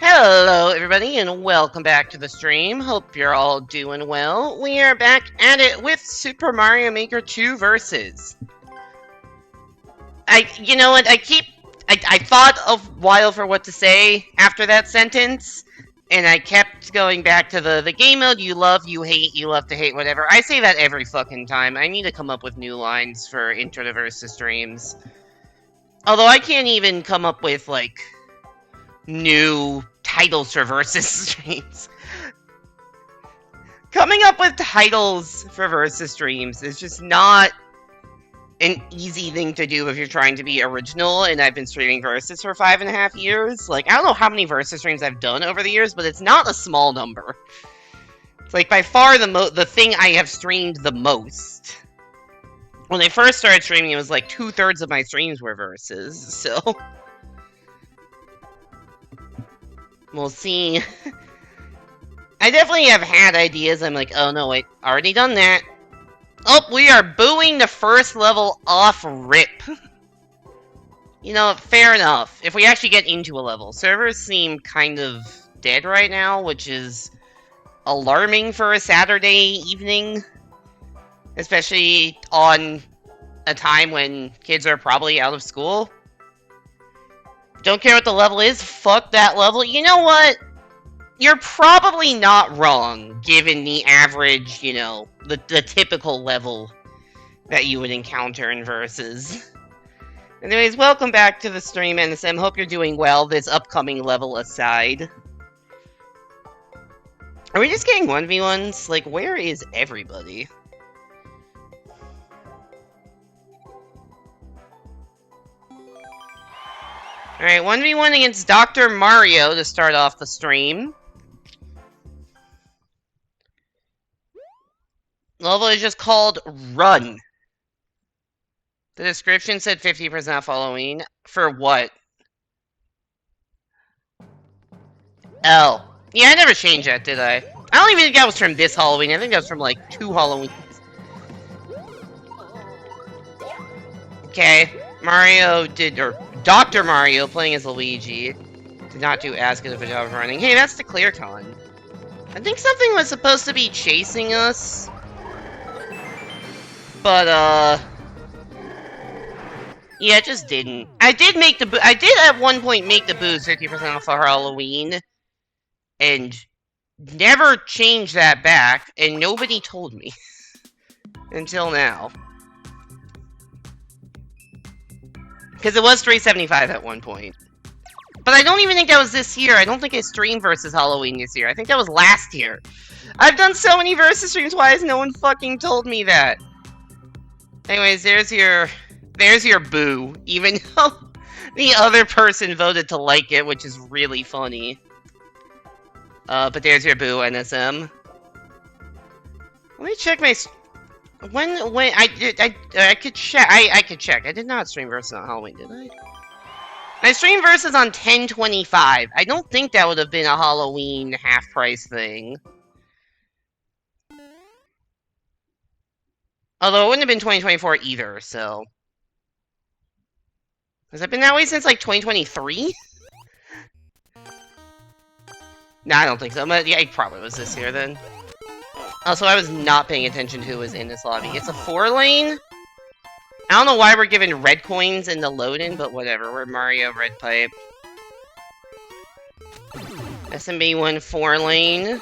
Hello everybody and welcome back to the stream. Hope you're all doing well. We are back at it with Super Mario Maker 2 Versus. You know what, I thought a while for what to say after that sentence, and I kept going back to the game mode you love, you hate, you love to hate, whatever. I say that every fucking time. I need to come up with new lines for Intro to Versus streams. Although I can't even come up with, like, new titles for Versus streams. Coming up with titles for Versus streams is just not an easy thing to do if you're trying to be original, and I've been streaming Versus for 5.5 years. Like, I don't know how many Versus streams I've done over the years, but it's not a small number. It's like by far the thing I have streamed the most. When I first started streaming, it was like 2/3 of my streams were Versus, so we'll see. I definitely have had ideas. I'm like, oh no, wait, already done that. Oh, we are booing the first level off rip. You know, fair enough. If we actually get into a level. Servers seem kind of dead right now, which is alarming for a Saturday evening. Especially on a time when kids are probably out of school. Don't care what the level is, fuck that level. You know what? You're probably not wrong, given the average, you know, the typical level that you would encounter in Versus. Anyways, welcome back to the stream, NSM. Hope you're doing well, this upcoming level aside. Are we just getting 1v1s? Like, where is everybody? Alright, 1v1 against Dr. Mario to start off the stream. The level is just called Run. The description said 50% off Halloween. For what? Oh. Yeah, I never changed that, did I? I don't even think that was from this Halloween. I think that was from, like, 2 Halloweens. Okay. Mario did, or Dr. Mario, playing as Luigi, did not do as good of a job of running. Hey, that's the clear con. I think something was supposed to be chasing us. But, yeah, it just didn't. I did at one point make the booze 50% off for Halloween. And never changed that back, and nobody told me. Until now. Because it was $3.75 at one point. But I don't even think that was this year. I don't think I streamed Versus Halloween this year. I think that was last year. I've done so many Versus streams, why has no one fucking told me that? Anyways, there's your boo. Even though the other person voted to like it, which is really funny. But there's your boo, NSM. Let me check my... When I could check. I could check. I did not stream Versus on Halloween, did I? I streamed Versus on 10/25. I don't think that would have been a Halloween half-price thing. Although it wouldn't have been 2024 either, so... Has it been that way since, like, 2023? No, I don't think so. But yeah, it probably was this year, then. Also, I was not paying attention to who was in this lobby. It's a 4-lane? I don't know why we're given red coins in the load-in, but whatever. We're Mario Red Pipe. SMB1 4-lane.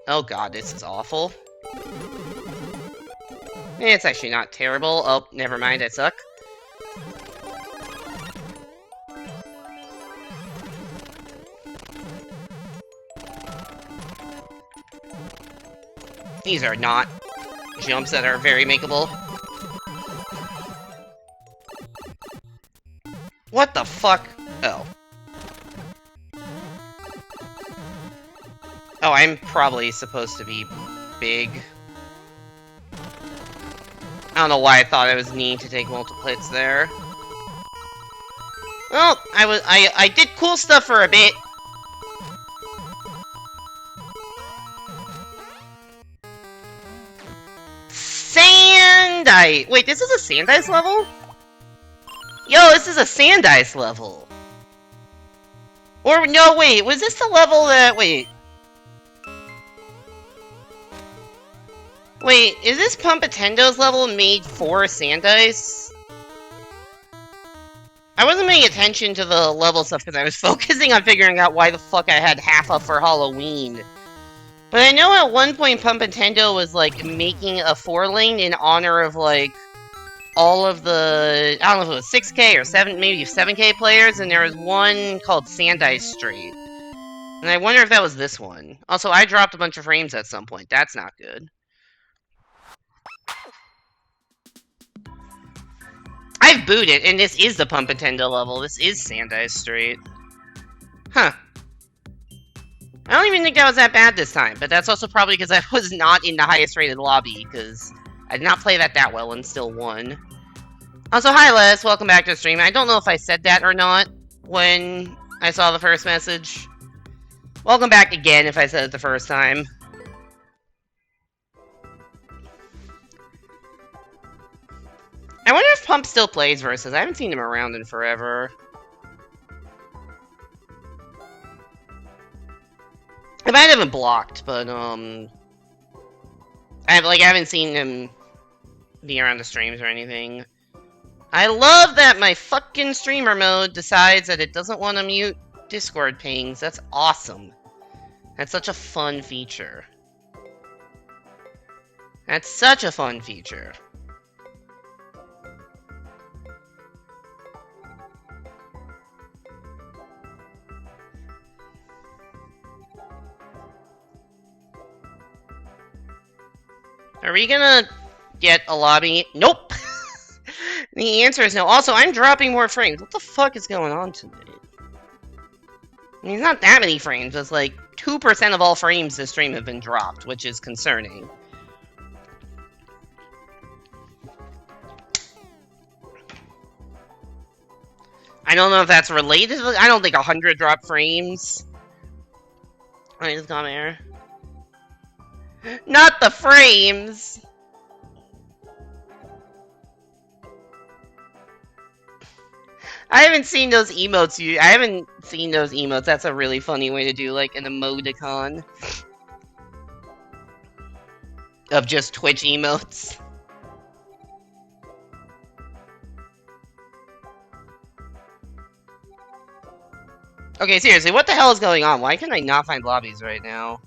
Oh god, this is awful. It's actually not terrible. Oh, never mind, I suck. These are not jumps that are very makeable. What the fuck? Oh. Oh, I'm probably supposed to be big. I don't know why I thought it was neat to take multiple hits there. Well, I did cool stuff for a bit. Sand Ice! Wait, this is a Sand Ice level? Yo, this is a Sand Ice level! Or, no, wait, was this the level that... Wait. Wait, is this Pumpatendo's level made for Sandice? I wasn't paying attention to the level stuff because I was focusing on figuring out why the fuck I had half up for Halloween. But I know at one point Pumpatendo was, like, making a 4-lane in honor of, like, all of the... I don't know if it was 6K or 7, maybe 7K players, and there was one called Sandice Street. And I wonder if that was this one. Also, I dropped a bunch of frames at some point. That's not good. I've booted, and this is the Pumpatendo level. This is Sandice Street. Huh. I don't even think that was that bad this time, but that's also probably because I was not in the highest rated lobby, because I did not play that well and still won. Also, hi Les, welcome back to the stream. I don't know if I said that or not when I saw the first message. Welcome back again if I said it the first time. I wonder if Pump still plays Versus. I haven't seen him around in forever. I might have been blocked, but I haven't seen him be around the streams or anything. I love that my fucking streamer mode decides that it doesn't want to mute Discord pings. That's awesome. That's such a fun feature. That's such a fun feature. Are we gonna get a lobby? Nope! The answer is no. Also, I'm dropping more frames. What the fuck is going on tonight? I mean, it's not that many frames. It's like 2% of all frames this stream have been dropped, which is concerning. I don't know if that's related. I don't think 100 drop frames. I just got there. Not the frames! I haven't seen those emotes. I haven't seen those emotes. That's a really funny way to do, like, an emoticon. Of just Twitch emotes. Okay, seriously, what the hell is going on? Why can I not find lobbies right now?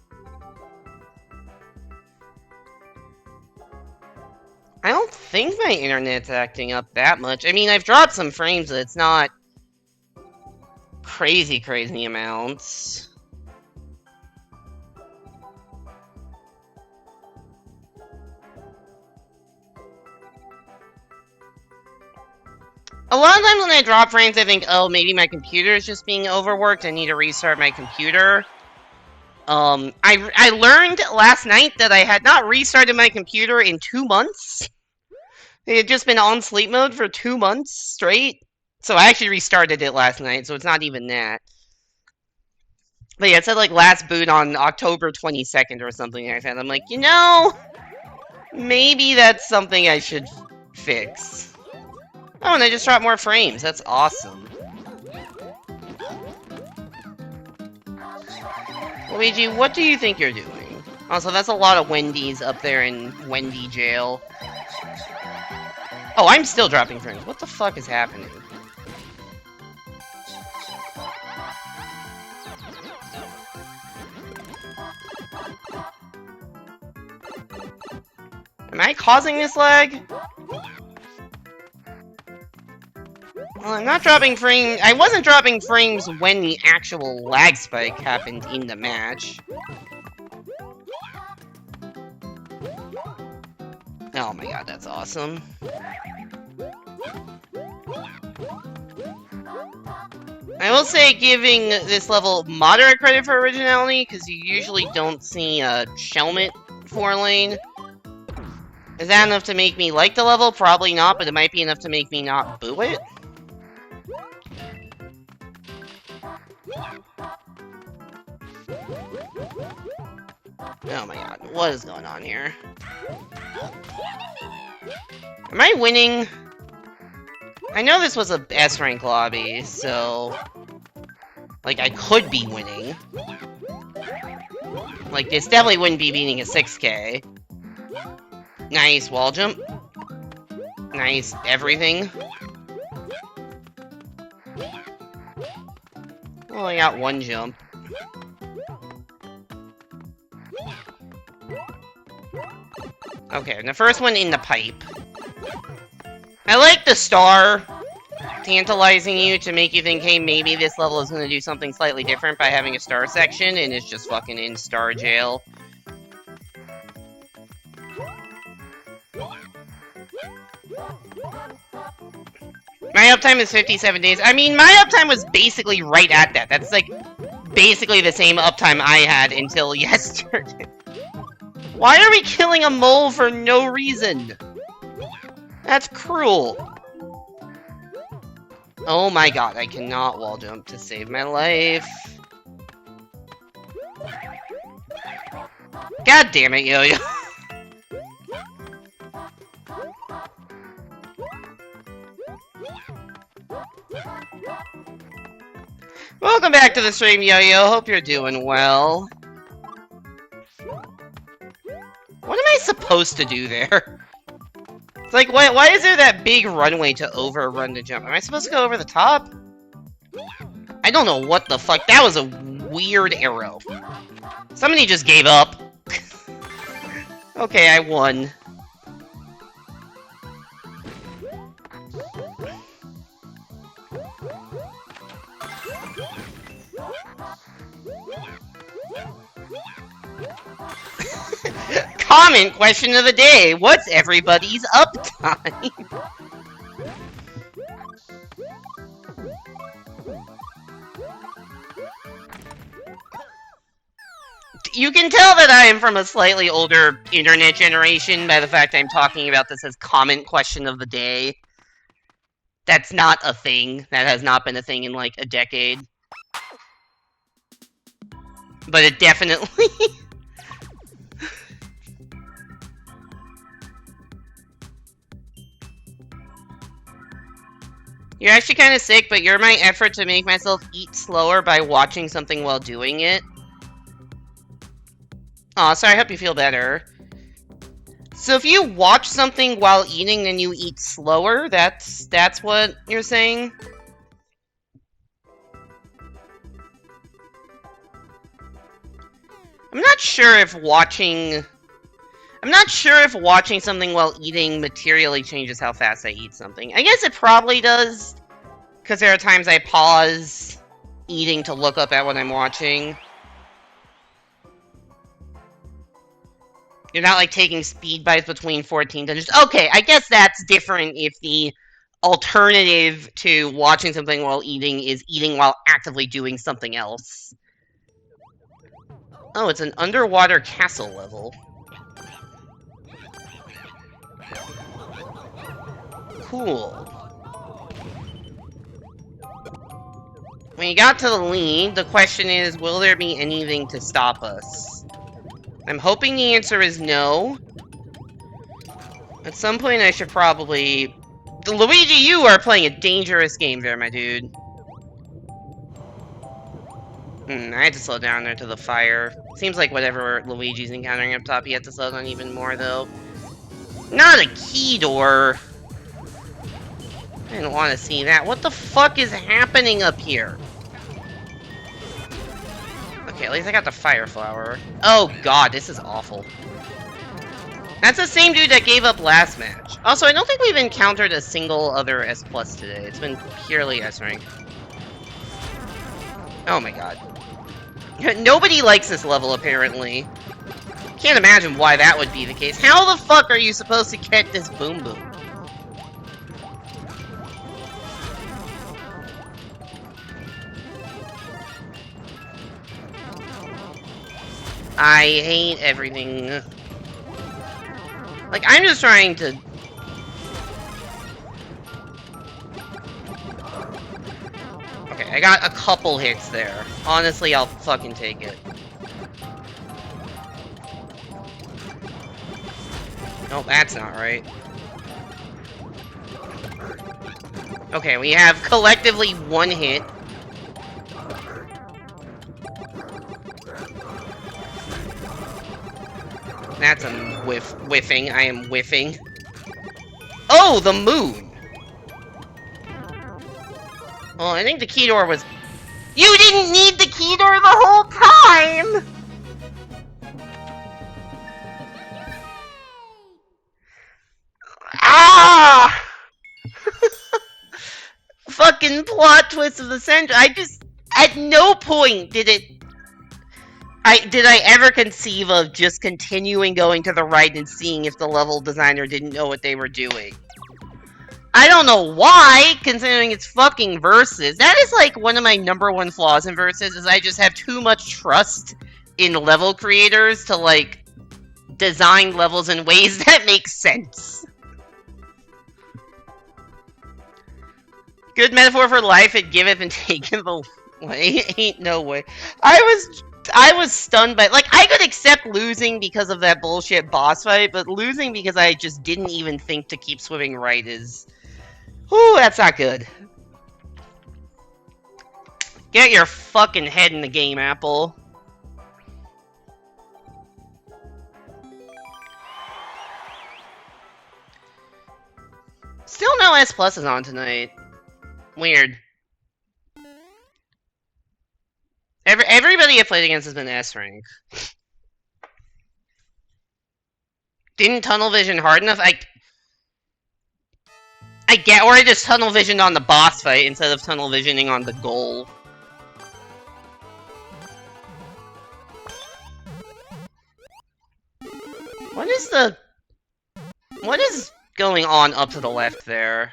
I don't think my internet's acting up that much. I mean, I've dropped some frames, but it's not crazy amounts. A lot of times when I drop frames, I think, oh, maybe my computer is just being overworked. I need to restart my computer. I learned last night that I had not restarted my computer in 2 months. It had just been on sleep mode for 2 months straight. So I actually restarted it last night, so it's not even that. But yeah, it said like last boot on October 22nd or something like that. I'm like, you know, maybe that's something I should fix. Oh, and I just dropped more frames. That's awesome. Luigi, what do you think you're doing? Also, that's a lot of Wendy's up there in Wendy jail. Oh, I'm still dropping frames. What the fuck is happening? Am I causing this lag? Well, I'm not dropping frames. I wasn't dropping frames when the actual lag spike happened in the match. Oh my god, that's awesome. I will say giving this level moderate credit for originality, because you usually don't see a Shelmet 4-lane. Is that enough to make me like the level? Probably not, but it might be enough to make me not boo it. Oh my god, what is going on here? Am I winning? I know this was a S rank lobby, so... Like, I could be winning. Like, this definitely wouldn't be beating a 6K. Nice wall jump. Nice everything. Well, I got one jump. Okay, and the first one in the pipe. I like the star tantalizing you to make you think, hey, maybe this level is going to do something slightly different by having a star section, and it's just fucking in star jail. My uptime is 57 days. I mean, my uptime was basically right at that. That's like basically the same uptime I had until yesterday. Why are we killing a mole for no reason? That's cruel. Oh my god, I cannot wall jump to save my life. God damn it, Yo-Yo. Welcome back to the stream, Yo-Yo. Hope you're doing well. What am I supposed to do there? It's like, why is there that big runway to overrun the jump? Am I supposed to go over the top? I don't know what the fuck. That was a weird arrow. Somebody just gave up. Okay, I won. Comment question of the day. What's everybody's uptime? You can tell that I am from a slightly older internet generation by the fact I'm talking about this as comment question of the day. That's not a thing. That has not been a thing in like a decade. But it definitely... You're actually kind of sick, but you're my effort to make myself eat slower by watching something while doing it. Aw, sorry, I hope you feel better. So if you watch something while eating, then you eat slower? That's what you're saying? I'm not sure if watching something while eating materially changes how fast I eat something. I guess it probably does, because there are times I pause eating to look up at what I'm watching. You're not, like, taking speed bites between 14 dungeons. Okay, I guess that's different if the alternative to watching something while eating is eating while actively doing something else. Oh, it's an underwater castle level. Cool. When you got to the lead, the question is, will there be anything to stop us? I'm hoping the answer is no. At some point I should probably... Luigi, you are playing a dangerous game there, my dude. I had to slow down there to the fire. Seems like whatever Luigi's encountering up top, he had to slow down even more, though. Not a key door! I didn't want to see that. What the fuck is happening up here? Okay, at least I got the fire flower. Oh god, this is awful. That's the same dude that gave up last match. Also, I don't think we've encountered a single other S+ today. It's been purely S rank. Oh my god. Nobody likes this level, apparently. Can't imagine why that would be the case. How the fuck are you supposed to get this boom boom? I hate everything. Like, I'm just trying to... Okay, I got a couple hits there. Honestly, I'll fucking take it. No, that's not right. Okay, we have collectively one hit. That's a whiffing. I am whiffing. Oh, the moon! Well, I think the key door was... You didn't need the key door the whole time! Ah! Fucking plot twist of the century. I just... At no point did it... Did I ever conceive of just continuing going to the right and seeing if the level designer didn't know what they were doing. I don't know why, considering it's fucking Versus. That is like one of my #1 flaws in Versus, is I just have too much trust in level creators to like design levels in ways that make sense. Good metaphor for life, it giveth and taketh away. Ain't no way. I was stunned by, like, I could accept losing because of that bullshit boss fight, but losing because I just didn't even think to keep swimming right is... Whew, that's not good. Get your fucking head in the game, Apple. Still no S Plus is on tonight. Weird. Everybody I played against has been S rank. Didn't tunnel vision hard enough? I get, or I just tunnel visioned on the boss fight instead of tunnel visioning on the goal. What is going on up to the left there?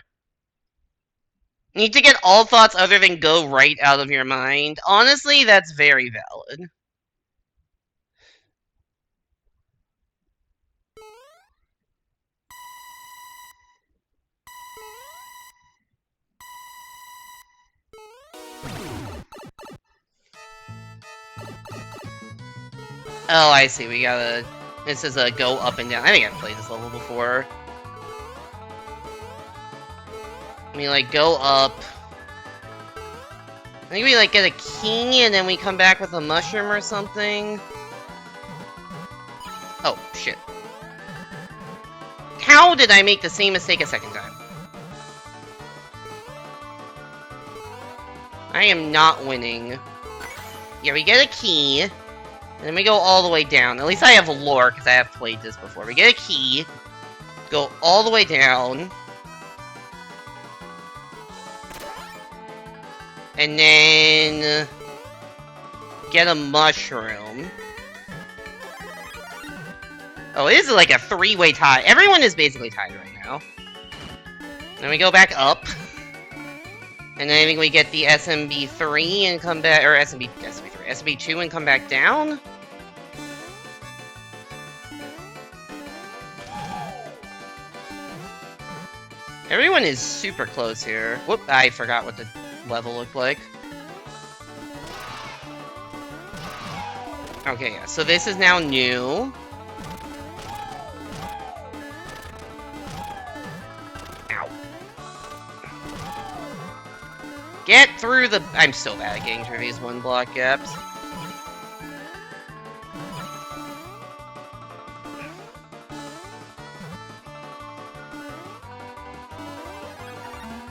Need to get all thoughts other than go right out of your mind. Honestly, that's very valid. Oh, I see. We gotta... This is a go up and down. I think I've played this level before. I mean, like, go up. I think we, like, get a key and then we come back with a mushroom or something. Oh, shit. How did I make the same mistake a second time? I am not winning. Yeah, we get a key. And then we go all the way down. At least I have lore, because I have played this before. We get a key. Go all the way down. And then... get a mushroom. Oh, it is like a three-way tie. Everyone is basically tied right now. Then we go back up. And then I think we get the SMB3 and come back... Or SMB2 and come back down? Everyone is super close here. Whoop, I forgot what the level looked like. Okay, yeah, so this is now new. Ow. Get through the... I'm so bad at getting through these one-block gaps.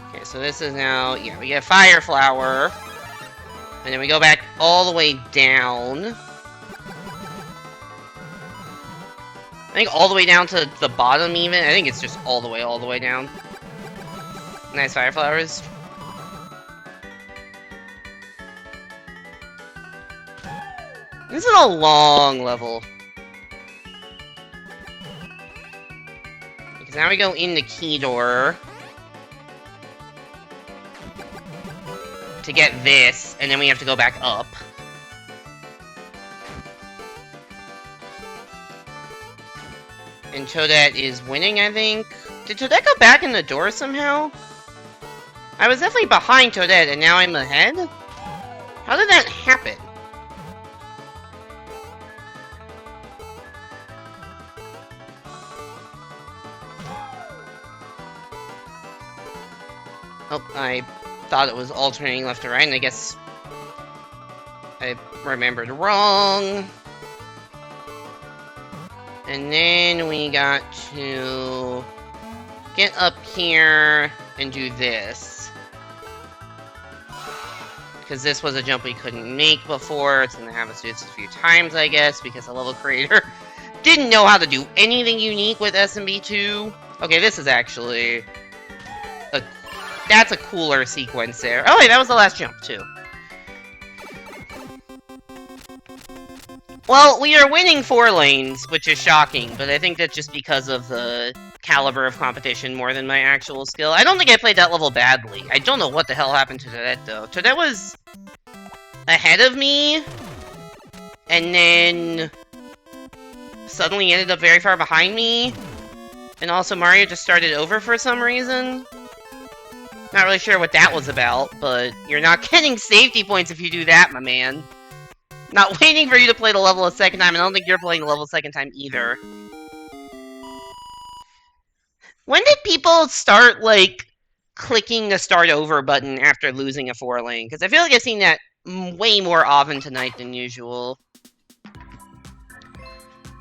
Okay, so this is now... Yeah, we get Fire Flower. And then we go back all the way down. I think all the way down to the bottom even. I think it's just all the way down. Nice Fire Flowers. This is a long level. Because now we go in the key door. To get this, and then we have to go back up. And Toadette is winning, I think. Did Toadette go back in the door somehow? I was definitely behind Toadette, and now I'm ahead? How did that happen? Oh, I thought it was alternating left to right, and I guess I remembered wrong. And then we got to get up here and do this. Because this was a jump we couldn't make before. It's going to have us do this a few times, I guess, because the level creator didn't know how to do anything unique with SMM2. Okay, this is actually... That's a cooler sequence there. Oh, wait, that was the last jump, too. Well, we are winning 4 lanes, which is shocking, but I think that's just because of the caliber of competition more than my actual skill. I don't think I played that level badly. I don't know what the hell happened to Toadette, though. Toadette was ahead of me, and then suddenly ended up very far behind me, and also Mario just started over for some reason. Not really sure what that was about, but you're not getting safety points if you do that, my man. Not waiting for you to play the level a second time, and I don't think you're playing the level a second time either. When did people start, like, clicking the start over button after losing a 4 lane? Because I feel like I've seen that way more often tonight than usual. I'm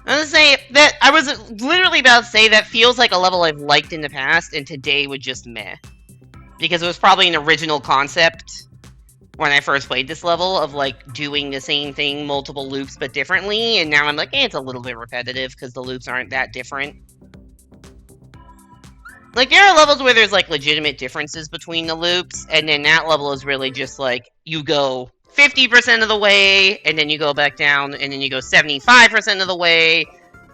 gonna say that I was literally about to say that feels like a level I've liked in the past, and today would just meh. Because it was probably an original concept when I first played this level of, like, doing the same thing multiple loops but differently, and now I'm like, it's a little bit repetitive because the loops aren't that different. Like, there are levels where there's, like, legitimate differences between the loops, and then that level is really just, like, you go 50% of the way, and then you go back down, and then you go 75% of the way,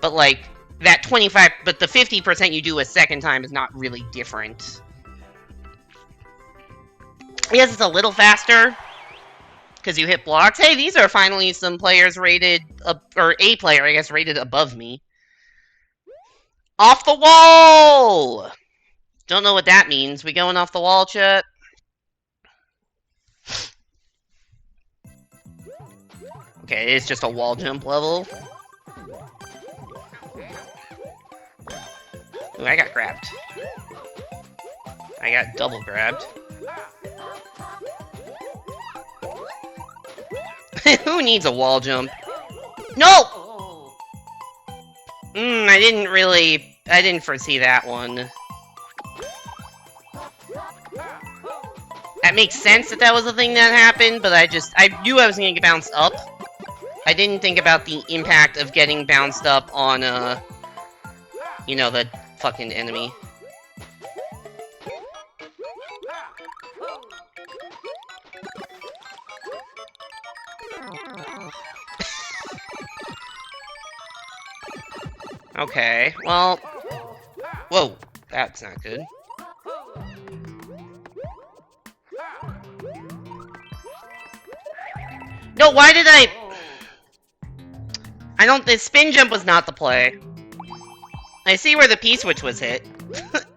but, like, that 25, but the 50% you do a second time is not really different. Yes, it's a little faster, because you hit blocks. Hey, these are finally some players rated, or a player, I guess, rated above me. Off the wall! Don't know what that means. We going off the wall, chat? Okay, it's just a wall jump level. Ooh, I got grabbed. I got double grabbed. Who needs a wall jump? No! I didn't foresee that one. That makes sense that was a thing that happened, but I knew I was gonna get bounced up. I didn't think about the impact of getting bounced up on, you know, the fucking enemy. Okay, well... Whoa, that's not good. No, why did I don't... The spin jump was not the play. I see where the P-switch was hit.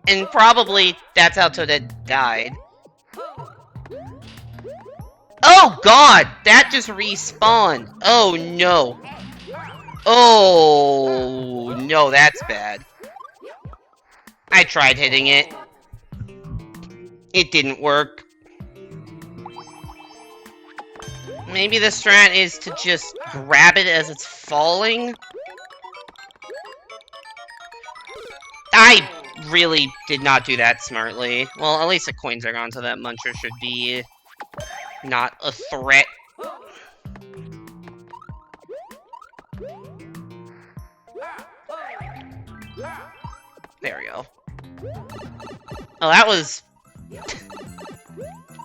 And probably that's how Toadette died. Oh god! That just respawned! Oh no! Oh no, that's bad. I tried hitting it. It didn't work. Maybe the strat is to just grab it as it's falling? I really did not do that smartly. Well, at least the coins are gone, so that muncher should be not a threat. There we go. Oh, that was...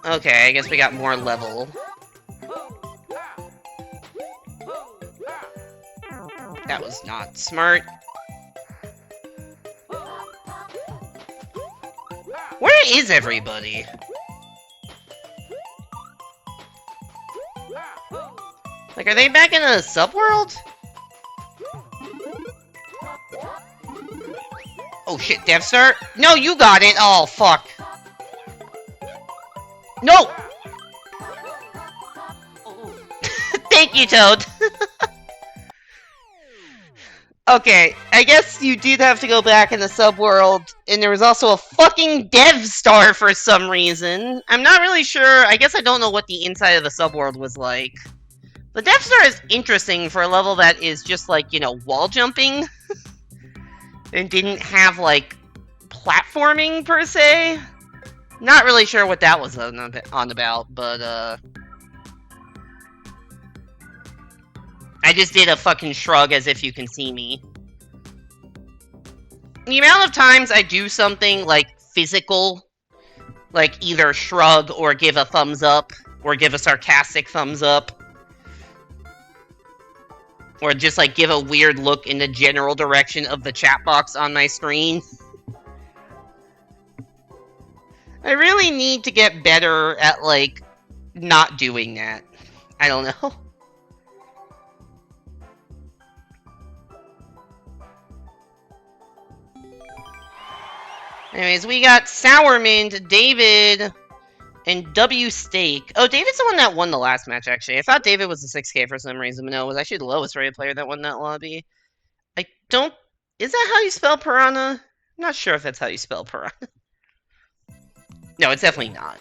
Okay, I guess we got more level. That was not smart. Where is everybody? Like, are they back in a subworld? Oh shit, Death Star? No, you got it! Oh, fuck. No! Thank you, Toad. Okay, I guess you did have to go back in the subworld, and there was also a fucking Dev Star for some reason. I'm not really sure. I guess I don't know what the inside of the subworld was like. The Death Star is interesting for a level that is just like, you know, wall jumping. and didn't have, like, platforming, per se. Not really sure what that was on about, but, I just did a fucking shrug as if you can see me. The amount of times I do something, like, physical, like, either shrug or give a thumbs up, or give a sarcastic thumbs up, or just, like, give a weird look in the general direction of the chat box on my screen. I really need to get better at, like, not doing that. I don't know. Anyways, we got Sourmint, David, and W Steak. Oh, David's the one that won the last match, actually. I thought David was the 6K for some reason, but no, it was actually the lowest rated player that won that lobby. I don't... Is that how you spell Piranha? I'm not sure if that's how you spell Piranha. No, it's definitely not.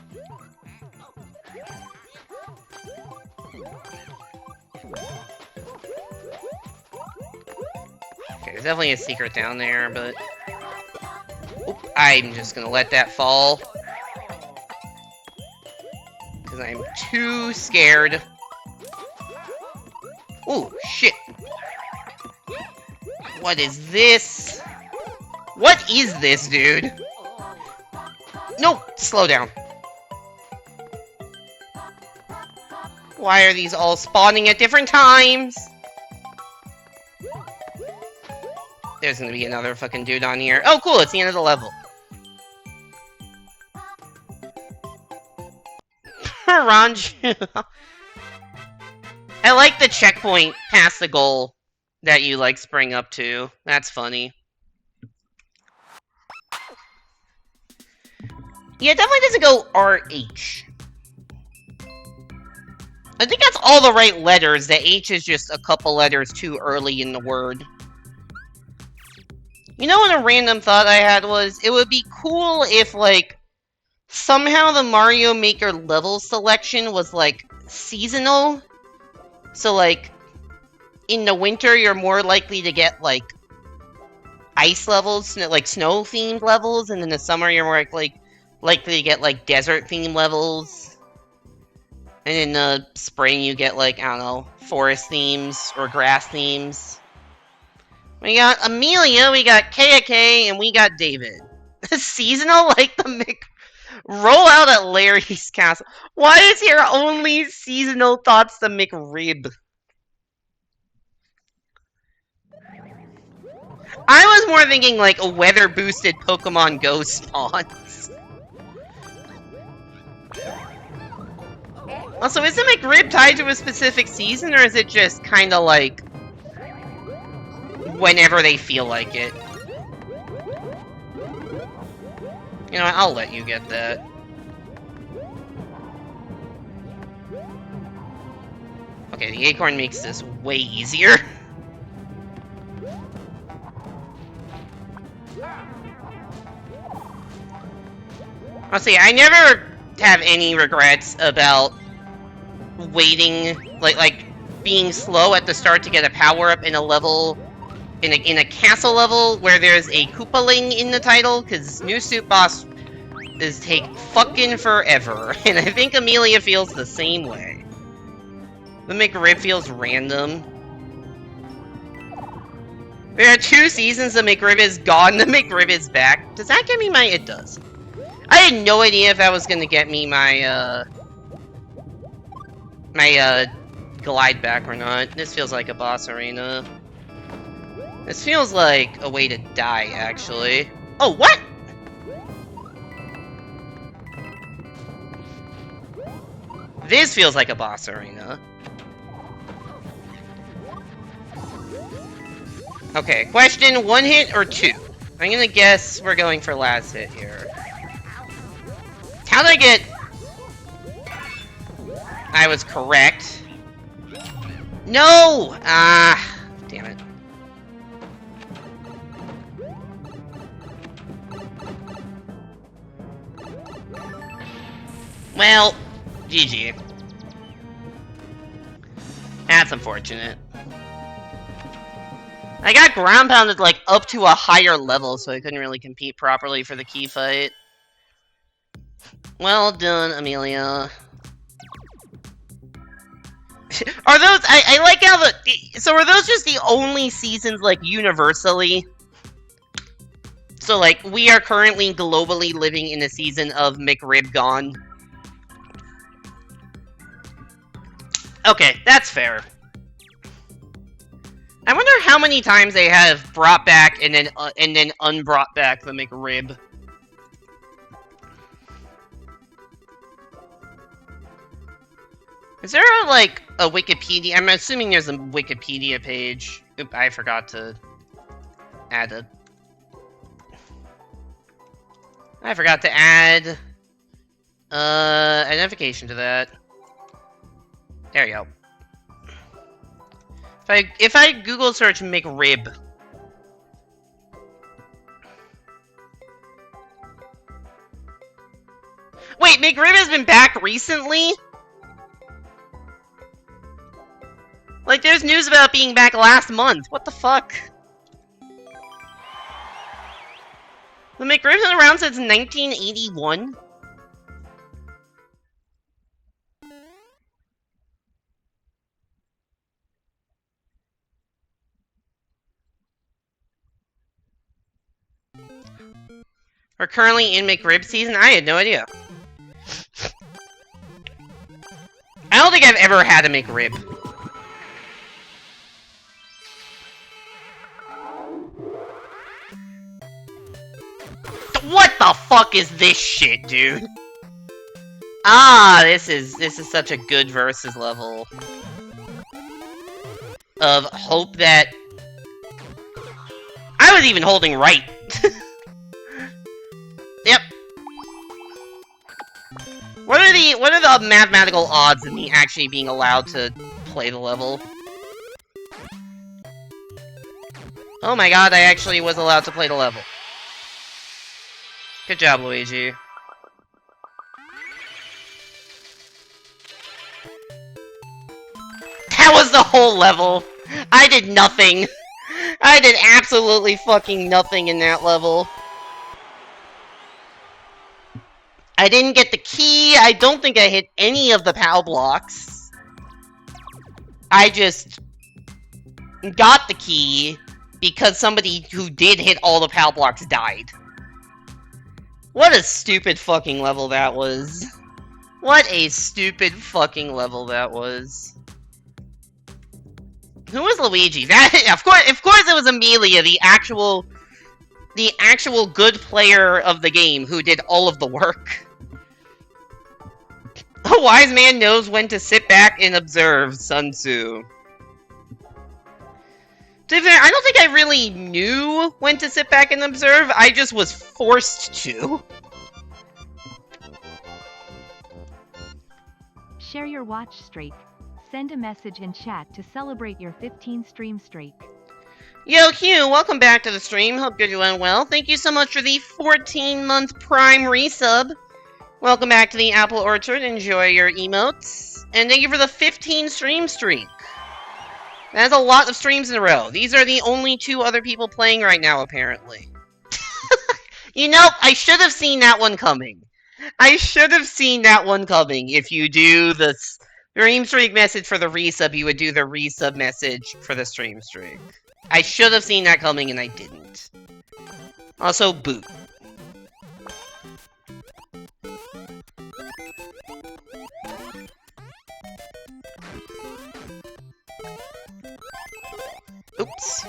Okay, there's definitely a secret down there, but... Oop, I'm just gonna let that fall. Because I'm too scared. Ooh, shit. What is this? What is this, dude? No, slow down. Why are these all spawning at different times? There's gonna be another fucking dude on here. Oh, cool, it's the end of the level. Ranju. I like the checkpoint past the goal that you, like, spring up to. That's funny. Yeah, it definitely doesn't go RH. I think that's all the right letters. The H is just a couple letters too early in the word. You know what a random thought I had was, it would be cool if, like, somehow the Mario Maker level selection was, like, seasonal. So, like, in the winter, you're more likely to get, like, ice levels, like, snow-themed levels, and in the summer, you're more likely to get, like, desert-themed levels. And in the spring, you get, like, I don't know, forest themes or grass themes. We got Amelia, we got Kayake, and we got David. Seasonal, like the roll out at Larry's castle. Why is here only seasonal thoughts to McRib? I was more thinking like a weather-boosted Pokemon Go spawns. Also, is the McRib tied to a specific season, or is it just kind of like whenever they feel like it? You know what, I'll let you get that. Okay, the acorn makes this way easier. Honestly, I never have any regrets about waiting, like being slow at the start to get a power-up in a level, in a castle level where there's a Koopaling in the title, because new suit boss is take fucking forever, and I think Amelia feels the same way. The McRib feels random. There are 2 seasons, the McRib is gone, the McRib is back. Does that get me my... It does. I had no idea if that was gonna get me my, glide back or not. This feels like a boss arena. This feels like a way to die, actually. Oh, what?! This feels like a boss arena. Okay, question, 1 hit or 2? I'm gonna guess we're going for last hit here. How did I get... I was correct. No! Ah, damn it. Well, GG. That's unfortunate. I got ground pounded like up to a higher level, so I couldn't really compete properly for the key fight. Well done, Amelia. Are those... I like how the... So are those just the only seasons, like, universally? So, like, we are currently globally living in a season of McRib gone. Okay, that's fair. I wonder how many times they have brought back and then unbrought back the McRib. Is there like a Wikipedia? I'm assuming there's a Wikipedia page. Oop, I forgot to add a... I forgot to add identification to that. There you go. If I Google search McRib. Wait, McRib has been back recently? Like, there's news about it being back last month. What the fuck? The McRib's been around since 1981? We're currently in McRib season? I had no idea. I don't think I've ever had a McRib. What the fuck is this shit, dude? Ah, this is such a good versus level. Of hope that... I was even holding right. Yep. What are the mathematical odds of me actually being allowed to play the level? Oh my god, I actually was allowed to play the level. Good job, Luigi. That was the whole level! I did nothing! I did absolutely fucking nothing in that level. I didn't get the key, I don't think I hit any of the POW blocks. I just got the key because somebody who did hit all the POW blocks died. What a stupid fucking level that was. What a stupid fucking level that was. Who was Luigi? That, of course it was Amelia, the actual good player of the game who did all of the work. A wise man knows when to sit back and observe, Sun Tzu. To be fair, I don't think I really knew when to sit back and observe, I just was forced to. Share your watch streak. Send a message in chat to celebrate your 15 stream streak. Yo, Hugh, welcome back to the stream. Hope you're doing well. Thank you so much for the 14-month Prime resub. Welcome back to the Apple Orchard. Enjoy your emotes. And thank you for the 15 stream streak. That's a lot of streams in a row. These are the only 2 other people playing right now, apparently. You know, I should have seen that one coming. I should have seen that one coming. If you do the stream streak message for the resub, you would do the resub message for the stream streak. I should have seen that coming, and I didn't. Also, boot. Oops.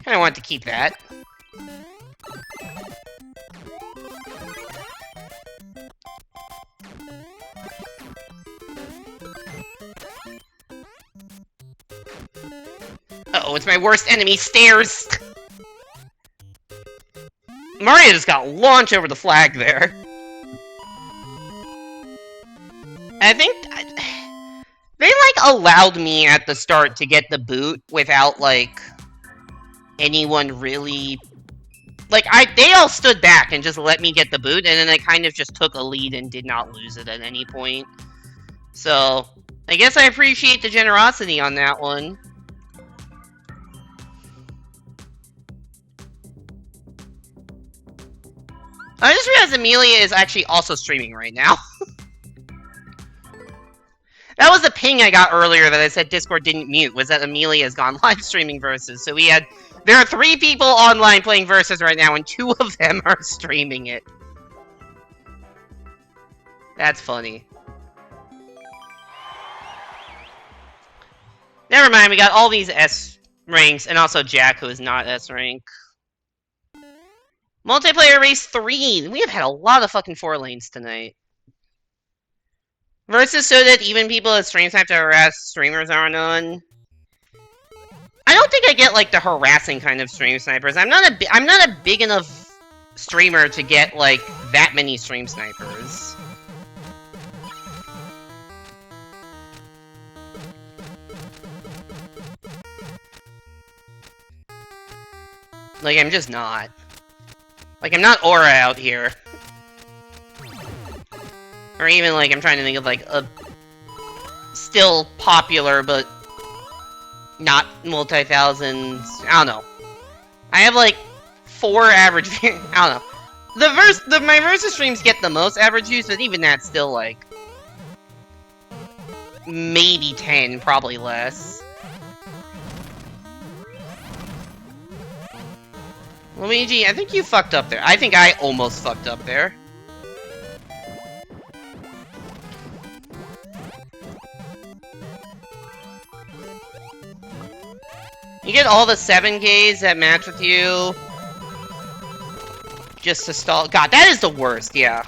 Kinda want to keep that. Uh-oh, it's my worst enemy, stairs! Mario just got launched over the flag there. I think... They, like, allowed me at the start to get the boot without, like, anyone really... Like, they all stood back and just let me get the boot, and then I kind of just took a lead and did not lose it at any point. So, I guess I appreciate the generosity on that one. I just realized Amelia is actually also streaming right now. That was the ping I got earlier that I said Discord didn't mute, was that Amelia has gone live streaming Versus. So there are 3 people online playing Versus right now, and 2 of them are streaming it. That's funny. Never mind, we got all these S ranks, and also Jack, who is not S rank. Multiplayer race 3! We have had a lot of fucking 4 lanes tonight. Versus so that even people at streams have to harass streamers aren't on. I don't think I get like the harassing kind of stream snipers. I'm not a big enough streamer to get like that many stream snipers. Like I'm just not. Like I'm not Aura out here. Or even, like, I'm trying to think of, like, a still popular, but not multi-thousands. I don't know. I have, like, 4 average views. I don't know. My Versus streams get the most average views, but even that's still, like, maybe 10, probably less. Luigi, I think you fucked up there. I think I almost fucked up there. You get all the 7Ks that match with you just to stall. God, that is the worst, yeah.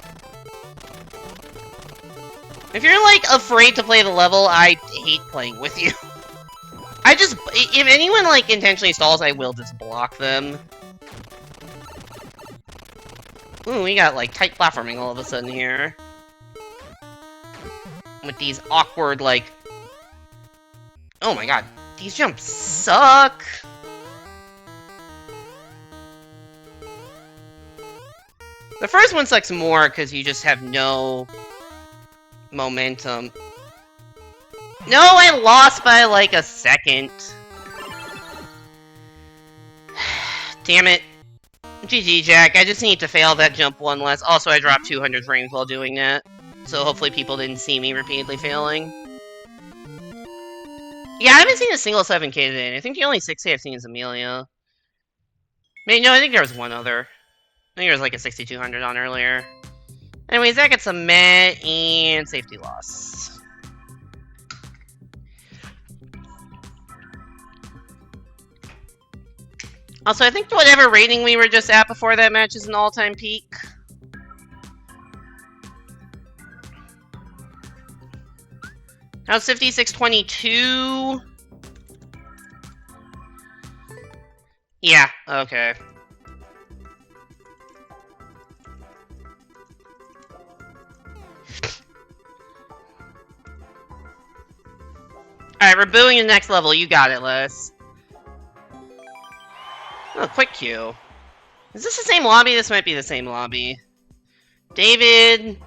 If you're, like, afraid to play the level, I hate playing with you. If anyone, like, intentionally stalls, I will just block them. Ooh, we got, like, tight platforming all of a sudden here. With these awkward, like... Oh my god. These jumps suck! The first one sucks more because you just have no momentum. No, I lost by like a second. Damn it. GG, Jack. I just need to fail that jump one less. Also, I dropped 200 frames while doing that. So hopefully people didn't see me repeatedly failing. Yeah, I haven't seen a single 7K today. I think the only 6K I've seen is Amelia. Maybe, no, I think there was one other. I think there was like a 6200 on earlier. Anyways, that gets a met and safety loss. Also, I think whatever rating we were just at before that match is an all-time peak. That was 5622. Yeah, okay. Alright, we're booing the next level. You got it, Les. Oh, quick queue. Is this the same lobby? This might be the same lobby. David...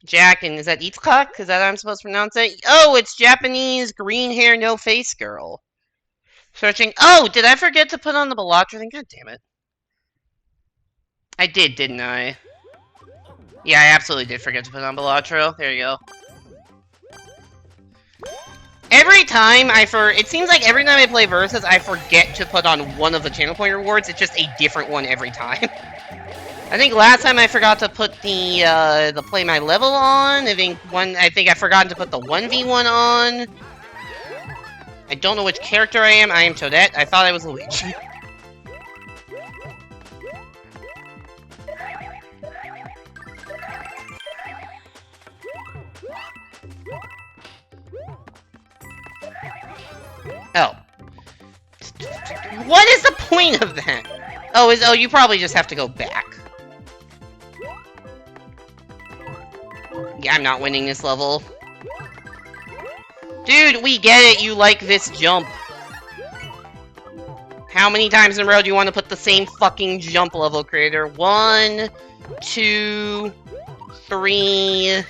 Jack, and is that Itzhak? Is that how I'm supposed to pronounce it? Oh, it's Japanese green hair, no face girl. Searching. Oh, did I forget to put on the Bellatra thing? God damn it. I did, didn't I? Yeah, I absolutely did forget to put on Bellatra. There you go. Every time it seems like every time I play Versus, I forget to put on one of the channel point rewards. It's just a different one every time. I think last time I forgot to put the play my level on. I think I forgot to put the 1v1 on. I don't know which character I am. I am Toadette. I thought I was Luigi. Oh. What is the point of that? Oh, you probably just have to go back. Yeah, I'm not winning this level. Dude, we get it. You like this jump. How many times in a row do you want to put the same fucking jump, level creator? 1, 2, 3,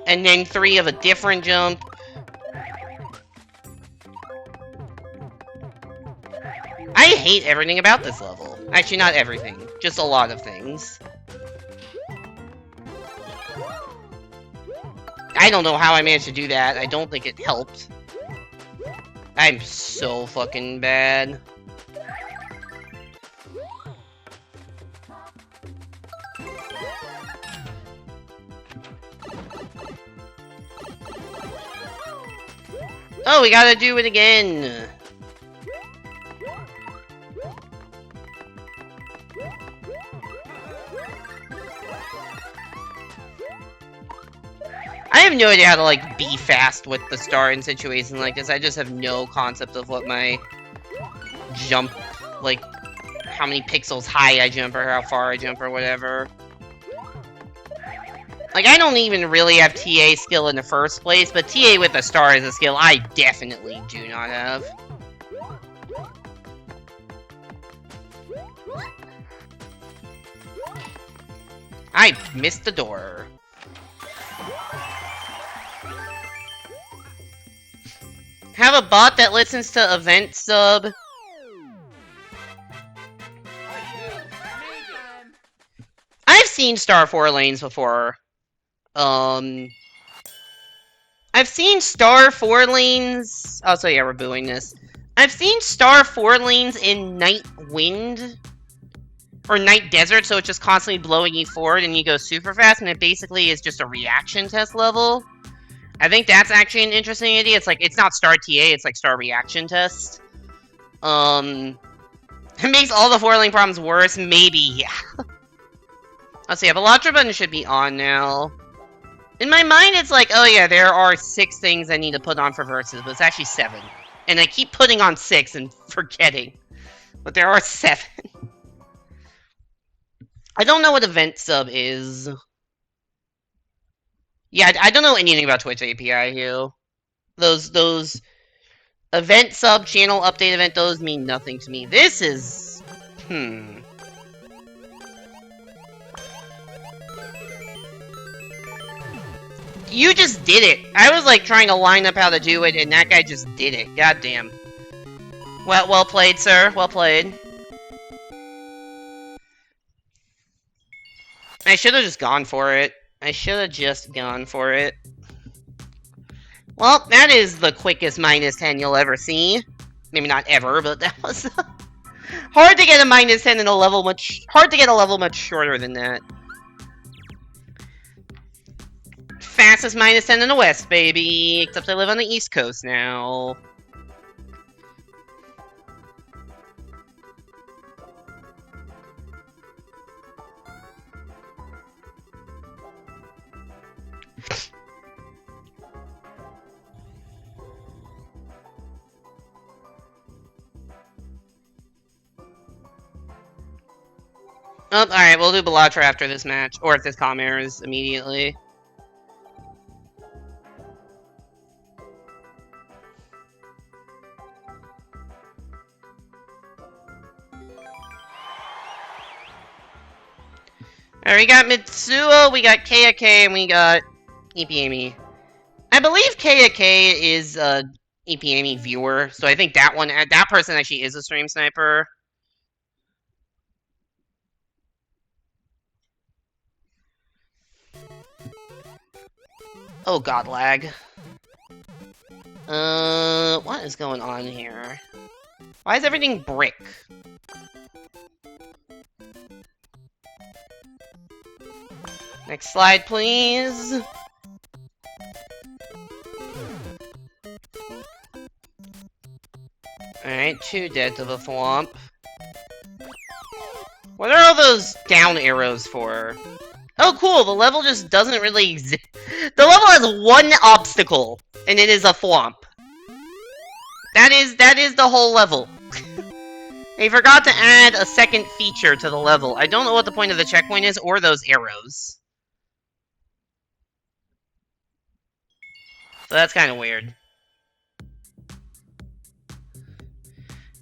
and then 3 of a different jump. I hate everything about this level. Actually, not everything. Just a lot of things. I don't know how I managed to do that. I don't think it helped. I'm so fucking bad. Oh, we gotta do it again. I have no idea how to, like, be fast with the star in situations like this. I just have no concept of what my jump, like, how many pixels high I jump or how far I jump or whatever. Like, I don't even really have TA skill in the first place, but TA with a star is a skill I definitely do not have. I missed the door. Have a bot that listens to event sub. I've seen Star 4 lanes before. I've seen Star 4 lanes. Oh, so yeah, we're booing this. I've seen Star 4 lanes in Night Wind. Or Night Desert, so it's just constantly blowing you forward and you go super fast, and it basically is just a reaction test level. I think that's actually an interesting idea. It's like, it's not Star TA, it's like Star Reaction Test. It makes all the 4-lane problems worse, maybe, yeah. Let's see, the Latra button should be on now. In my mind, it's like, oh yeah, there are 6 things I need to put on for verses, but it's actually 7. And I keep putting on 6 and forgetting. But there are 7. I don't know what event sub is. Yeah, I don't know anything about Twitch API here. Those event sub, channel update event, those mean nothing to me. This is... You just did it. I was like trying to line up how to do it, and that guy just did it. God damn. Well played, sir. Well played. I should have just gone for it. I should have just gone for it. Well, that is the quickest -10 you'll ever see. Maybe not ever, but that was hard to get a -10 in a level hard to get a level much shorter than that. Fastest -10 in the West, baby. Except I live on the East Coast now. Oh, alright, we'll do Belatra after this match. Or if this comm errors immediately. Alright, we got Mitsuo, we got Kayake, and we got EPAMI. I believe Kayake is a EPAMI viewer, so I think that person actually is a stream sniper. Oh god, lag. What is going on here? Why is everything brick? Next slide, please. Alright, 2 dead to the thwomp. What are all those down arrows for? Oh, cool, the level just doesn't really exist. The level has 1 obstacle, and it is a thwomp. That is the whole level. They forgot to add a second feature to the level. I don't know what the point of the checkpoint is, or those arrows. So that's kind of weird.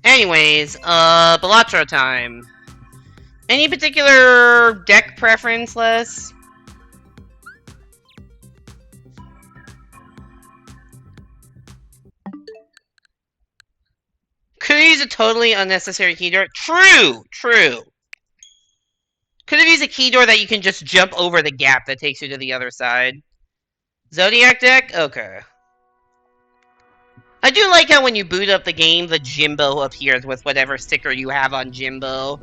Anyways, Belatra time. Any particular deck preference, Les? Could have used a totally unnecessary key door. True! True. Could have used a key door that you can just jump over the gap that takes you to the other side. Zodiac deck? Okay. I do like how when you boot up the game, the Jimbo appears with whatever sticker you have on Jimbo.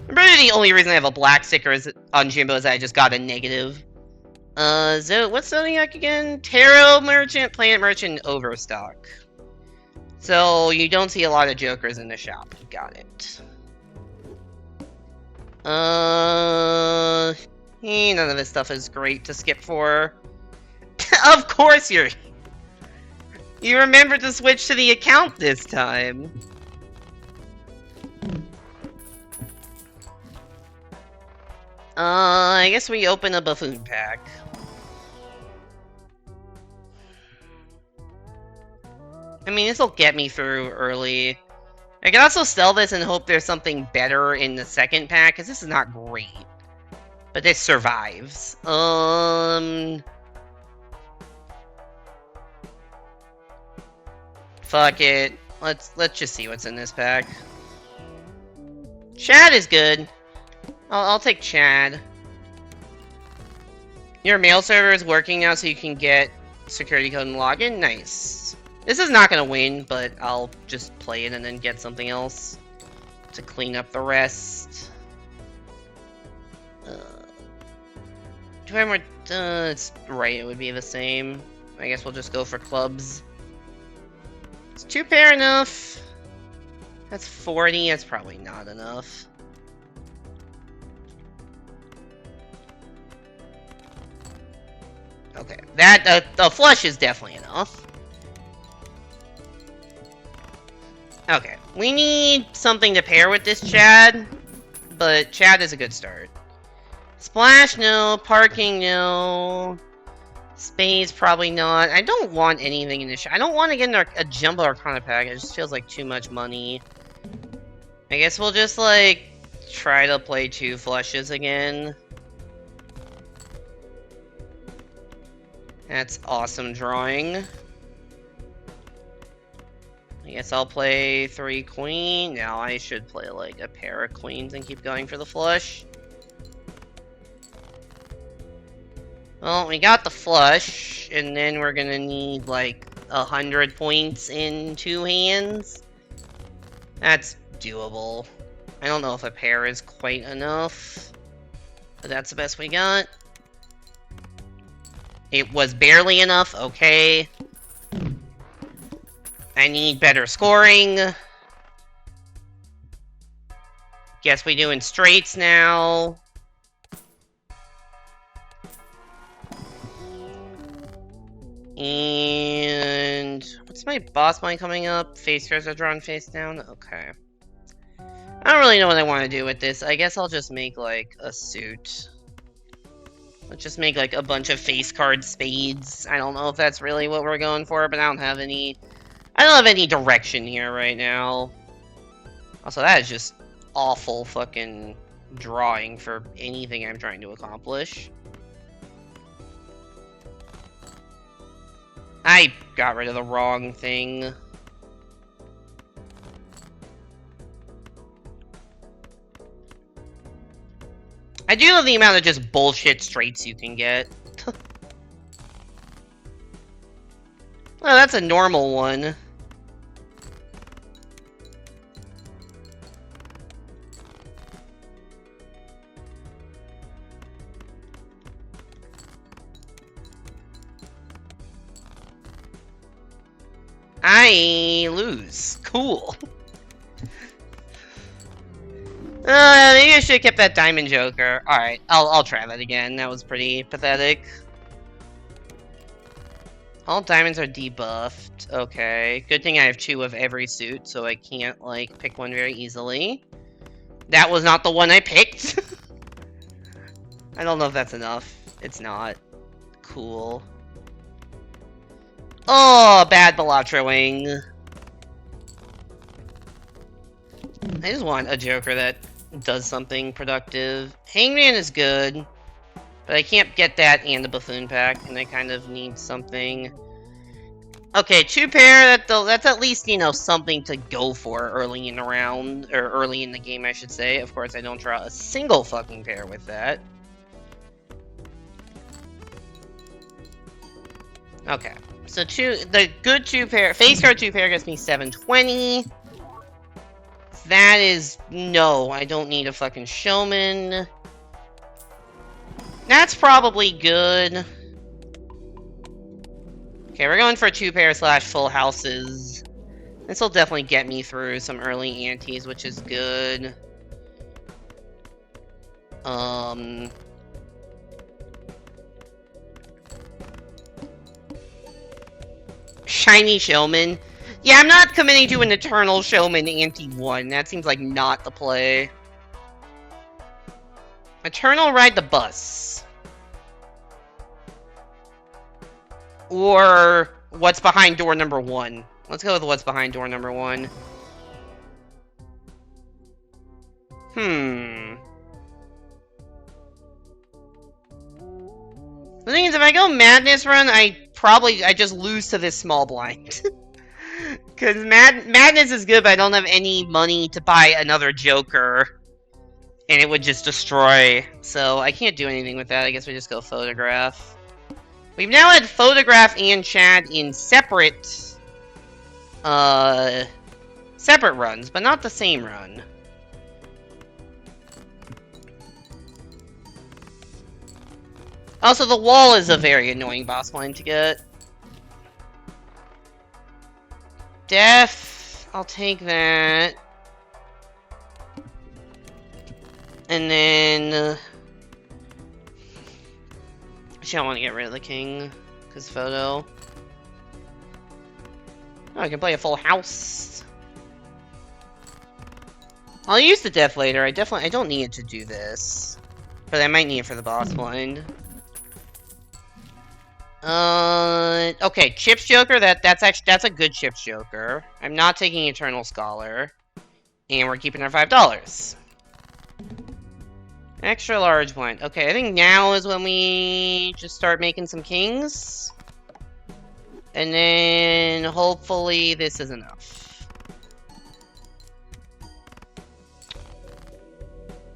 Really, the only reason I have a black sticker on Jimbo is that I just got a negative. What's Zodiac again? Tarot Merchant, Planet Merchant, Overstock. So, you don't see a lot of Jokers in the shop. Got it. None of this stuff is great to skip for. Of course you remembered to switch to the account this time. I guess we open a buffoon pack. I mean, this'll get me through early. I can also sell this and hope there's something better in the second pack, because this is not great. But this survives. Fuck it. Let's just see what's in this pack. Chad is good. I'll take Chad. Your mail server is working now, so you can get security code and login. Nice. This is not gonna win, but I'll just play it and then get something else to clean up the rest. Do I have more? It's right. It would be the same. I guess we'll just go for clubs. Is 2 pair enough? That's 40. That's probably not enough. Okay, that the flush is definitely enough. Okay, we need something to pair with this Chad, but Chad is a good start. Splash, no. Parking, no. Spades, probably not. I don't want anything in this shop. I don't want to get a Jumbo Arcana pack. It just feels like too much money. I guess we'll just, like, try to play 2 flushes again. That's awesome drawing. I guess I'll play 3 queen. Now I should play, like, a pair of queens and keep going for the flush. Well, we got the flush, and then we're gonna need, like, 100 points in 2 hands. That's doable. I don't know if a pair is quite enough, but that's the best we got. It was barely enough, okay. I need better scoring. Guess we doing straights now. And what's my boss line coming up? Face cards are drawn face down. Okay. I don't really know what I want to do with this. I guess I'll just make like a suit. Let's just make like a bunch of face card spades. I don't know if that's really what we're going for, but I don't have any direction here right now. Also, that is just awful fucking drawing for anything I'm trying to accomplish. I got rid of the wrong thing. I do love the amount of just bullshit straights you can get. Well, that's a normal one. I lose. Cool. Maybe I should have kept that diamond joker. Alright, I'll try that again. That was pretty pathetic. All diamonds are debuffed. Okay. Good thing I have 2 of every suit, so I can't, like, pick one very easily. That was not the one I picked. I don't know if that's enough. It's not. Cool. Oh, bad Bellatroing. I just want a joker that does something productive. Hangman is good, but I can't get that and the buffoon pack, and I kind of need something. Okay, 2 pair, that's at least, you know, something to go for early in the round, or early in the game, I should say. Of course, I don't draw a single fucking pair with that. Okay, so the good 2 pair, face card 2 pair gets me 720. That is, no, I don't need a fucking showman. That's probably good. Okay, we're going for 2 pair / full houses. This will definitely get me through some early antes, which is good. Shiny Showman. Yeah, I'm not committing to an Eternal Showman ante 1. That seems like not the play. Eternal Ride the Bus. Or what's behind door number 1. Let's go with what's behind door number 1. The thing is, if I go Madness Run, I just lose to this small blind. Because Madness is good, but I don't have any money to buy another Joker. And it would just destroy. So I can't do anything with that. I guess we just go Photograph. We've now had Photograph and Chad in separate runs, but not the same run. Also, the wall is a very annoying boss blind to get. Def, I'll take that. And then... actually, I want to get rid of the king, because photo. Oh, I can play a full house. I'll use the def later. I don't need it to do this. But I might need it for the boss blind. Okay, Chips Joker, that's a good Chips Joker. I'm not taking Eternal Scholar. And we're keeping our $5. Extra large blind. Okay, I think now is when we just start making some kings. And then hopefully this is enough.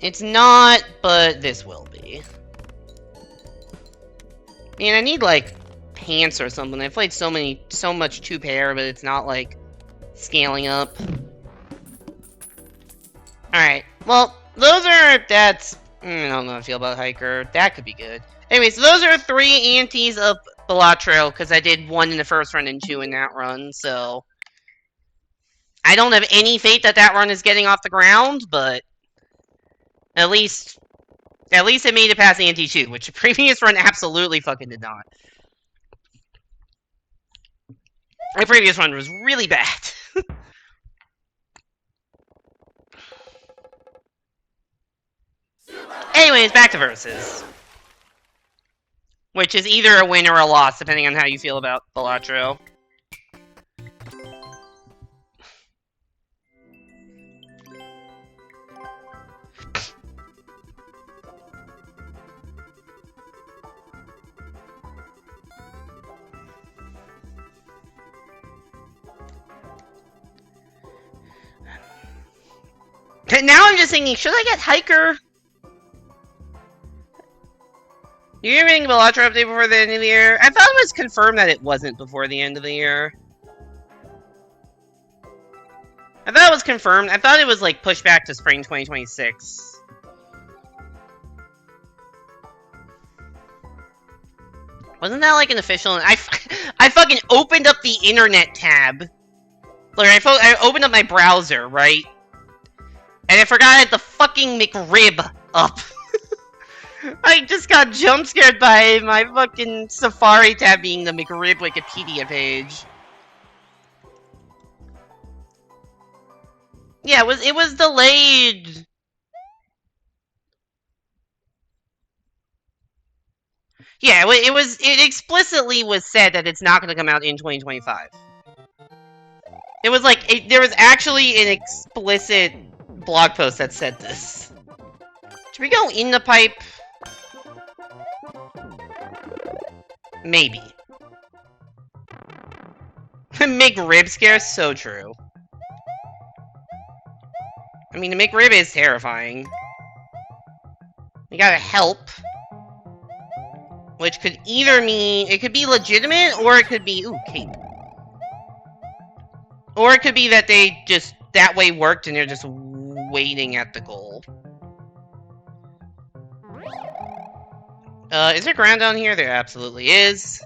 It's not, but this will be. Man, I need like pants or something. I've played so much 2 pair, but it's not like scaling up. Alright, well, that's, I don't know how I feel about Hiker. That could be good. Anyway, so those are 3 antes of Balatro, because I did 1 in the first run and 2 in that run, so... I don't have any faith that run is getting off the ground, but... At least it made it past ante 2, which the previous run absolutely fucking did not. My previous run was really bad. Anyways, back to versus. Which is either a win or a loss, depending on how you feel about Balatro. Now I'm just thinking, should I get Hiker? Do you hear anything about Balatro update before the end of the year? I thought it was confirmed that it wasn't before the end of the year. I thought it was confirmed. I thought it was like pushed back to spring 2026. Wasn't that like an official? I fucking opened up the internet tab. Like I opened up my browser, right? And I forgot I had the fucking McRib up. I just got jump scared by my fucking Safari tab being the McRib Wikipedia page. Yeah, it was delayed. Yeah, it explicitly was said that it's not going to come out in 2025. It was like there was actually an explicit blog post that said this. Should we go in the pipe? Maybe. McRib scare, so true. I mean, the McRib is terrifying. You gotta help. Which could either mean... It could be legitimate, or it could be... Ooh, cape. Or it could be that they just... That way worked, and they're just waiting at the goal. Is there ground down here? There absolutely is.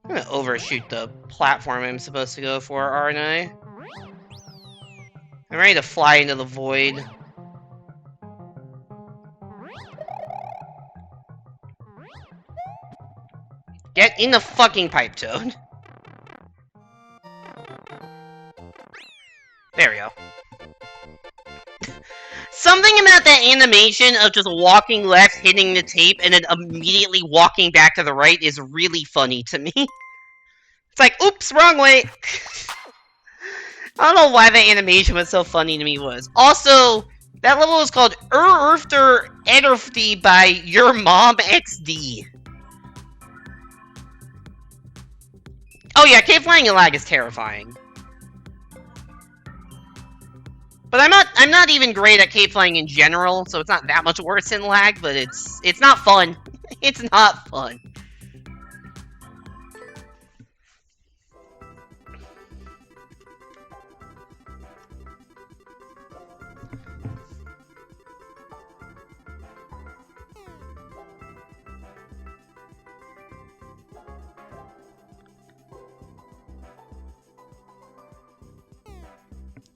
I'm gonna overshoot the platform I'm supposed to go for, aren't I? I'm ready to fly into the void. Get in the fucking pipe, Toad. There we go. Something about that animation of just walking left, hitting the tape, and then immediately walking back to the right is really funny to me. It's like, oops, wrong way! I don't know why that animation was so funny to me was. Also, that level was called Erfter Ederfty by Your Mom XD. Oh yeah, cave flying and lag is terrifying. But I'm not even great at cave flying in general, so it's not that much worse than lag, but it's not fun. It's not fun.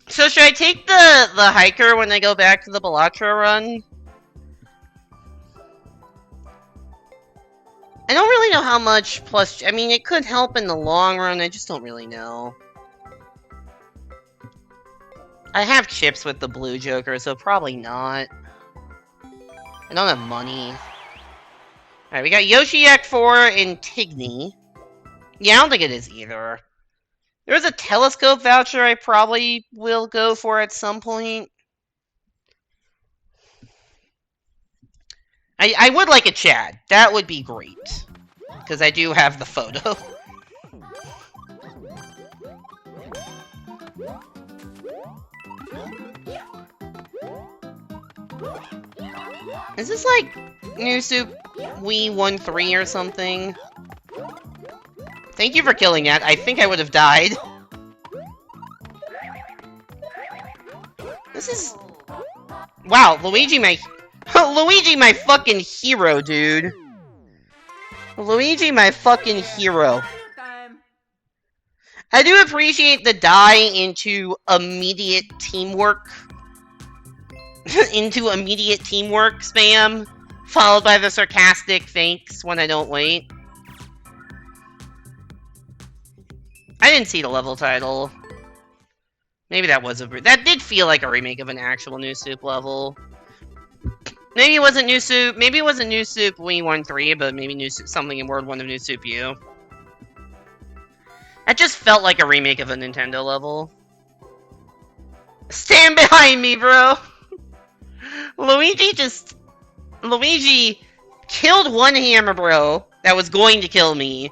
So should I take the hiker when I go back to the Balatra run? I don't really know how much plus... I mean, it could help in the long run, I just don't really know. I have chips with the blue Joker, so probably not. I don't have money. Alright, we got Yoshiak 4 and Tigny. Yeah, I don't think it is either. There's a telescope voucher I probably will go for at some point. I would like a Chad. That would be great. Because I do have the photo. Is this like New Soup Wii 1-3 or something? Thank you for killing that. I think I would have died. This is... Wow, Luigi my... Luigi my fucking hero, dude. Luigi my fucking hero. I do appreciate the die into immediate teamwork. Into immediate teamwork spam. Followed by the sarcastic thanks when I don't wait. I didn't see the level title. Maybe that was that did feel like a remake of an actual New Soup level. Maybe it wasn't New Soup. Maybe it wasn't New Soup Wii 1-3, but maybe New Soup, something in World 1 of New Soup U. That just felt like a remake of a Nintendo level. Stand behind me, bro. Luigi killed one hammer, bro, that was going to kill me,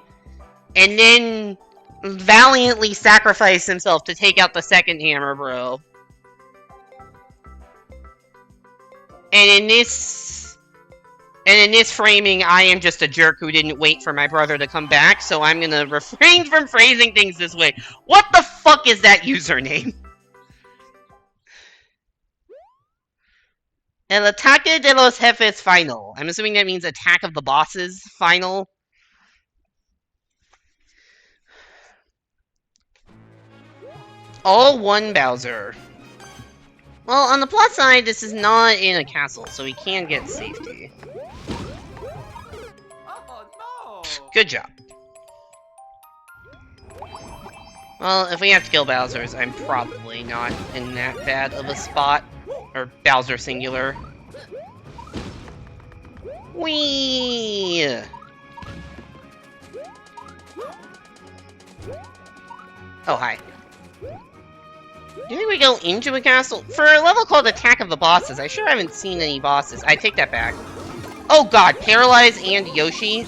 and then valiantly sacrificed himself to take out the second hammer, bro. And in this framing, I am just a jerk who didn't wait for my brother to come back, so I'm gonna refrain from phrasing things this way. What the fuck is that username? El Ataque de los Jefes Final. I'm assuming that means Attack of the Bosses Final. All one Bowser. Well, on the plus side, this is not in a castle, so we can get safety. Oh, no. Good job. Well, if we have to kill Bowsers, I'm probably not in that bad of a spot. Or Bowser singular. Whee! Oh, hi. Do you think we go into a castle? For a level called Attack of the Bosses, I sure haven't seen any bosses. I take that back. Oh god, Paralyze and Yoshi?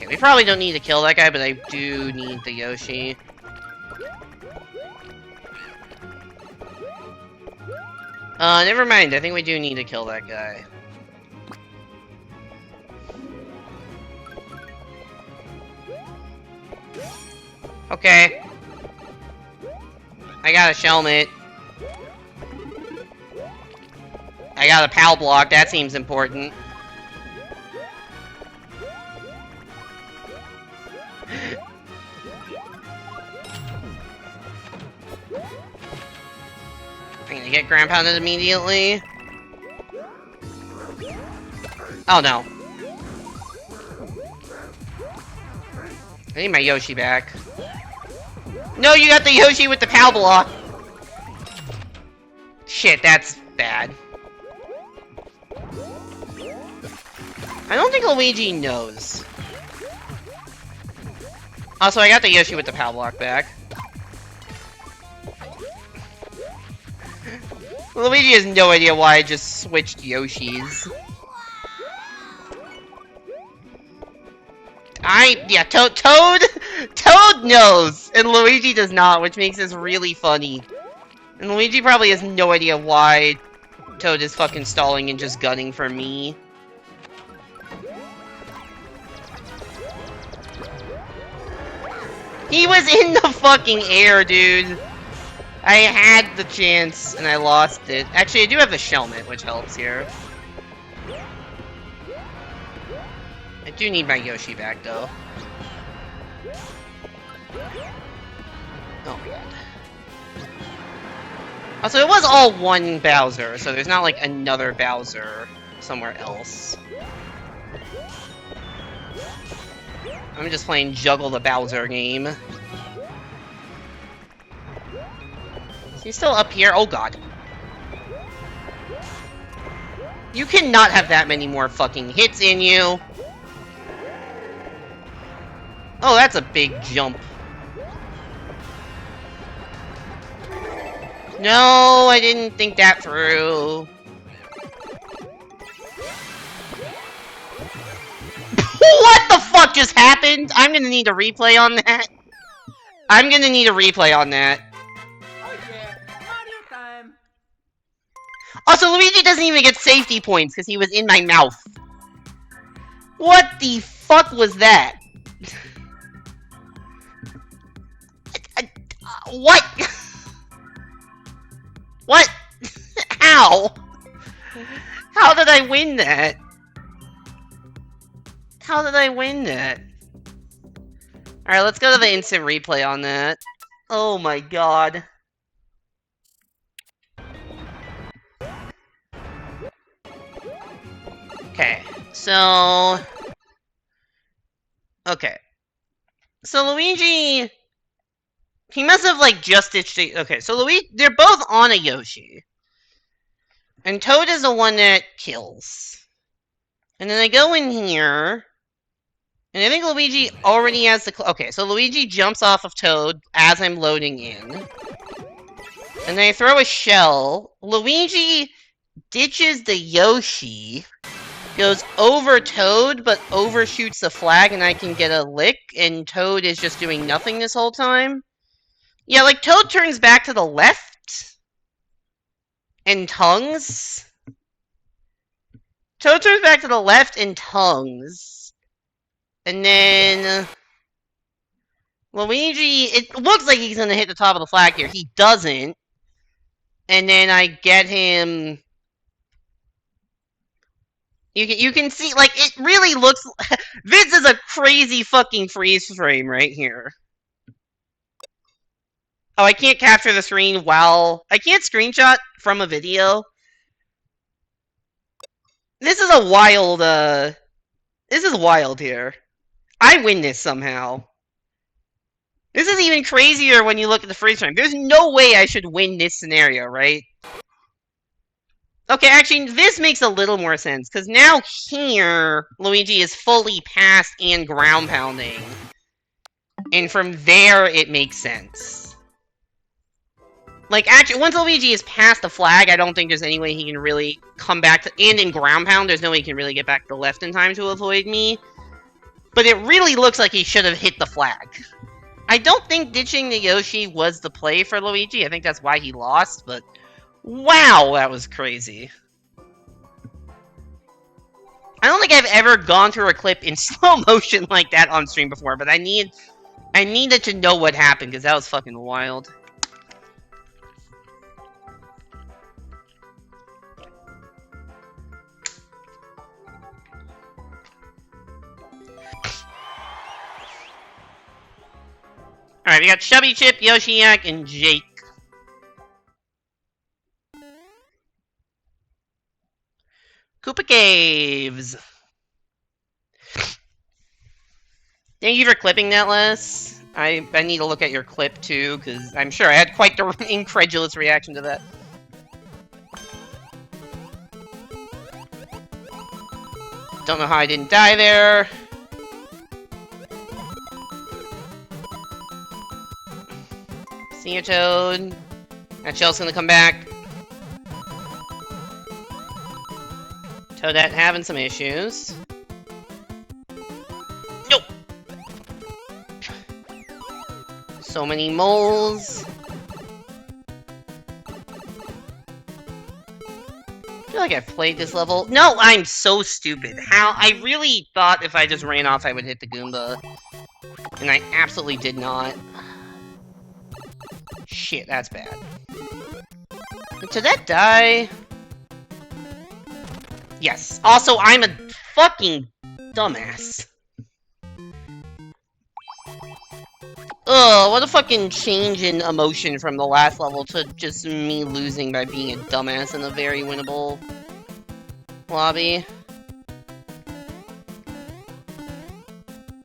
Okay, we probably don't need to kill that guy, but I do need the Yoshi. Never mind. I think we do need to kill that guy. Okay. I got a Shelmet. I got a PAL block. That seems important. I'm gonna get ground pounded immediately. Oh no. I need my Yoshi back. No, you got the Yoshi with the PAL block! Shit, that's bad. I don't think Luigi knows. Also, I got the Yoshi with the PAL block back. Luigi has no idea why I just switched Yoshis. Toad knows, and Luigi does not, which makes this really funny. And Luigi probably has no idea why Toad is fucking stalling and just gunning for me. He was in the fucking air, dude. I had the chance, and I lost it. Actually, I do have the Shelmet, which helps here. I do need my Yoshi back, though. Oh my god. Also, it was all one Bowser, so there's not, like, another Bowser somewhere else. I'm just playing Juggle the Bowser game. Is he still up here? Oh god. You cannot have that many more fucking hits in you. Oh, that's a big jump. No, I didn't think that through. What the fuck just happened? I'm gonna need a replay on that. I'm gonna need a replay on that. Oh yeah, Mario time. Also, Luigi doesn't even get safety points because he was in my mouth. What the fuck was that? What? What? How? How did I win that? How did I win that? Alright, let's go to the instant replay on that. Oh my god. Okay, so... Okay. So Luigi... He must have, like, just ditched the... Okay, so Luigi... They're both on a Yoshi. And Toad is the one that kills. And then I go in here... And I think Luigi already has the... Okay, so Luigi jumps off of Toad as I'm loading in. And then I throw a shell. Luigi ditches the Yoshi. Goes over Toad, but overshoots the flag, and I can get a lick. And Toad is just doing nothing this whole time. Yeah, like, Toad turns back to the left. And tongues. Toad turns back to the left and tongues. And then... Luigi, it looks like he's gonna hit the top of the flag here. He doesn't. And then I get him... You can see, like, it really looks... This is a crazy fucking freeze frame right here. Oh, I can't capture the screen while... I can't screenshot from a video. This is a wild, This is wild here. I win this somehow. This is even crazier when you look at the freeze frame. There's no way I should win this scenario, right? Okay, actually, this makes a little more sense, because now here, Luigi is fully past and ground pounding. And from there, it makes sense. Like, actually, once Luigi is past the flag, I don't think there's any way he can really come back to... And in ground pound, there's no way he can really get back to the left in time to avoid me. But it really looks like he should have hit the flag. I don't think ditching the Yoshi was the play for Luigi. I think that's why he lost, but wow, that was crazy. I don't think I've ever gone through a clip in slow motion like that on stream before, but I needed to know what happened because that was fucking wild. Alright, we got Chubby Chip, Yoshiak, and Jake. Koopa Caves. Thank you for clipping that, Les. I need to look at your clip, too, because I'm sure I had quite the incredulous reaction to that. Don't know how I didn't die there. See you, Toad. That shell's gonna come back. Toadette having some issues. Nope. So many moles. I feel like I've played this level. No, I'm so stupid. How? I really thought if I just ran off I would hit the Goomba. And I absolutely did not. Shit, that's bad. Did Toadette die? Yes. Also, I'm a fucking dumbass. Ugh, what a fucking change in emotion from the last level to just me losing by being a dumbass in a very winnable lobby.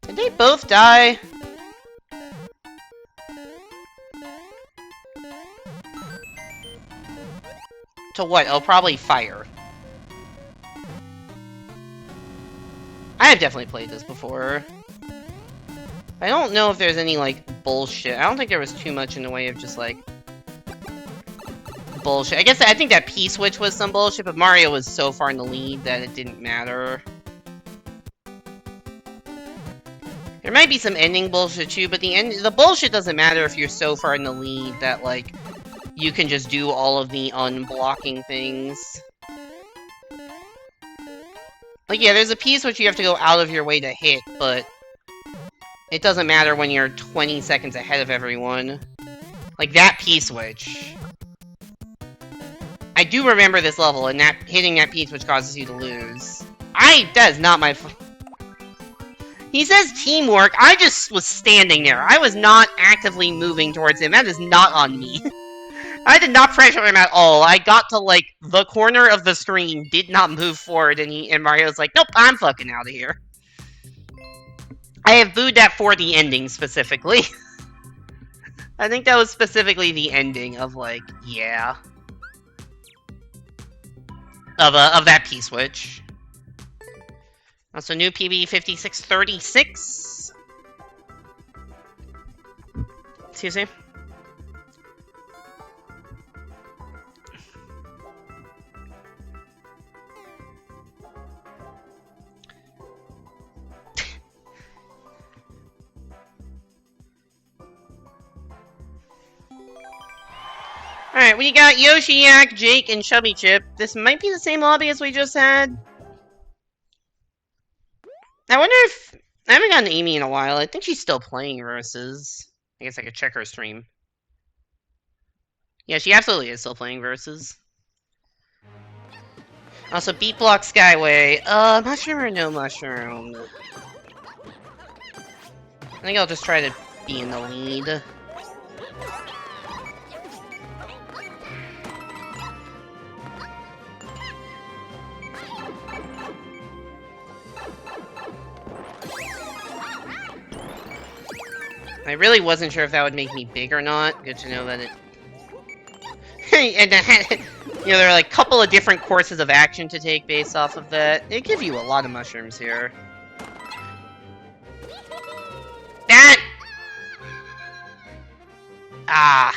Did they both die? To what? Oh, probably fire. I have definitely played this before. I don't know if there's any, like, bullshit. I don't think there was too much in the way of just, like, bullshit. I think that P-switch was some bullshit, but Mario was so far in the lead that it didn't matter. There might be some ending bullshit, too, but the bullshit doesn't matter if you're so far in the lead that, like, you can just do all of the unblocking things. Like, yeah, there's a piece which you have to go out of your way to hit, but it doesn't matter when you're 20 seconds ahead of everyone. Like, that P-switch. I do remember this level, and hitting that P-switch causes you to lose. That is not my fault. He says teamwork. I just was standing there. I was not actively moving towards him. That is not on me. I did not pressure him at all. I got to, like, the corner of the screen, did not move forward, and Mario's like, nope, I'm fucking out of here. I have booed that for the ending, specifically. I think that was specifically the ending of, like, yeah. Of that P-switch. Also, new PB 5636. Excuse me? Alright, we got Yoshiak, Jake, and Chubby Chip. This might be the same lobby as we just had. I wonder if... I haven't gotten Amy in a while. I think she's still playing Versus. I guess I could check her stream. Yeah, she absolutely is still playing Versus. Also, Beat Block Skyway. Mushroom or no mushroom? I think I'll just try to be in the lead. I really wasn't sure if that would make me big or not. Good to know that it... and you know, there are like a couple of different courses of action to take based off of that. They give you a lot of mushrooms here. That... Ah.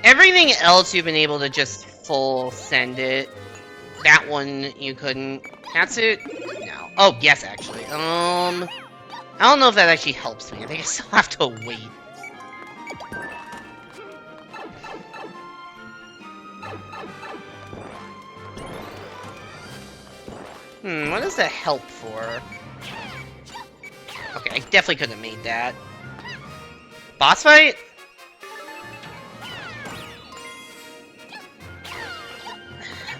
Everything else you've been able to just full send it. that one you couldn't. Catsuit? No. Oh, yes, actually. I don't know if that actually helps me. I think I still have to wait. What does that help for? Okay, I definitely couldn't have made that. Boss fight?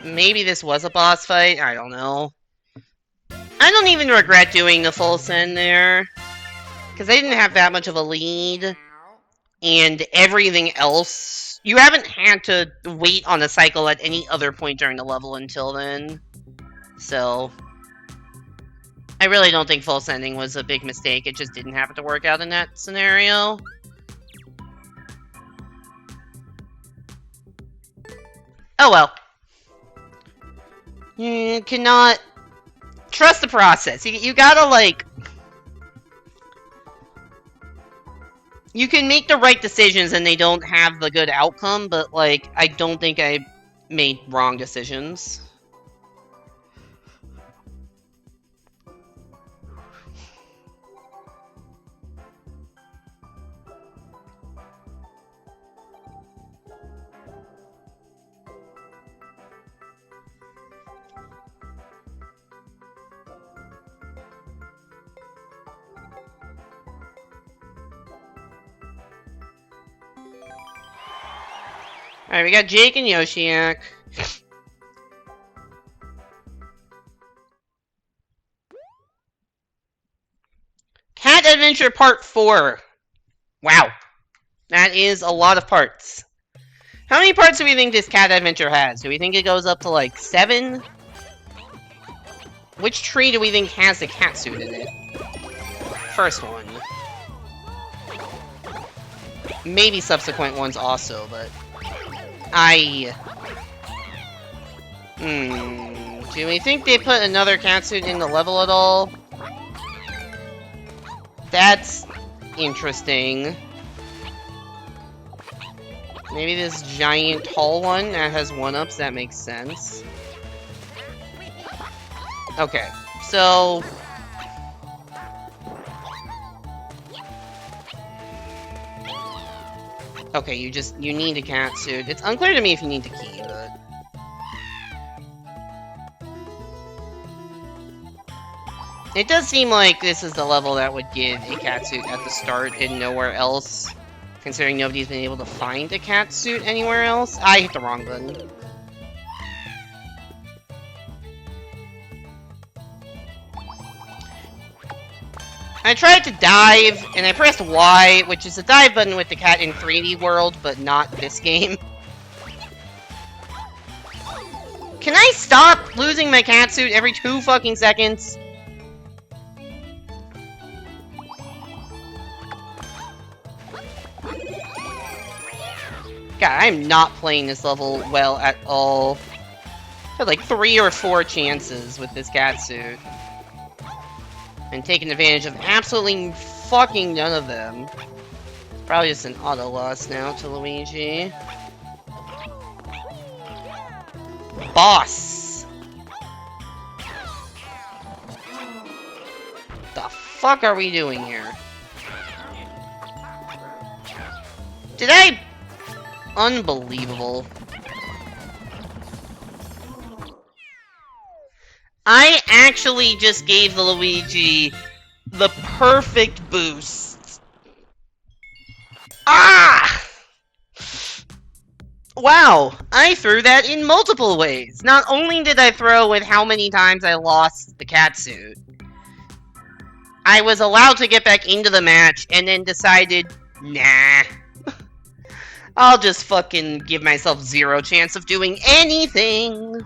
Maybe this was a boss fight? I don't know. I don't even regret doing the full send there. Because I didn't have that much of a lead. And everything else... You haven't had to wait on a cycle at any other point during the level until then. So... I really don't think full sending was a big mistake. It just didn't happen to work out in that scenario. Oh well. You cannot trust the process. You gotta, like... You can make the right decisions and they don't have the good outcome, but, like, I don't think I made wrong decisions. Alright, we got Jake and Yoshiak. Cat Adventure Part 4. Wow. That is a lot of parts. How many parts do we think this Cat Adventure has? Do we think it goes up to, like, 7? Which tree do we think has the cat suit in it? First one. Maybe subsequent ones also, but... Do we think they put another catsuit in the level at all? That's interesting. Maybe this giant tall one that has 1-ups, that makes sense. Okay, so... Okay, you need a catsuit. It's unclear to me if you need the key, but... It does seem like this is the level that would give a catsuit at the start and nowhere else. Considering nobody's been able to find a catsuit anywhere else. I hit the wrong button. I tried to dive, and I pressed Y, which is the dive button with the cat in 3D World, but not this game. Can I stop losing my catsuit every 2 fucking seconds? God, I'm not playing this level well at all. I had like 3 or 4 chances with this catsuit. And taking advantage of absolutely fucking none of them. It's probably just an auto loss now to Luigi. Boss! The fuck are we doing here? Did I... Unbelievable. I actually just gave the Luigi the perfect boost. Ah! Wow, I threw that in multiple ways. Not only did I throw with how many times I lost the catsuit, I was allowed to get back into the match and then decided, nah. I'll just fucking give myself 0 chance of doing anything.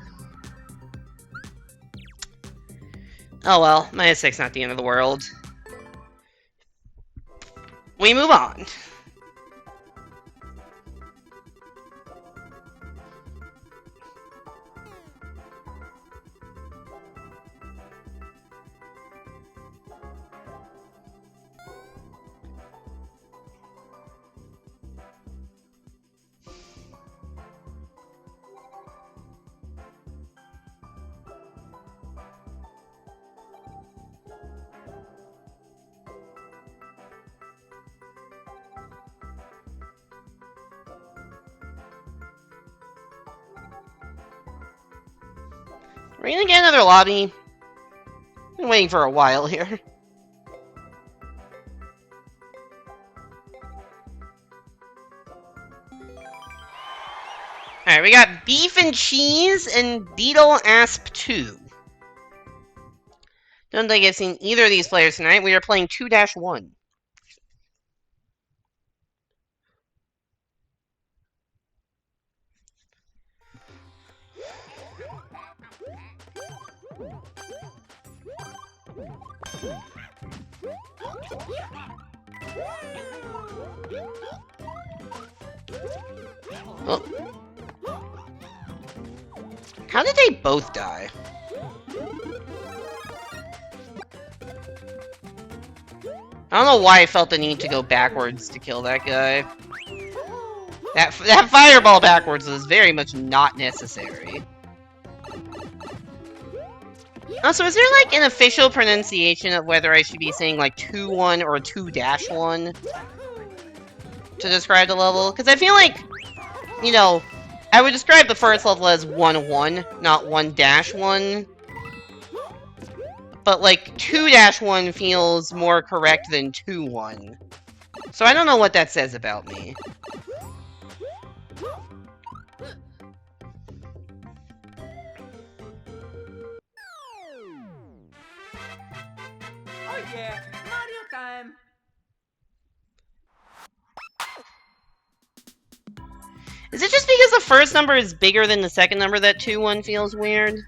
Oh well, -6, not the end of the world. We move on. We're gonna get another lobby. Been waiting for a while here. Alright, we got Beef and Cheese and Beetle Asp 2. Don't think I've seen either of these players tonight. We are playing 2-1. Oh. How did they both die? I don't know why I felt the need to go backwards to kill that guy. That fireball backwards was very much not necessary. Also, is there like an official pronunciation of whether I should be saying like 2-1 or 2-1 to describe the level? Because I feel like, you know, I would describe the first level as 1-1, not 1-1. But like 2-1 feels more correct than 2-1. So I don't know what that says about me. Oh yeah, Mario time! Is it just because the first number is bigger than the second number that 2-1 feels weird?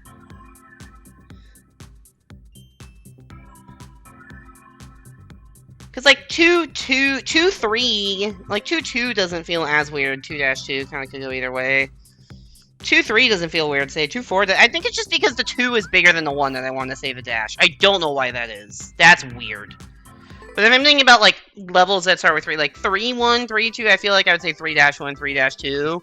Because like 2-3, like 2-2 doesn't feel as weird. 2-2 kind of could go either way. 2-3 doesn't feel weird, say 2-4. I think it's just because the 2 is bigger than the 1 that I want to save a dash. I don't know why that is. That's weird. But if I'm thinking about like levels that start with 3, like 3-1, 3-2, I feel like I would say 3-1, 3-2.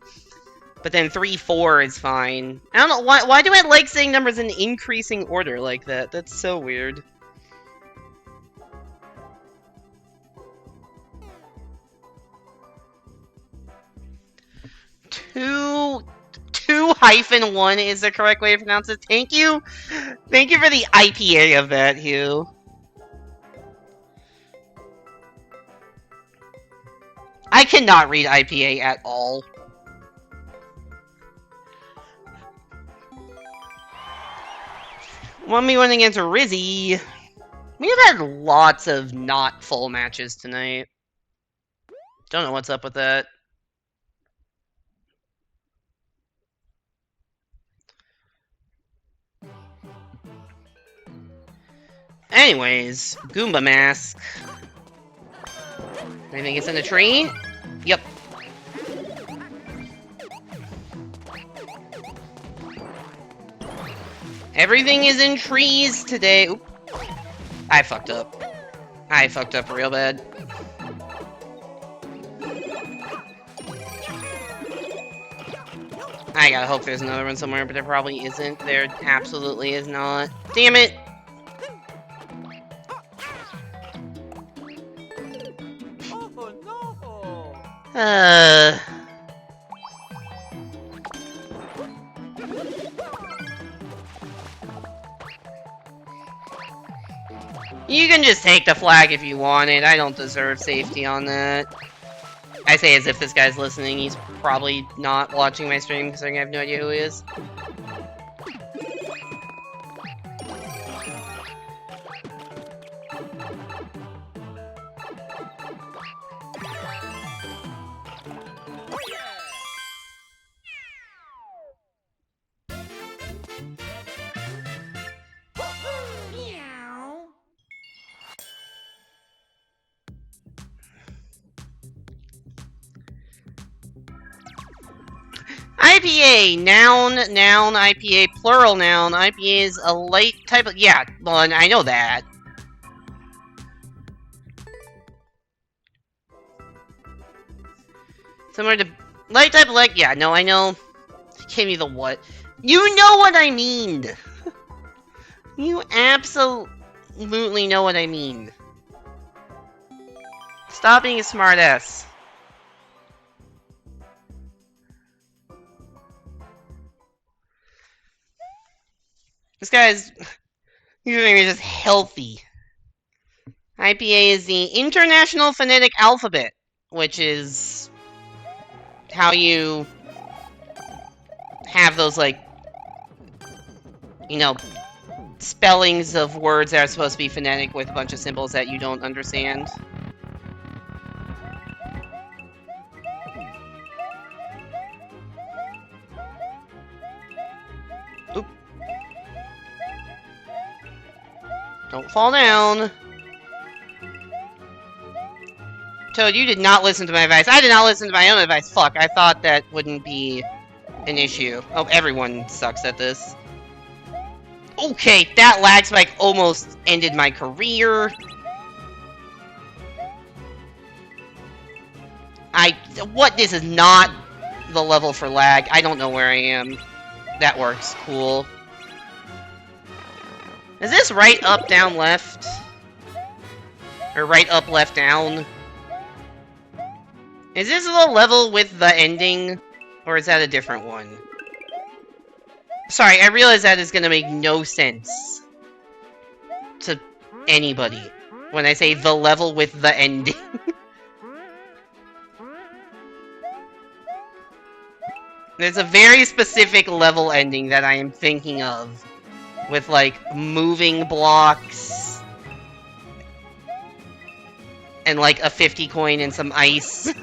But then 3-4 is fine. I don't know, why do I like saying numbers in increasing order like that? That's so weird. Two 2-1 is the correct way to pronounce it. Thank you. Thank you for the IPA of that, Hugh. I cannot read IPA at all. Want me running against Rizzy? We have had lots of not full matches tonight. Don't know what's up with that. Anyways, Goomba Mask. Anything gets in the tree? Yep. Everything is in trees today. Oop. I fucked up. I fucked up real bad. I gotta hope there's another one somewhere, but there probably isn't. There absolutely is not. Damn it! Oh no! You can just take the flag if you want it. I don't deserve safety on that. I say as if this guy's listening. He's probably not watching my stream because I have no idea who he is. IPA, noun, IPA, plural noun. IPA is a light type of... Yeah, well, I know that. Similar to... Light type of like... Yeah, no, I know. Give me the what. You know what I mean! You absolutely know what I mean. Stop being a smartass. This guy's username is just healthy. IPA is the International Phonetic Alphabet, which is how you have those, like, you know, spellings of words that are supposed to be phonetic with a bunch of symbols that you don't understand. Oop. Don't fall down. Toad, you did not listen to my advice. I did not listen to my own advice. Fuck, I thought that wouldn't be an issue. Oh, everyone sucks at this. Okay, that lag spike almost ended my career. What? This is not the level for lag. I don't know where I am. That works. Cool. Is this right, up, down, left? Or right, up, left, down? Is this the level with the ending? Or is that a different one? Sorry, I realize that is gonna make no sense to anybody when I say the level with the ending. There's a very specific level ending that I am thinking of. With, like, moving blocks. And, like, a 50 coin and some ice.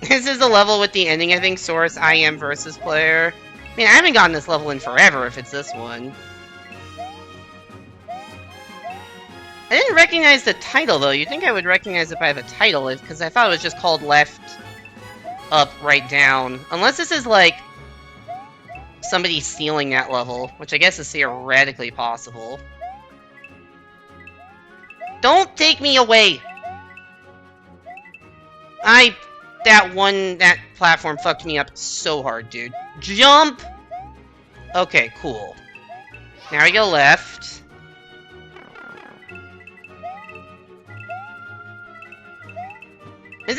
This is the level with the ending, I think. Source, I am versus player. I mean, I haven't gotten this level in forever if it's this one. I didn't recognize the title, though. You'd think I would recognize it by the title, because I thought it was just called left, up, right, down. Unless this is, like, somebody stealing that level, which I guess is theoretically possible. Don't take me away! That platform fucked me up so hard, dude. Jump! Okay, cool. Now we go left. Is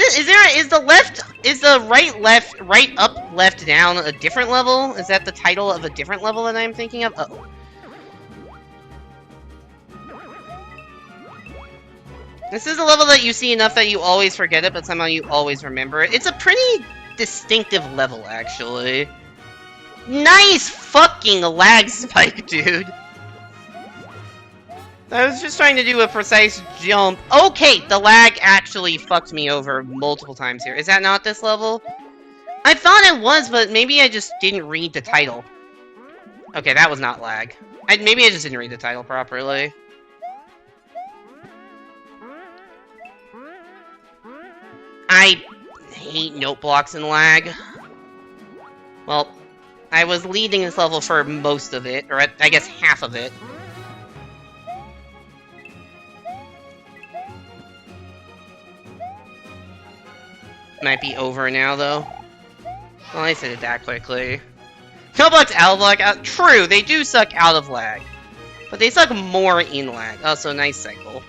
the right up, left down a different level? Is that the title of a different level that I'm thinking of? Uh-oh. This is a level that you see enough that you always forget it, but somehow you always remember it. It's a pretty distinctive level, actually. Nice fucking lag spike, dude! I was just trying to do a precise jump. Okay, the lag actually fucked me over multiple times here. Is that not this level? I thought it was, but maybe I just didn't read the title. Okay, that was not lag. Maybe I just didn't read the title properly. I hate note blocks and lag. Well, I was leading this level for most of it, or I guess half of it. Might be over now, though. Well, I said it that quickly. No blocks out of lag. True, they do suck out of lag. But they suck more in lag. Oh, so nice cycle.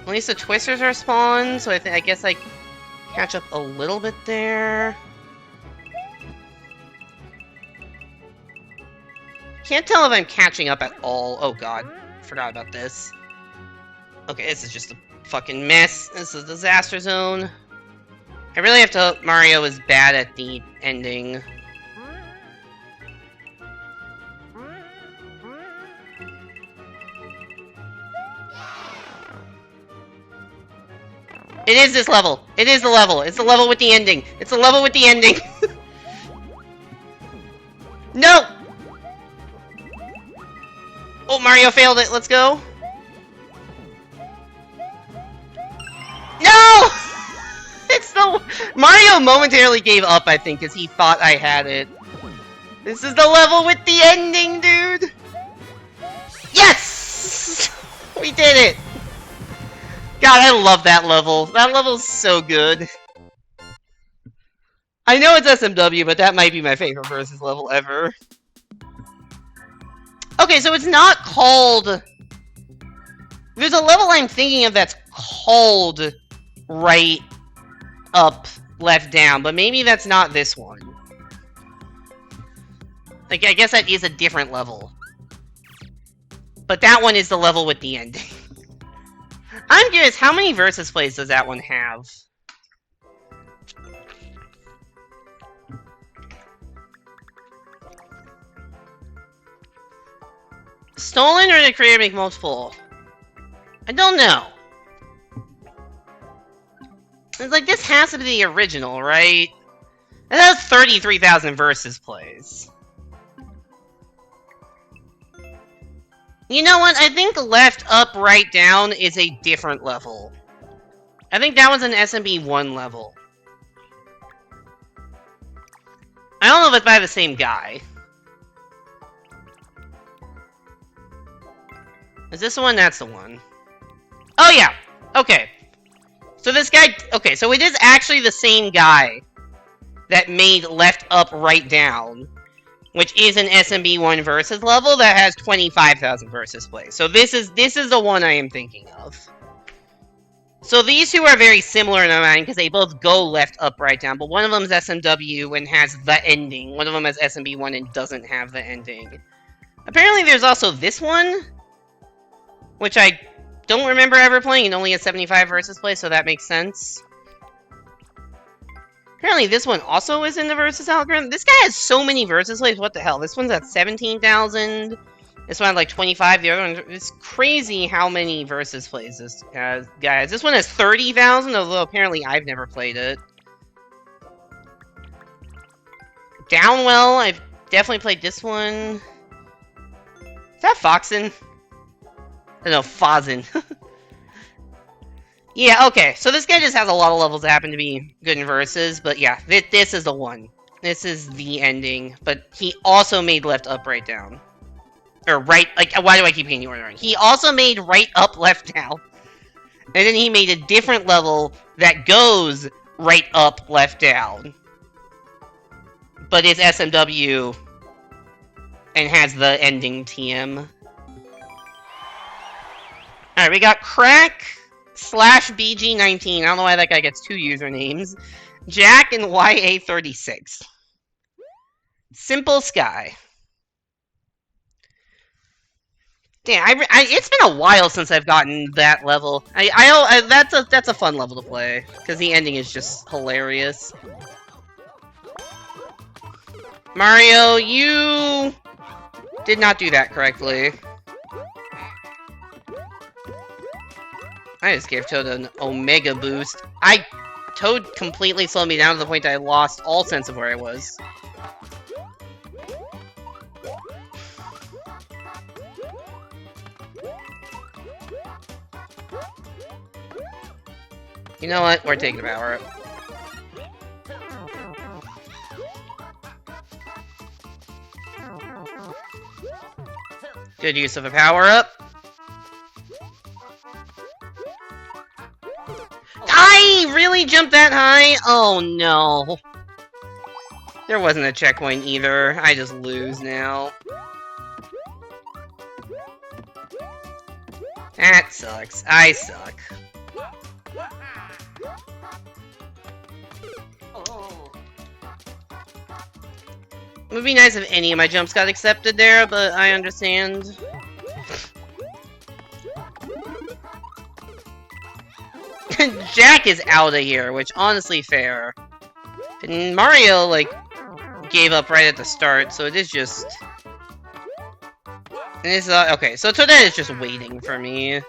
At least the twisters are spawned, so I guess I catch up a little bit there. Can't tell if I'm catching up at all. Oh god, forgot about this. Okay, this is just a fucking mess. This is a disaster zone. I really have to hope Mario is bad at the ending. It is this level! It is the level! It's the level with the ending! It's the level with the ending! No! Oh, Mario failed it! Let's go! No! It's the... Mario momentarily gave up, I think, because he thought I had it. This is the level with the ending, dude! Yes! We did it! God, I love that level. That level's so good. I know it's SMW, but that might be my favorite versus level ever. Okay, so it's not called... There's a level I'm thinking of that's called right, up, left, down, but maybe that's not this one. Like, I guess that is a different level. But that one is the level with the ending. I'm curious, how many versus plays does that one have? Stolen or did the creator make multiple? I don't know. It's like, this has to be the original, right? It has 33,000 versus plays. You know what? I think left, up, right, down is a different level. I think that was an SMB1 level. I don't know if it's by the same guy. Is this the one? That's the one. Oh, yeah. Okay. So this guy... Okay, so it is actually the same guy that made left, up, right, down, which is an SMB1 versus level that has 25,000 versus plays. So this is the one I am thinking of. So these two are very similar in my mind because they both go left, up, right, down, but one of them is SMW and has the ending. One of them has SMB1 and doesn't have the ending. Apparently there's also this one, which I don't remember ever playing, and only has 75 versus play, so that makes sense. Apparently this one also is in the versus algorithm. This guy has so many versus plays, what the hell? This one's at 17,000. This one had like 25. The other one, it's crazy how many versus plays this has, guys. This one has 30,000, although apparently I've never played it. Downwell, I've definitely played this one. Is that Foxen? No, Fozzen. Yeah, okay. So this guy just has a lot of levels that happen to be good in versus, but yeah, this is the one. This is the ending, but he also made left, up, right, down. Or right, like, why do I keep getting the order wrong? He also made right, up, left, down. And then he made a different level that goes right, up, left, down. But it's SMW and has the ending TM. Alright, we got Crack / BG19. I don't know why that guy gets two usernames. Jack and YA36. Simple Sky. Damn, it's been a while since I've gotten that level. That's a fun level to play because the ending is just hilarious. Mario, you did not do that correctly. I just gave Toad an Omega boost. Toad completely slowed me down to the point that I lost all sense of where I was. You know what? We're taking a power up. Good use of a power up. I really jumped that high? Oh no. There wasn't a checkpoint either. I just lose now. That sucks. I suck. It would be nice if any of my jumps got accepted there, but I understand. Jack is out of here, which honestly fair. And Mario, like, gave up right at the start, so it is just... And it's, okay, so Toadette is just waiting for me.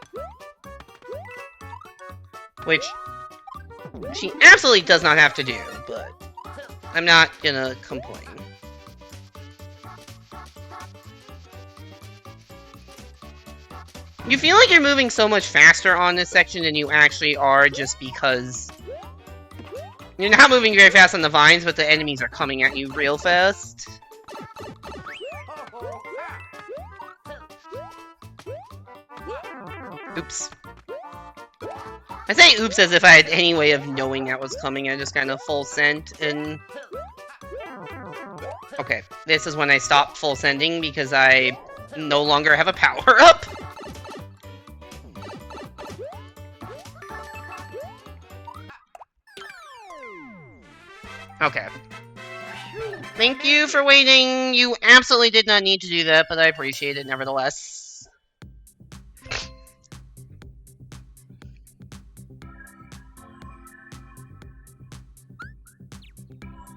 Which she absolutely does not have to do, but I'm not gonna complain. You feel like you're moving so much faster on this section than you actually are just because you're not moving very fast on the vines, but the enemies are coming at you real fast. Oops. I say oops as if I had any way of knowing that was coming. I just kind of full sent and... Okay, this is when I stopped full sending because I no longer have a power up. Okay. Thank you for waiting. You absolutely did not need to do that, but I appreciate it nevertheless.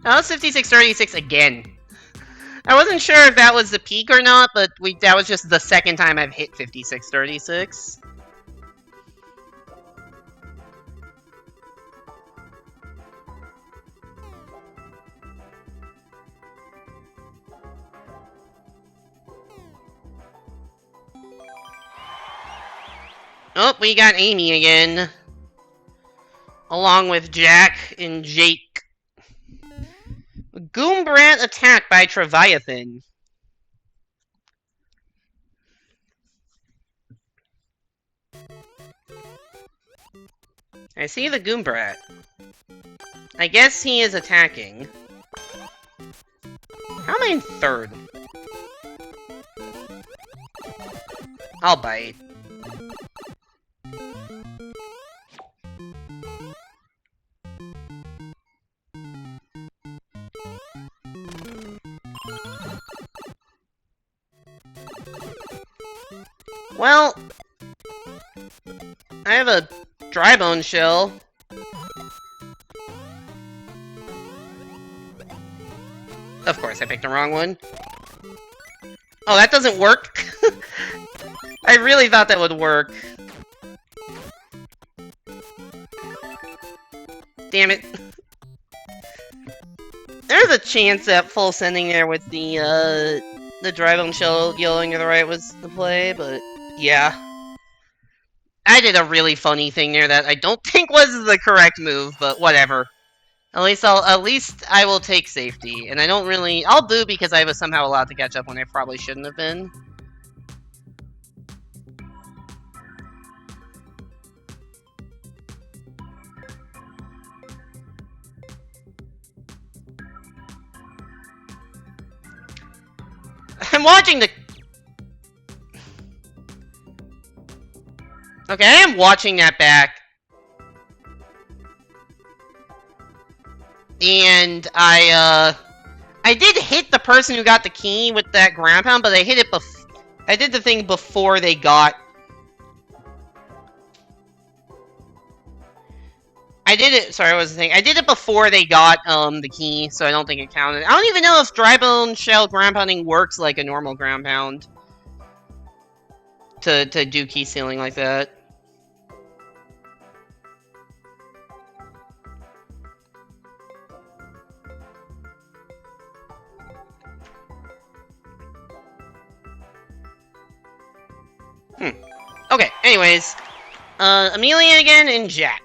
Oh, it's 5636 again. I wasn't sure if that was the peak or not, but that was just the second time I've hit 5636. Oh, we got Amy again. Along with Jack and Jake. Goombrat attacked by Treviathan. I see the Goombrat. I guess he is attacking. How am I in third? I'll bite. Well, I have a dry bone shell. Of course, I picked the wrong one. Oh, that doesn't work? I really thought that would work. Damn it. There's a chance that full sending there with the dry bone shell yelling to the right was the play, but yeah. I did a really funny thing there that I don't think was the correct move, but whatever. At least I will take safety, and I don't really. I'll boo because I was somehow allowed to catch up when I probably shouldn't have been. I'm watching the. Okay, I am watching that back. And I did hit the person who got the key with that ground pound, but I hit it I did the thing before they got... I did it, sorry, what was the thing? I did it before they got, the key, so I don't think it counted. I don't even know if dry bone shell ground pounding works like a normal ground pound. To do key sealing like that. Okay, anyways. Amelia again and Jack.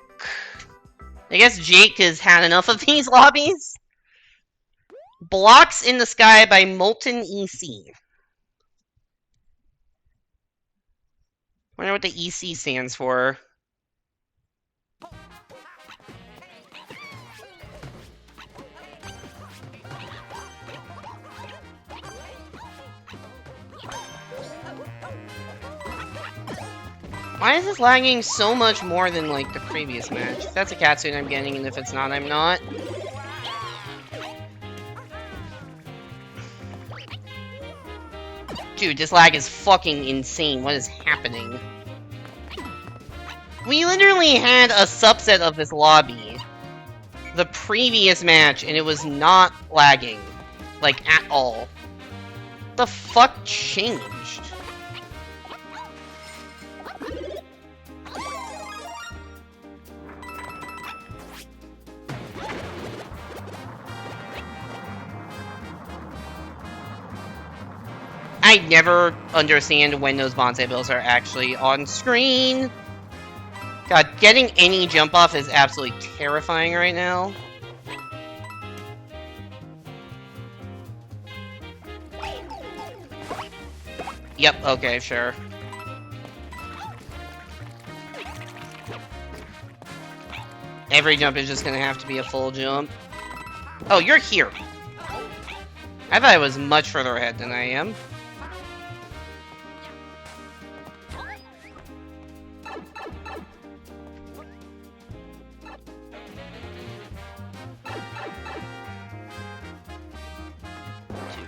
I guess Jake has had enough of these lobbies. Blocks in the Sky by Molten EC. Wonder what the EC stands for. Why is this lagging so much more than, like, the previous match? If that's a Katsune I'm getting, and if it's not, I'm not. Dude, this lag is fucking insane. What is happening? We literally had a subset of this lobby the previous match, and it was not lagging. Like, at all. What the fuck changed? I never understand when those bonsai bills are actually on screen. God, getting any jump off is absolutely terrifying right now. Yep, okay, sure. Every jump is just gonna have to be a full jump. Oh, you're here. I thought I was much further ahead than I am.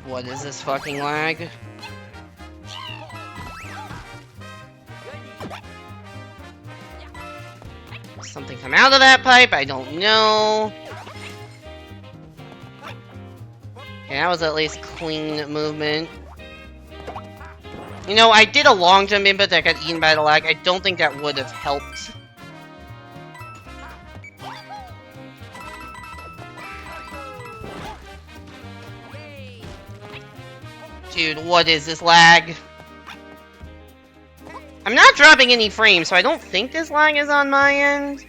What is this fucking lag? Something come out of that pipe? I don't know. Okay, that was at least clean movement. You know, I did a long jump in, but that got eaten by the lag. I don't think that would have helped. Dude, what is this lag? I'm not dropping any frames, so I don't think this lag is on my end.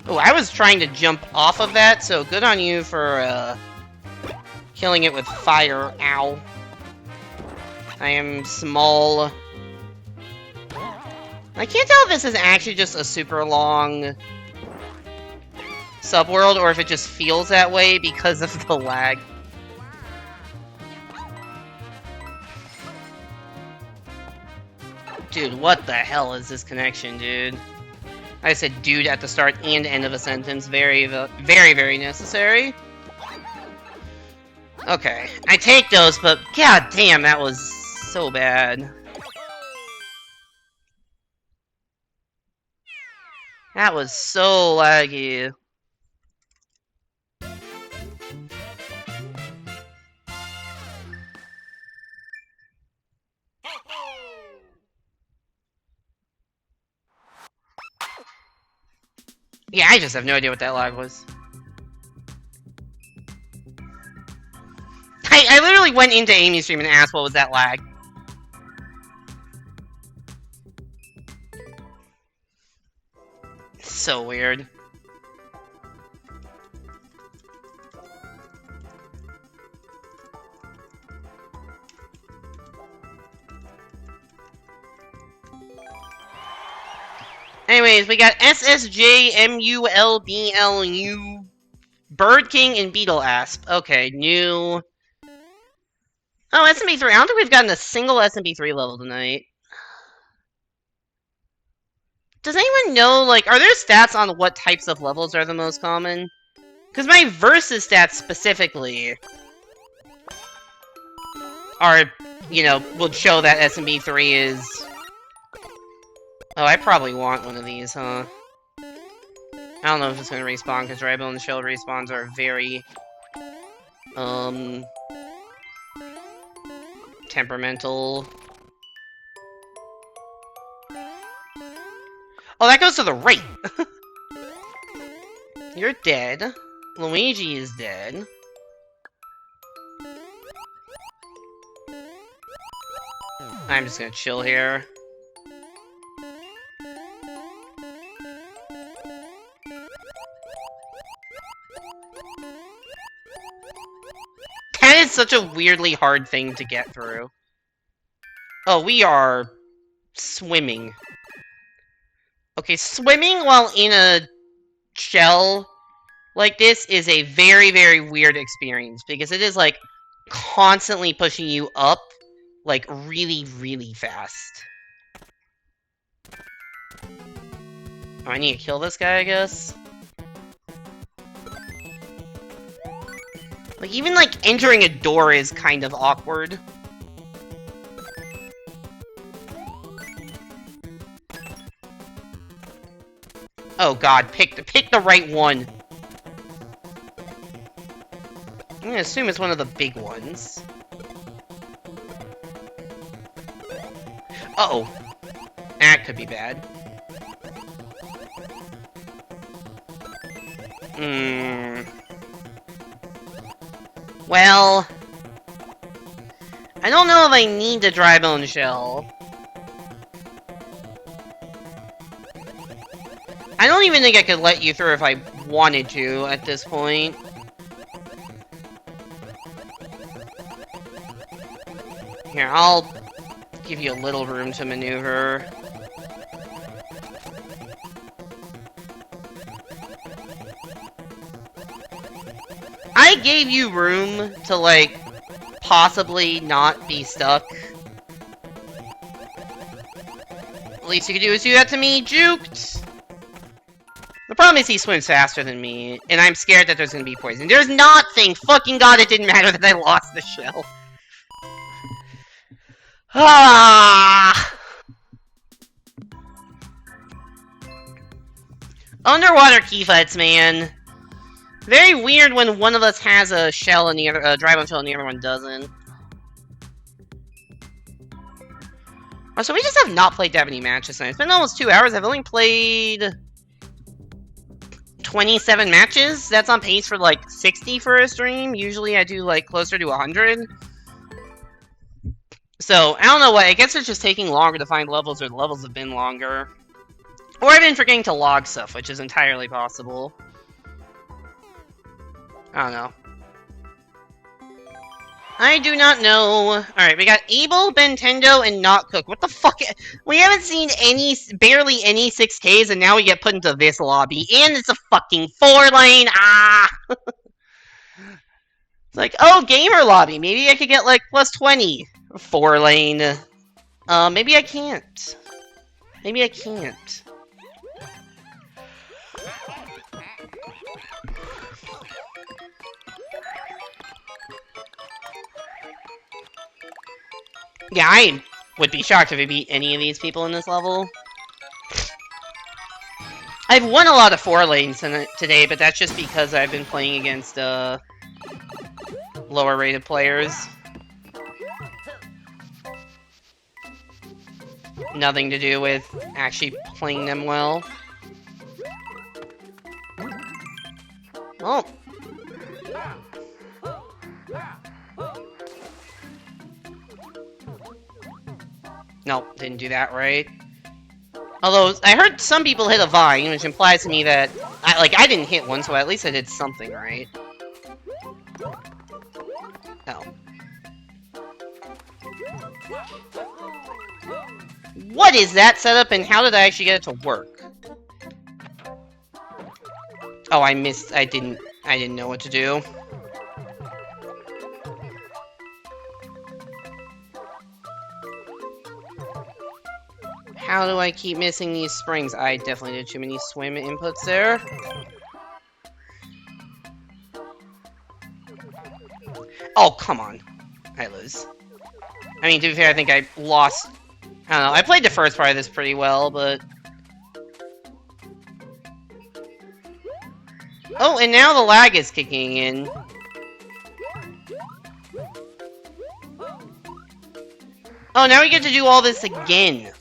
Oh, I was trying to jump off of that, so good on you for, killing it with fire. Ow. I am small. I can't tell if this is actually just a super long subworld, or if it just feels that way because of the lag. Dude, what the hell is this connection, dude? I said dude at the start and end of a sentence. Very, very necessary. Okay, I take those, but god damn, that was so bad. That was so laggy. Yeah, I just have no idea what that lag was. I literally went into Amy's stream and asked what was that lag. So weird. Anyways, we got SSJMULBLU, Bird King, and Beetle Asp. Okay, new. Oh, SMB3. I don't think we've gotten a single SMB3 level tonight. Does anyone know, like, are there stats on what types of levels are the most common? Because my versus stats specifically are, you know, would show that SMB3 is... Oh, I probably want one of these, huh? I don't know if it's gonna respawn, because Drybone and Shell respawns are very... temperamental. Oh, that goes to the right! You're dead. Luigi is dead. I'm just gonna chill here. That is such a weirdly hard thing to get through. Oh, we are swimming. Okay, swimming while in a shell like this is a very, very weird experience, because it is, like, constantly pushing you up, like, really, really fast. Oh, I need to kill this guy, I guess? Like, even, like, entering a door is kind of awkward. Oh god, pick the right one. I'm gonna assume it's one of the big ones. Uh-oh. That could be bad. Well... I don't know if I need the dry bone shell. I don't even think I could let you through if I wanted to at this point. Here, I'll give you a little room to maneuver. I gave you room to, like, possibly not be stuck. The least you could do is do that to me, juked! The problem is he swims faster than me, and I'm scared that there's gonna be poison. There's not, thank fucking god it didn't matter that I lost the shell. Ah! Underwater key fights, man. Very weird when one of us has a shell and the other, a dry bone shell and the other one doesn't. Oh, so we just have not played that many matches tonight. It's been almost 2 hours. I've only played 27 matches. That's on pace for like 60 for a stream. Usually I do like closer to 100. So, I don't know why. I guess it's just taking longer to find levels, or the levels have been longer. Or I've been forgetting to log stuff, which is entirely possible. I don't know. I do not know. Alright, we got Able, Bentendo, and Not Cook. What the fuck? We haven't seen barely any 6Ks, and now we get put into this lobby. And it's a fucking 4-lane! Ah! It's like, oh, gamer lobby. Maybe I could get, like, plus 20. 4-lane. Maybe I can't. Maybe I can't. Yeah, I would be shocked if I beat any of these people in this level. I've won a lot of 4 lanes today, but that's just because I've been playing against, lower rated players. Nothing to do with actually playing them well. Oh. Nope, didn't do that right. Although, I heard some people hit a vine, which implies to me that... I didn't hit one, so at least I did something right. Oh. What is that setup, and how did I actually get it to work? Oh, I didn't know what to do. How do I keep missing these springs? I definitely did too many swim inputs there. Oh, come on. I lose. I mean, to be fair, I think I lost... I don't know, I played the first part of this pretty well, but... Oh, and now the lag is kicking in. Oh, now we get to do all this again.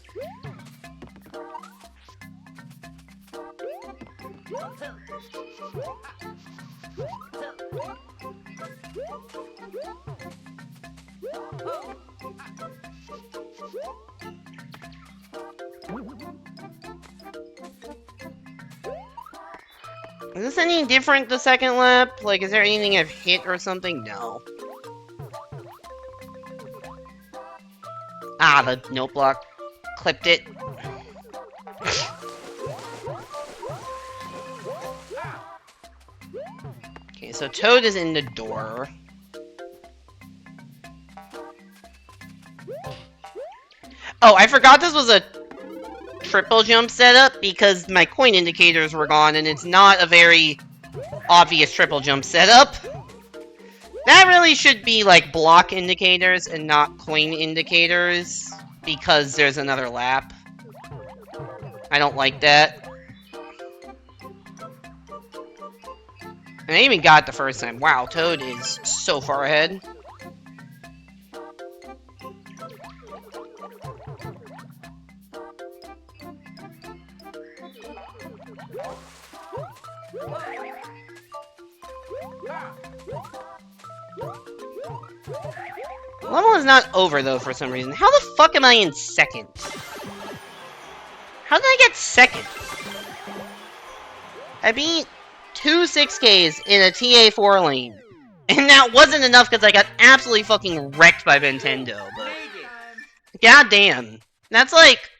Is this any different the second lap? Like, is there anything I've hit or something? No. Ah, the note block clipped it. Okay, so Toad is in the door. Oh, I forgot this was a triple jump setup because my coin indicators were gone, and it's not a very obvious triple jump setup. That really should be like block indicators and not coin indicators, because there's another lap. I don't like that. And I even got it the first time. Wow, Toad is so far ahead. Level is not over, though, for some reason. How the fuck am I in second? How did I get second? I beat 2 6Ks in a TA 4 lane. And that wasn't enough because I got absolutely fucking wrecked by Nintendo, but... goddamn. That's like...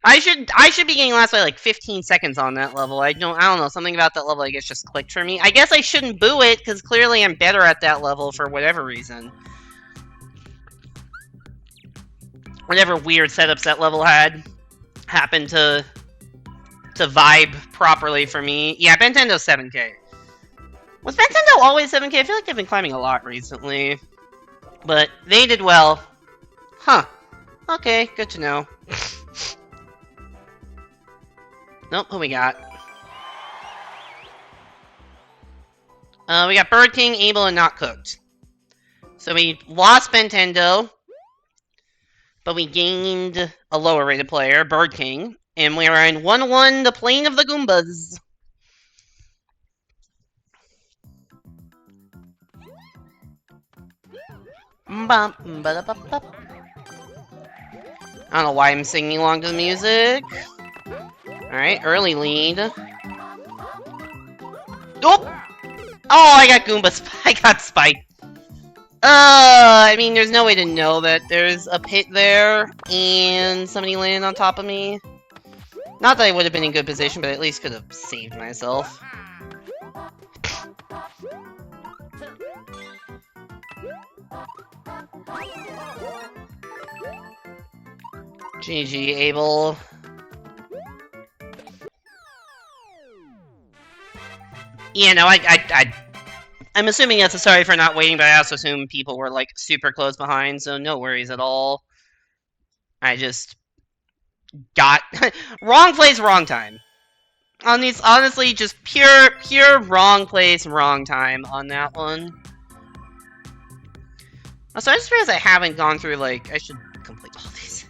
I should be getting last by like 15 seconds on that level. I don't know, something about that level I guess just clicked for me. I guess I shouldn't boo it, because clearly I'm better at that level for whatever reason. Whatever weird setups that level had happened to to vibe properly for me. Yeah, Bentendo's 7K. Was Bentendo always 7K? I feel like they've been climbing a lot recently. But they did well. Huh. Okay, good to know. Nope, who we got? We got Bird King, Able, and Not Cooked. So we lost Bentendo, but we gained a lower rated player, Bird King, and we are in 1-1, the Plane of the Goombas. I don't know why I'm singing along to the music. Alright, early lead. Oh! Oh, I got Goombas. I got spiked. I mean, there's no way to know that there's a pit there, and somebody landed on top of me. Not that I would have been in good position, but at least could have saved myself. GG, Abel. Yeah, no, I'm assuming that's a sorry for not waiting, but I also assume people were, like, super close behind, so no worries at all. I just got... wrong place, wrong time. On these, honestly, just pure wrong place, wrong time on that one. Also, I just realized I haven't gone through, like, I should complete all these.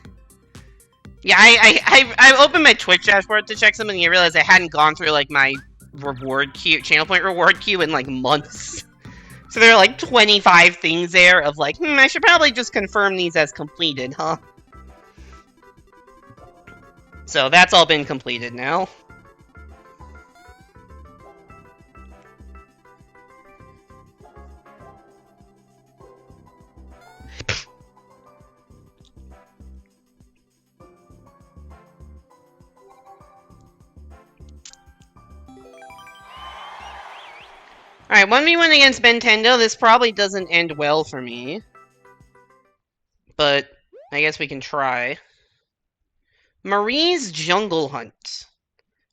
Yeah, I opened my Twitch dashboard to check something and I realized I hadn't gone through, like, my reward queue, channel point reward queue in, like, months. So there are, like, 25 things there of, like, I should probably just confirm these as completed, huh? So that's all been completed now. Alright, 1v1 against Bentendo. This probably doesn't end well for me. But I guess we can try. Marie's Jungle Hunt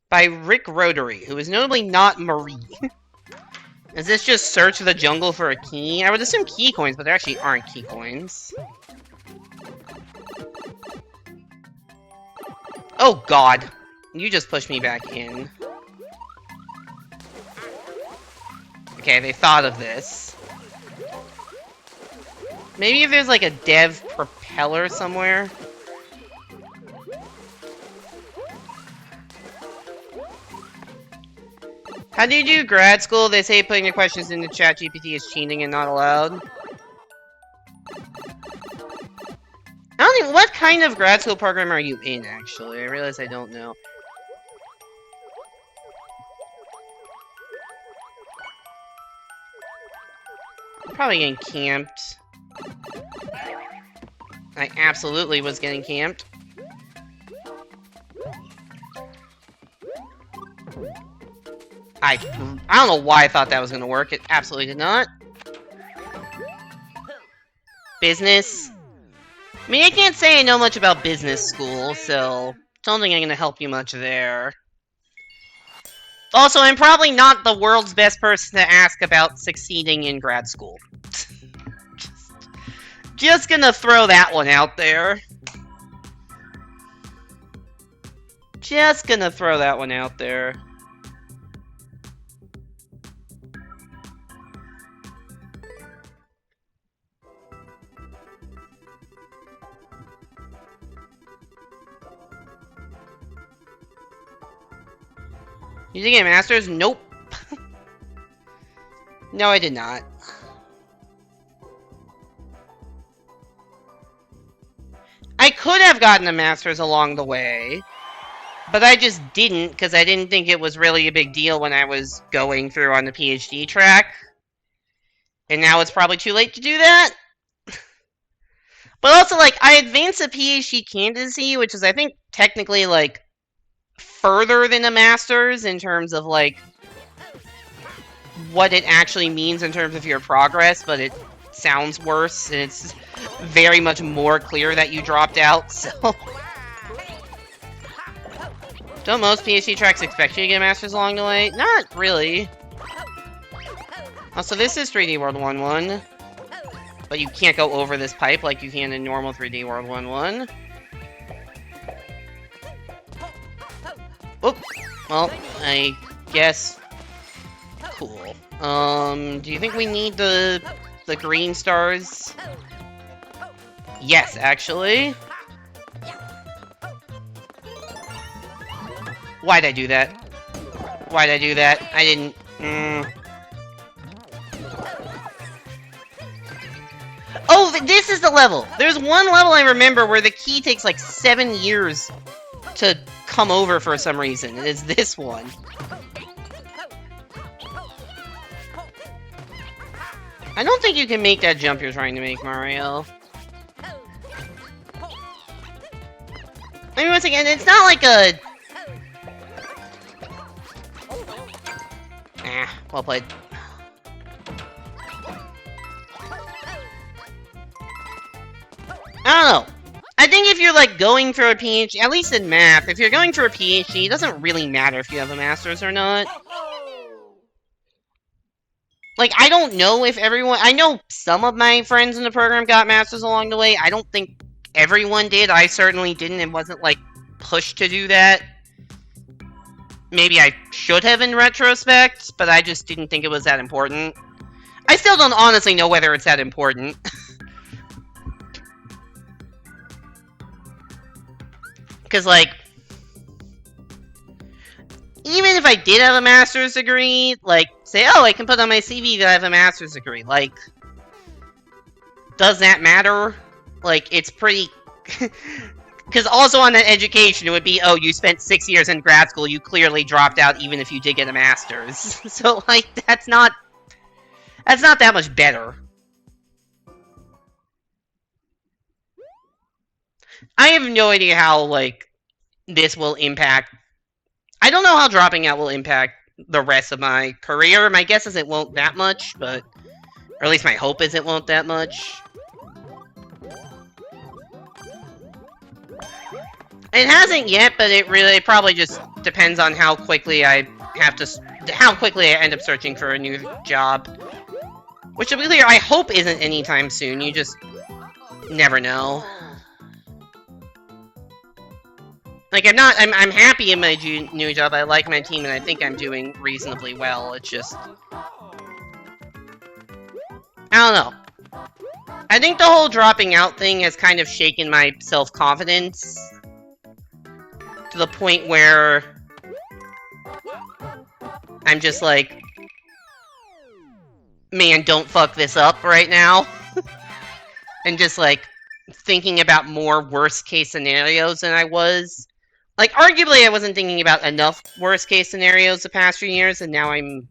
by Rick Rotary, who is notably not Marie. Is this just search the jungle for a key? I would assume key coins, but there actually aren't key coins. Oh god. You just pushed me back in. Okay, they thought of this. Maybe if there's like a dev propeller somewhere. How do you do grad school? They say putting your questions into ChatGPT is cheating and not allowed. I don't even... What kind of grad school program are you in, actually? I realize I don't know. I'm probably getting camped. I absolutely was getting camped. I don't know why I thought that was gonna work. It absolutely did not. Business. I mean, I can't say I know much about business school, so don't think I'm gonna help you much there. Also, I'm probably not the world's best person to ask about succeeding in grad school. Just gonna throw that one out there. Just gonna throw that one out there. You did get a master's? Nope. No, I did not. I could have gotten a master's along the way, but I just didn't because I didn't think it was really a big deal when I was going through on the PhD track. And now it's probably too late to do that. But also, like, I advanced a PhD candidacy, which is, I think, technically, like, further than a master's in terms of, like, what it actually means in terms of your progress, but it sounds worse, and it's very much more clear that you dropped out, so... Don't most PhD tracks expect you to get masters along the way? Not really. Also, this is 3D World 1-1. But you can't go over this pipe like you can in normal 3D World 1-1. Oh, well, I guess. Cool. Do you think we need the green stars? Yes, actually. Why'd I do that? Why'd I do that? I didn't. Oh, this is the level! There's one level I remember where the key takes like 7 years to come over for some reason. And it's this one. I don't think you can make that jump you're trying to make, Mario. I mean, once again, it's not like a... well played. I don't know. I think if you're, like, going for a PhD, at least in math, if you're going for a PhD, it doesn't really matter if you have a master's or not. Like, I don't know if everyone... I know some of my friends in the program got masters along the way. I don't think everyone did. I certainly didn't and wasn't, like, pushed to do that. Maybe I should have in retrospect, but I just didn't think it was that important. I still don't honestly know whether it's that important. Because, like, even if I did have a master's degree, like, say, oh, I can put on my CV that I have a master's degree, like, does that matter? Like, it's pretty... Because also on that education, it would be, oh, you spent 6 years in grad school, you clearly dropped out even if you did get a master's. So, like, that's not that much better. I have no idea how, like, this will impact... I don't know how dropping out will impact the rest of my career. My guess is it won't that much, but... Or at least my hope is it won't that much. It hasn't yet, but it probably just depends on how quickly I end up searching for a new job. Which, to be clear, I hope isn't anytime soon. You just never know. Like, I'm happy in my new job. I like my team, and I think I'm doing reasonably well. It's just... I don't know. I think the whole dropping out thing has kind of shaken my self-confidence. To the point where... I'm just like... Man, don't fuck this up right now. And just, like, thinking about more worst-case scenarios than I was. Like, arguably I wasn't thinking about enough worst-case scenarios the past few years, and now I'm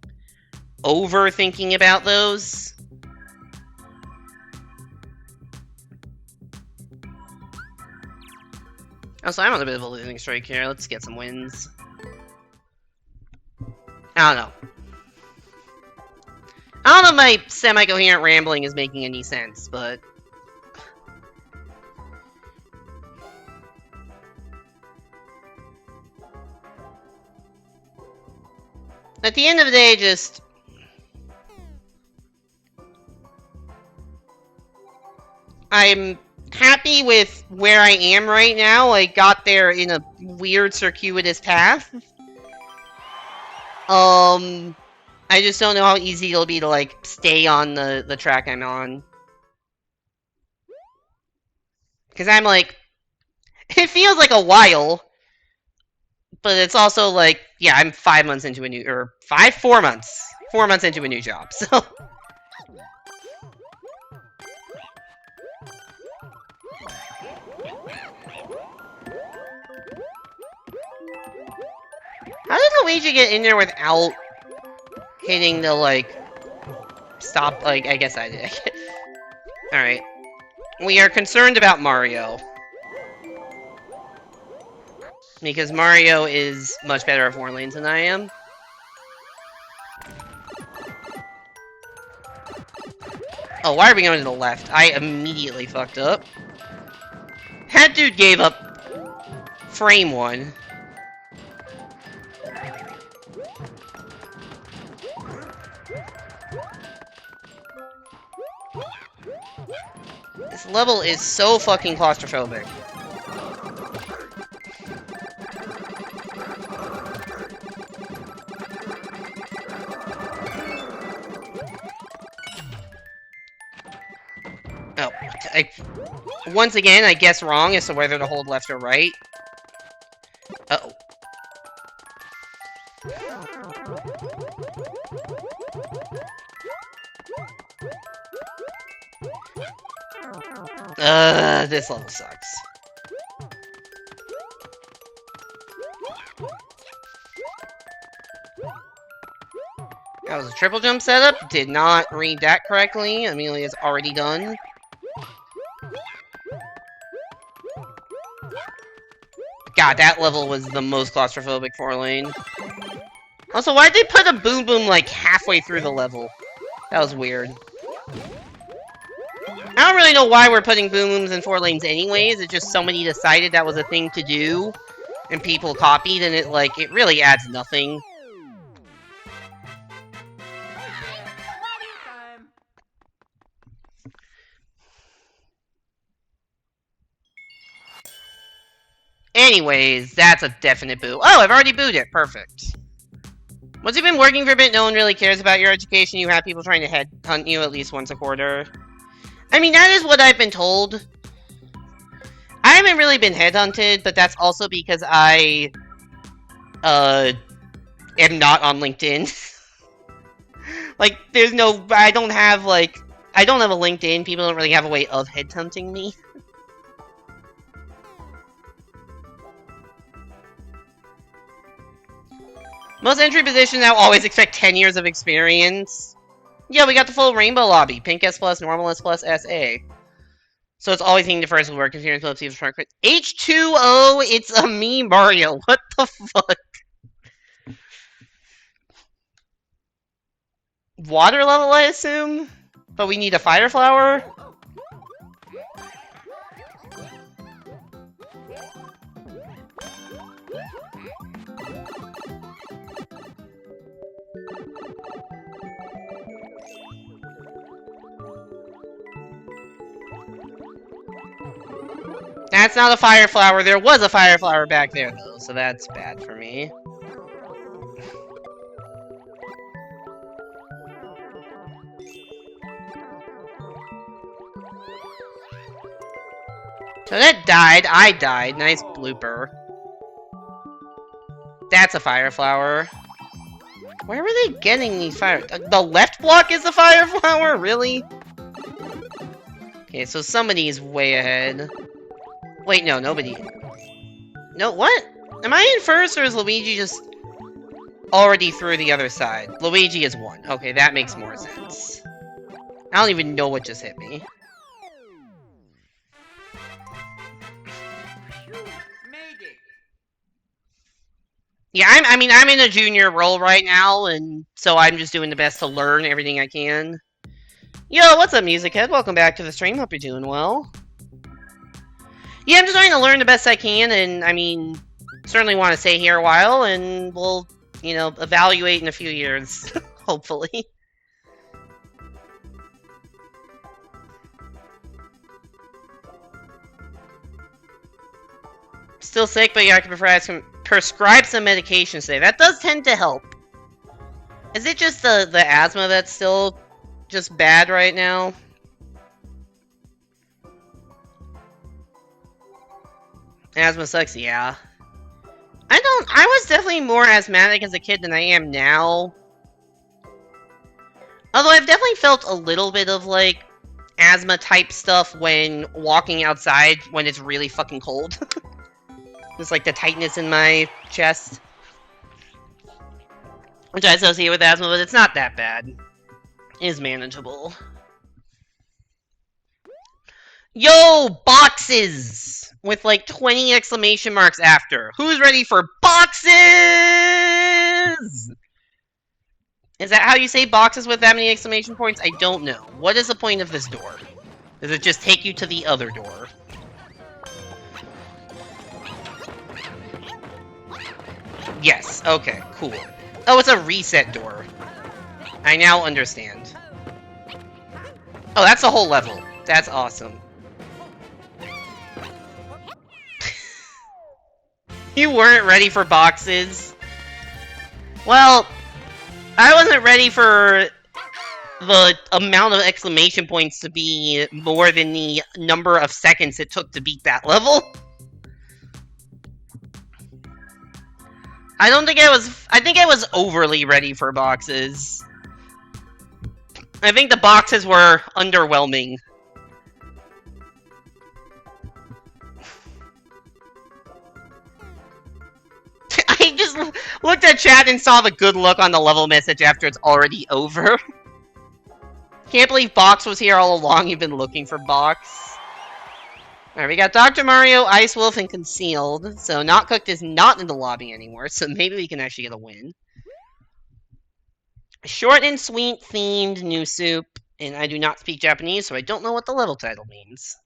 overthinking about those. Also, I'm on a bit of a losing streak here. Let's get some wins. I don't know. I don't know if my semi-coherent rambling is making any sense, but... At the end of the day, just... I'm happy with where I am right now. I got there in a weird, circuitous path. I just don't know how easy it'll be to, like, stay on the track I'm on. Because I'm, like... It feels like a while. But it's also, like, yeah, I'm 5 months into a new... Or, 4 months. 4 months into a new job, so... How did Luigi get in there without hitting the, like, stop, like, I guess I did. Alright. We are concerned about Mario. Because Mario is much better at 4 lanes than I am. Oh, why are we going to the left? I immediately fucked up. That dude gave up frame 1. This level is so fucking claustrophobic. Oh, once again, I guess wrong as to whether to hold left or right. Uh-oh. This level sucks. That was a triple jump setup. Did not read that correctly. Amelia's already done. God, that level was the most claustrophobic 4-lane. Also, why'd they put a boom boom like halfway through the level? That was weird. I don't really know why we're putting boom booms in 4 lanes anyways. It's just somebody decided that was a thing to do, and people copied, and it really adds nothing. Anyways, that's a definite boo. Oh, I've already booed it. Perfect. Once you've been working for a bit, no one really cares about your education. You have people trying to headhunt you at least once a quarter. I mean, that is what I've been told. I haven't really been headhunted, but that's also because I am not on LinkedIn. Like, there's no... I don't have a LinkedIn. People don't really have a way of headhunting me. Most entry positions now always expect 10 years of experience. Yeah, we got the full rainbow lobby. Pink S+, normal S+, SA. So it's always needing the first work experience. H2O, it's a me, Mario. What the fuck? Water level, I assume? But we need a fire flower? That's not a fire flower. There was a fire flower back there, though, so that's bad for me. So that died. I died. Nice blooper. That's a fire flower. Where were they getting these fire... The left block is the fire flower? Really? Okay, so somebody's way ahead. Wait, no, nobody. No, what? Am I in first, or is Luigi just already through the other side? Luigi is 1. Okay, that makes more sense. I don't even know what just hit me. Yeah, I'm in a junior role right now, and so I'm just doing the best to learn everything I can. Yo, what's up, Music Head? Welcome back to the stream. Hope you're doing well. Yeah, I'm just trying to learn the best I can, and, certainly want to stay here a while, and we'll, evaluate in a few years, hopefully. Still sick, but yeah, I can prescribe some medications today. That does tend to help. Is it just the asthma that's still just bad right now? Asthma sucks, yeah. I was definitely more asthmatic as a kid than I am now. Although I've definitely felt a little bit of, asthma type stuff when walking outside when it's really fucking cold. Just the tightness in my chest. Which I associate with asthma, but it's not that bad. It is manageable. Yo, boxes! With 20 exclamation marks after. Who's ready for boxes? Is that how you say boxes with that many exclamation points? I don't know. What is the point of this door? Does it just take you to the other door? Yes, okay, cool. Oh, it's a reset door. I now understand. Oh, that's the whole level. That's awesome. You weren't ready for boxes. Well, I wasn't ready for the amount of exclamation points to be more than the number of seconds it took to beat that level. I think I was overly ready for boxes. I think the boxes were underwhelming. I just looked at chat and saw the good look on the level message after it's already over. Can't believe Box was here all along. You've been looking for Box. Alright, we got Dr. Mario, Ice Wolf, and Concealed. So Not Cooked is not in the lobby anymore, so maybe we can actually get a win. Short and sweet themed new soup. And I do not speak Japanese, so I don't know what the level title means.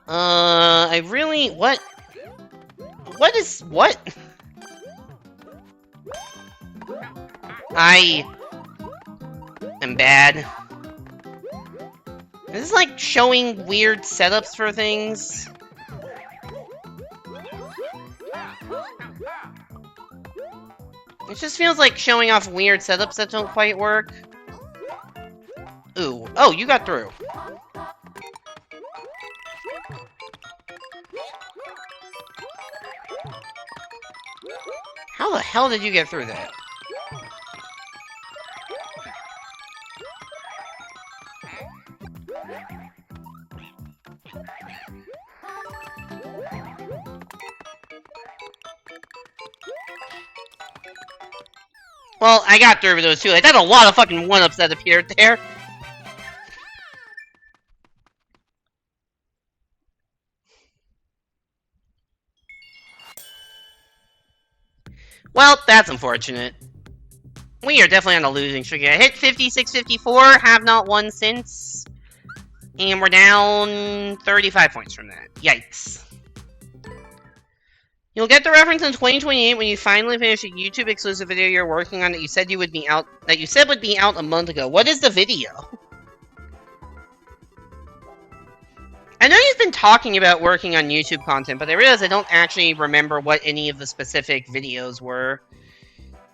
I really... What? What is... What? I... am bad. This is like showing weird setups for things. It just feels like showing off weird setups that don't quite work. Ooh. Oh, you got through. How the hell did you get through that? Well, I got through with those two. That's a lot of fucking one-ups that appeared there. Well, that's unfortunate. We are definitely on a losing streak. I hit 56-54, have not won since. And we're down 35 points from that. Yikes. You'll get the reference in 2028 when you finally finish a YouTube exclusive video you're working on that you said would be out a month ago. What is the video? I know you've been talking about working on YouTube content, but I realize I don't actually remember what any of the specific videos were.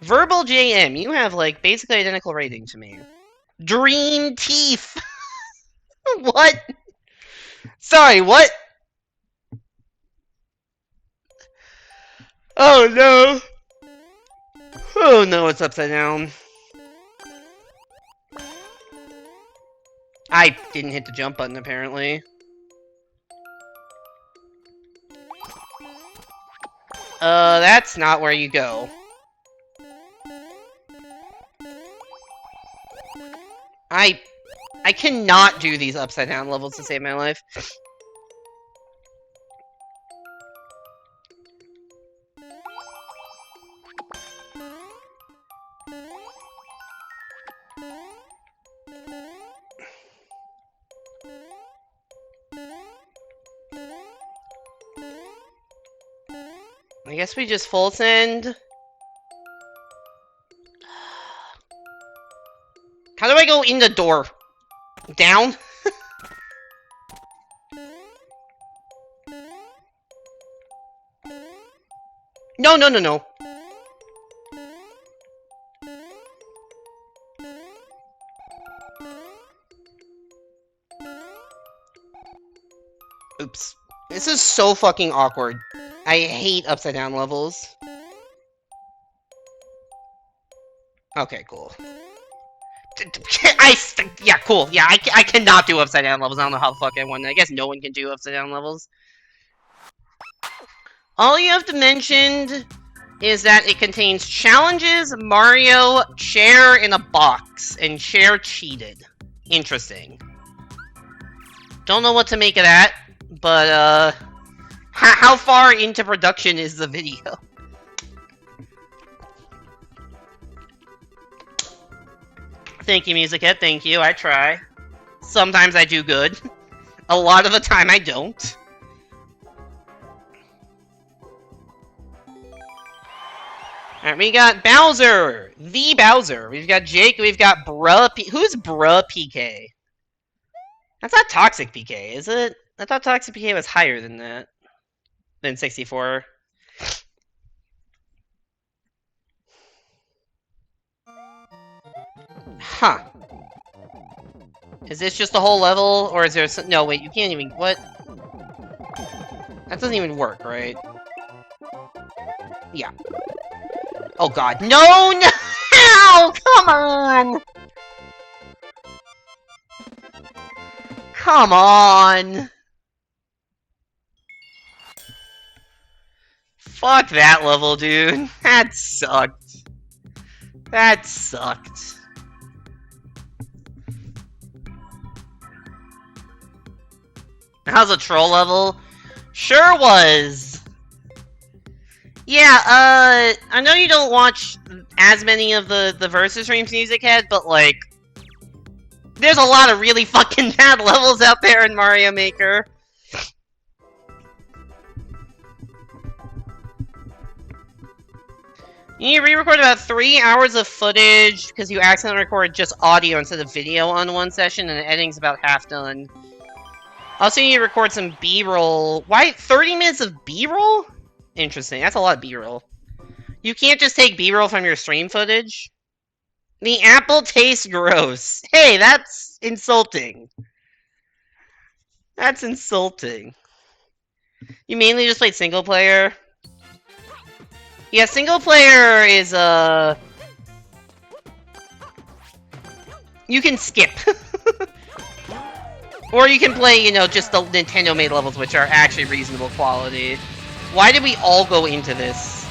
Verbal JM, you have like basically identical rating to me. Dream Teeth. What? Sorry, what? Oh no! Oh no, it's upside down. I didn't hit the jump button apparently. That's not where you go. I cannot do these upside down levels to save my life. I guess we just full send. How do I go in the door? Down? No, no, no, no. Oops. This is so fucking awkward. I hate upside down levels. Okay, cool. Yeah, cool. Yeah, I cannot do upside down levels. I don't know how the fuck I won. I guess no one can do upside down levels. All you have to mention is that it contains challenges, Mario, Cher in a box, and Cher cheated. Interesting. Don't know what to make of that, but, how far into production is the video? Thank you, Musichead. Thank you. I try. Sometimes I do good. A lot of the time I don't. Alright, we got Bowser. The Bowser. We've got Jake. We've got Bruh P... Who's Bruh PK? That's not Toxic PK, is it? I thought Toxic PK was higher than that. Than 64. Huh. Is this just the whole level, or is there some... No, wait, you can't even... What? That doesn't even work, right? Yeah. Oh god. No! No! Come on! Come on! Fuck that level, dude. That sucked. That sucked. How's a troll level? Sure was! Yeah, I know you don't watch as many of the Versus streams Music Head, but like... There's a lot of really fucking bad levels out there in Mario Maker. You re-record about 3 hours of footage because you accidentally recorded just audio instead of video on one session, and the editing's about half done. Also, you need to record some B-roll. Why 30 minutes of B-roll? Interesting, that's a lot of B-roll. You can't just take B-roll from your stream footage? The apple tastes gross. Hey, that's insulting. That's insulting. You mainly just played single player? Yeah, single player is, you can skip. Or you can play, you know, just the Nintendo-made levels, which are actually reasonable quality. Why did we all go into this?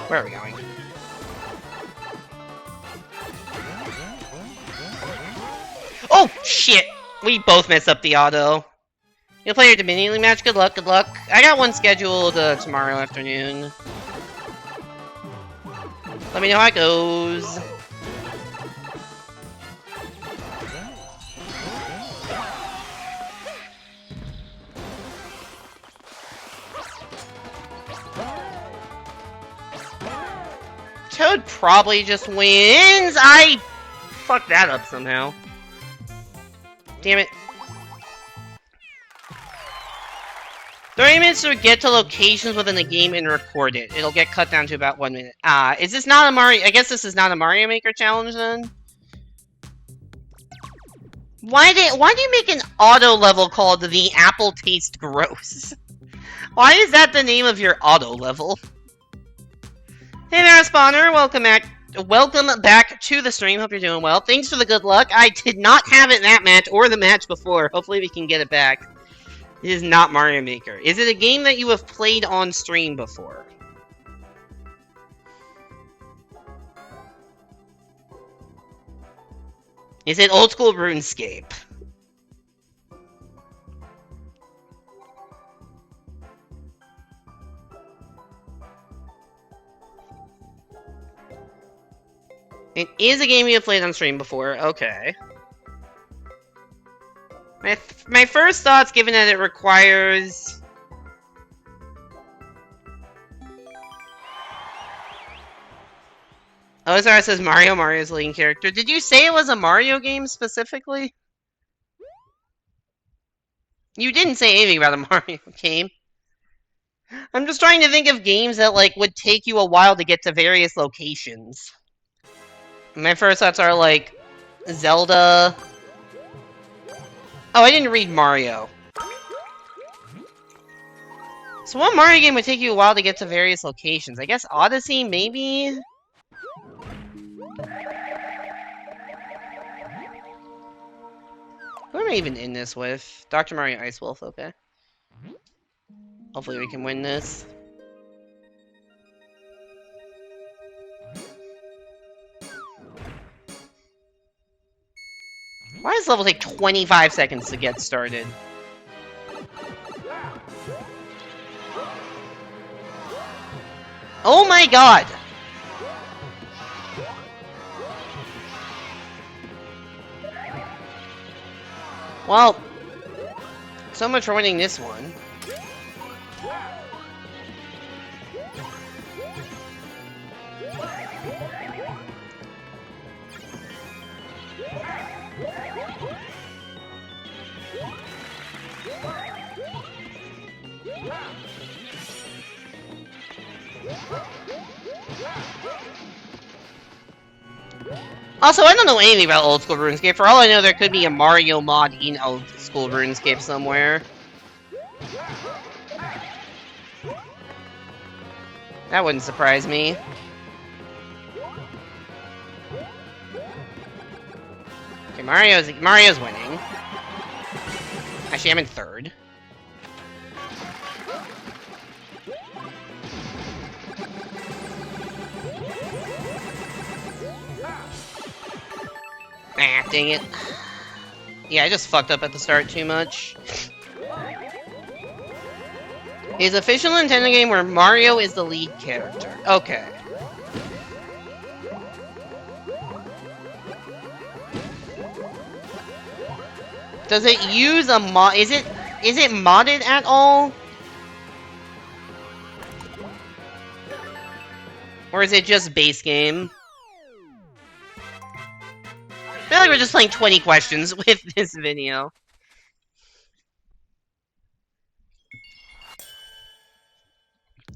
Where are we going? Oh, shit! We both messed up the auto. You'll play your Dominion League match? Good luck, good luck. I got one scheduled tomorrow afternoon. Let me know how it goes. Toad probably just wins. I fucked that up somehow. Damn it. 30 minutes to get to locations within the game and record it. It'll get cut down to about 1 minute. Is this not a Mario... I guess this is not a Mario Maker challenge, then? Why do you make an auto level called The Apple Tastes Gross? Why is that the name of your auto level? Hey there, Spawner. Welcome back to the stream. Hope you're doing well. Thanks for the good luck. I did not have it in that match or the match before. Hopefully we can get it back. It is not Mario Maker. Is it a game that you have played on stream before? Is it old school RuneScape? It is a game you have played on stream before. Okay. My first thoughts, given that it requires... Oh, sorry, it says Mario. Mario's the leading character. Did you say it was a Mario game specifically? You didn't say anything about a Mario game. I'm just trying to think of games that, like, would take you a while to get to various locations. My first thoughts are, like, Zelda... Oh, I didn't read Mario. So what Mario game would take you a while to get to various locations? I guess Odyssey, maybe? Who am I even in this with? Dr. Mario Ice Wolf, okay. Hopefully we can win this. Why does this level take 25 seconds to get started? Oh my god! Well, so much for winning this one. Also, I don't know anything about old school RuneScape. For all I know, there could be a Mario mod in old school RuneScape somewhere. That wouldn't surprise me. Okay, Mario's winning. Actually, I'm in third. Ah, dang it. Yeah, I just fucked up at the start too much. Is official Nintendo game where Mario is the lead character. Okay. Does it use a mod? Is it modded at all? Or is it just base game? I feel like we're just playing 20 questions with this video.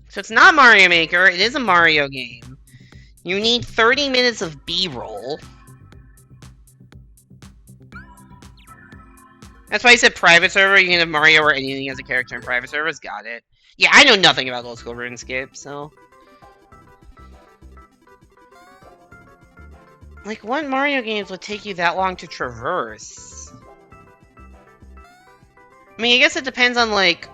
So it's not Mario Maker, it is a Mario game. You need 30 minutes of B-roll. That's why I said private server. You can have Mario or anything as a character in private servers. Got it. Yeah, I know nothing about old school RuneScape, so... Like, what Mario games would take you that long to traverse? I mean, I guess it depends on, like...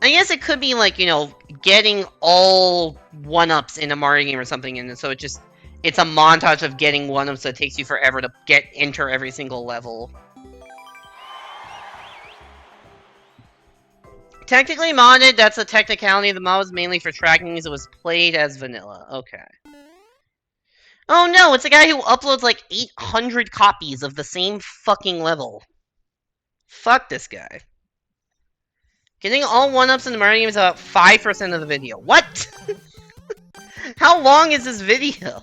I guess it could be, like, you know, getting all 1-ups in a Mario game or something, and so it's a montage of getting 1-ups, so it takes you forever to enter every single level. Technically modded, that's a technicality. The mod was mainly for tracking as it was played as vanilla. Okay. Oh no, it's a guy who uploads like 800 copies of the same fucking level. Fuck this guy. Getting all 1-ups in the Mario game is about 5% of the video. What? How long is this video?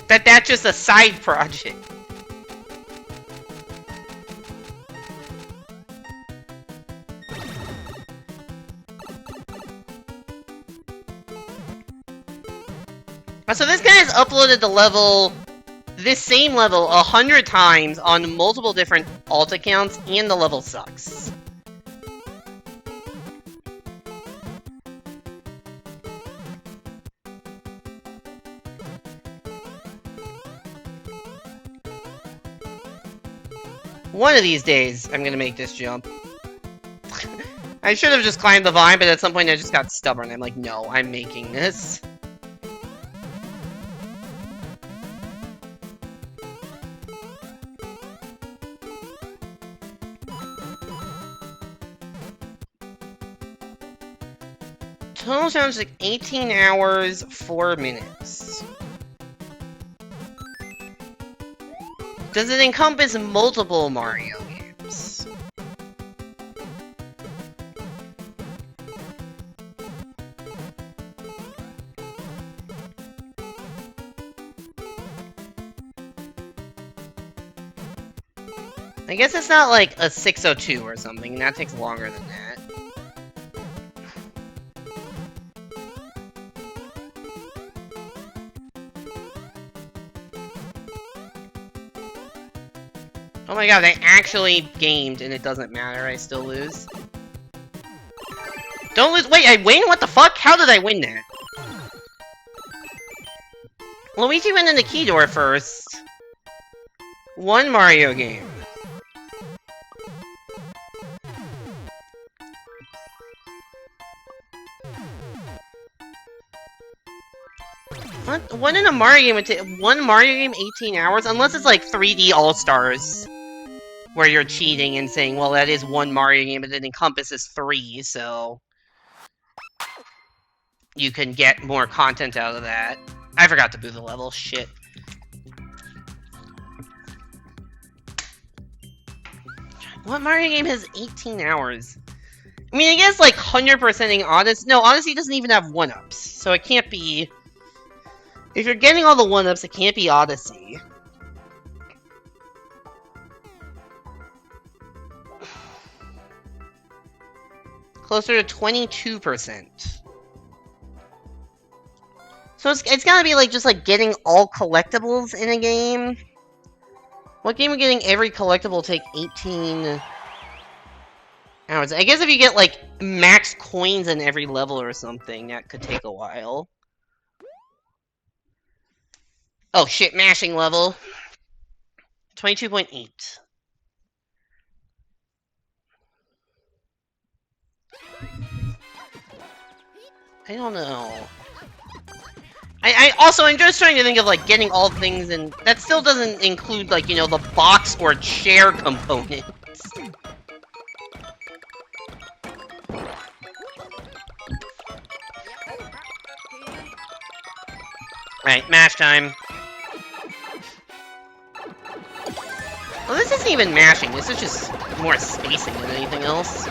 That's just a side project. So this guy has uploaded this same level 100 times on multiple different alt accounts, and the level sucks. One of these days, I'm gonna make this jump. I should have just climbed the vine, but at some point I just got stubborn. I'm like, no, I'm making this. Total sounds like 18 hours, 4 minutes. Does it encompass multiple Mario games? I guess it's not like a 602 or something. That takes longer than that. Oh my god, I actually gamed and it doesn't matter, I still lose. Don't lose- wait, I win? What the fuck? How did I win that? Luigi went in the key door first. One Mario game. What in a Mario game would take- one Mario game 18 hours? Unless it's like 3D All-Stars. Where you're cheating and saying, well, that is one Mario game, but it encompasses 3, so... you can get more content out of that. I forgot to boot the level, shit. What Mario game has 18 hours? I mean, I guess, like, 100%ing Odyssey... No, Odyssey doesn't even have 1-ups, so it can't be... If you're getting all the 1-ups, it can't be Odyssey. Closer to 22%. So it's gotta be, like, just, like, getting all collectibles in a game? What game would getting every collectible take 18 hours? I guess if you get, like, max coins in every level or something, that could take a while. Oh shit, mashing level. 22.8. I don't know. I'm just trying to think of, like, getting all things, and that still doesn't include, like, you know, the box or chair components. Right, mash time. Well, this isn't even mashing, this is just more spacing than anything else.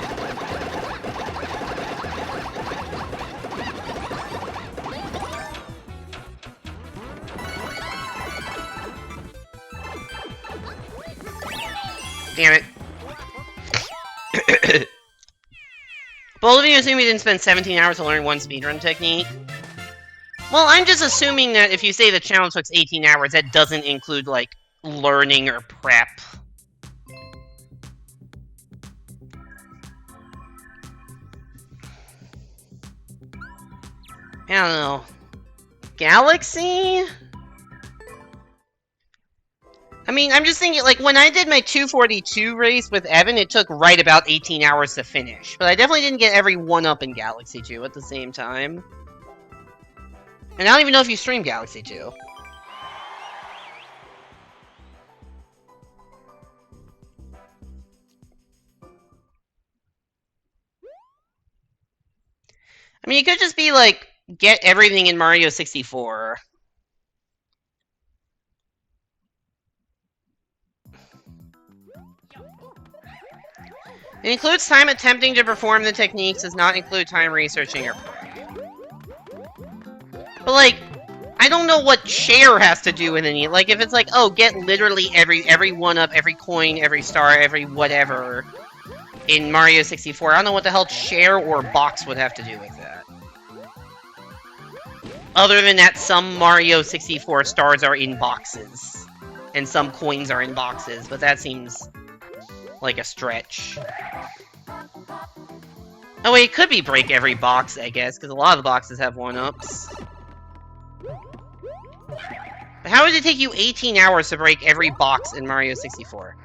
Damn it. Both of you assume you didn't spend 17 hours to learn one speedrun technique? Well, I'm just assuming that if you say the challenge took 18 hours, that doesn't include, like, learning or prep. I don't know. Galaxy? I mean, I'm just thinking, like, when I did my 242 race with Evan, it took right about 18 hours to finish. But I definitely didn't get every 1-up in Galaxy 2 at the same time. And I don't even know if you stream Galaxy 2. I mean, you could just be, like, get everything in Mario 64. It includes time attempting to perform the techniques, does not include time researching or prep. But, like, I don't know what chair has to do with any. Like, if it's like, oh, get literally every 1-up, every coin, every star, every whatever in Mario 64, I don't know what the hell chair or box would have to do with that. Other than that, some Mario 64 stars are in boxes. And some coins are in boxes, but that seems like a stretch. Oh wait, it could be break every box, I guess, because a lot of the boxes have 1-ups. But how would it take you 18 hours to break every box in Mario 64?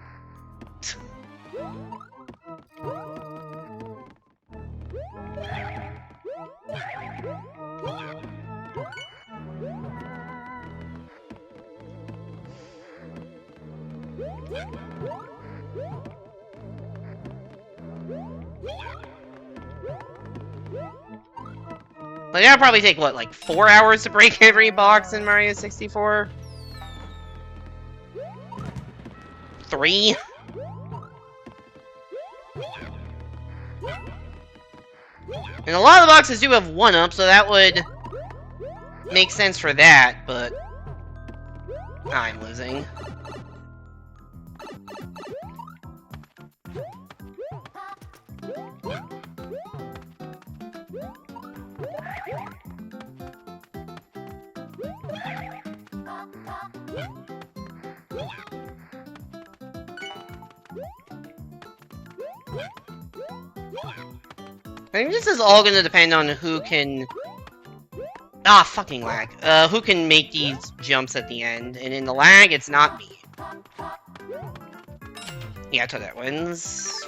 Like, that would probably take, what, like 4 hours to break every box in Mario 64? 3? And a lot of the boxes do have 1-up, so that would make sense for that, but I'm losing. I think this is all gonna depend on who can... Ah, fucking lag. Who can make these jumps at the end. And in the lag, it's not me. Yeah, Toadette wins.